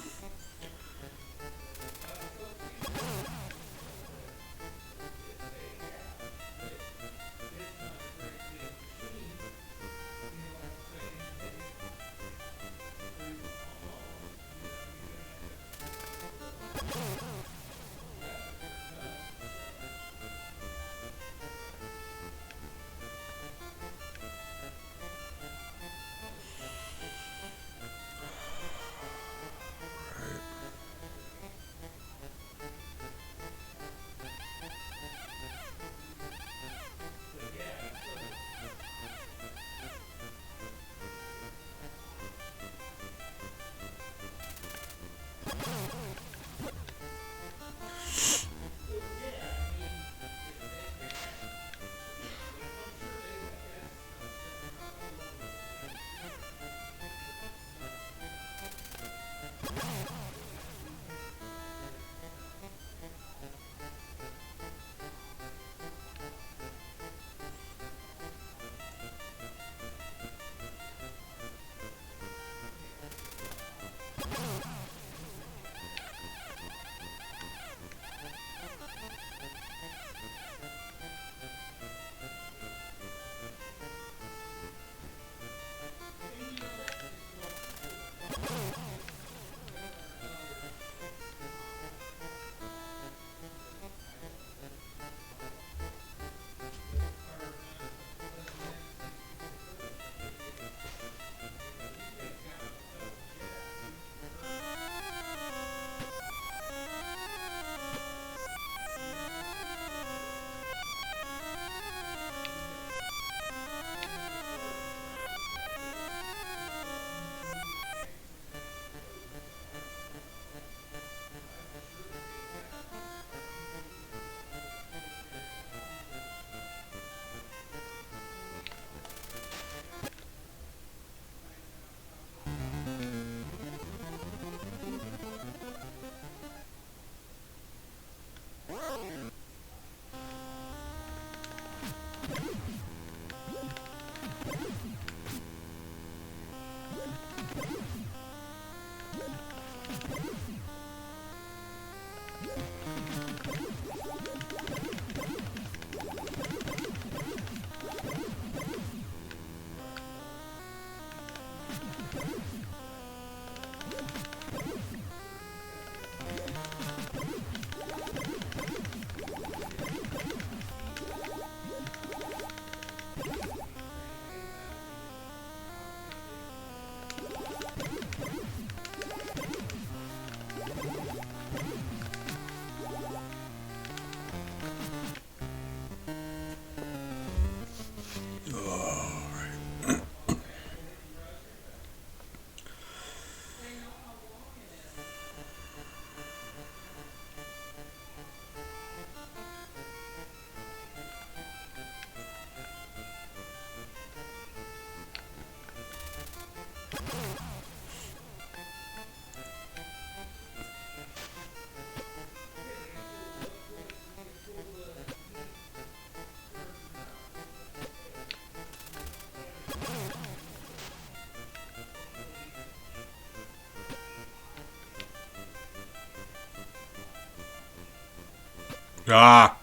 Ah!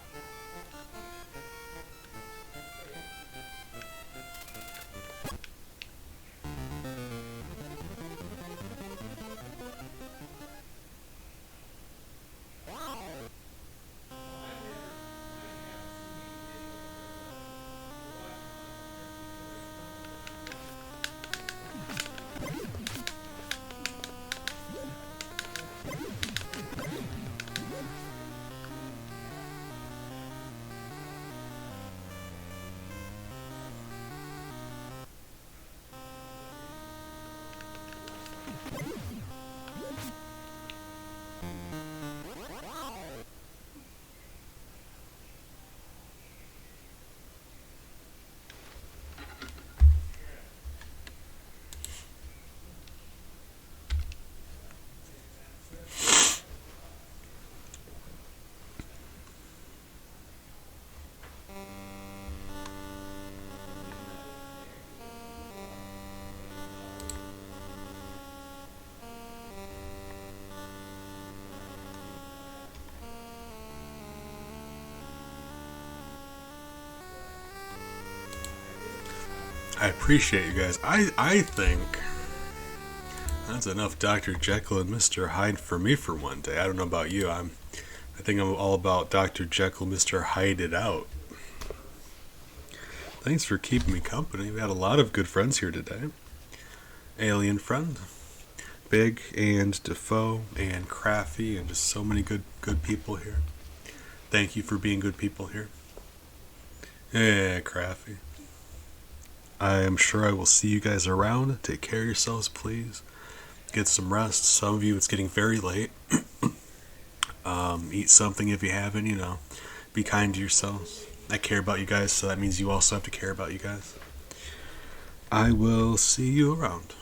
I appreciate you guys. I think that's enough Dr. Jekyll and Mr. Hyde for me for one day. I don't know about you. I think I'm all about Dr. Jekyll, Mr. Hyde it out. Thanks for keeping me company. We had a lot of good friends here today. Alien Friend, Big and Defoe and Crafty, and just so many good people here. Thank you for being good people here. Yeah, Crafty. I am sure I will see you guys around. Take care of yourselves, please. Get some rest. Some of you, it's getting very late. Eat something if you haven't, Be kind to yourselves. I care about you guys, so that means you also have to care about you guys. I will see you around.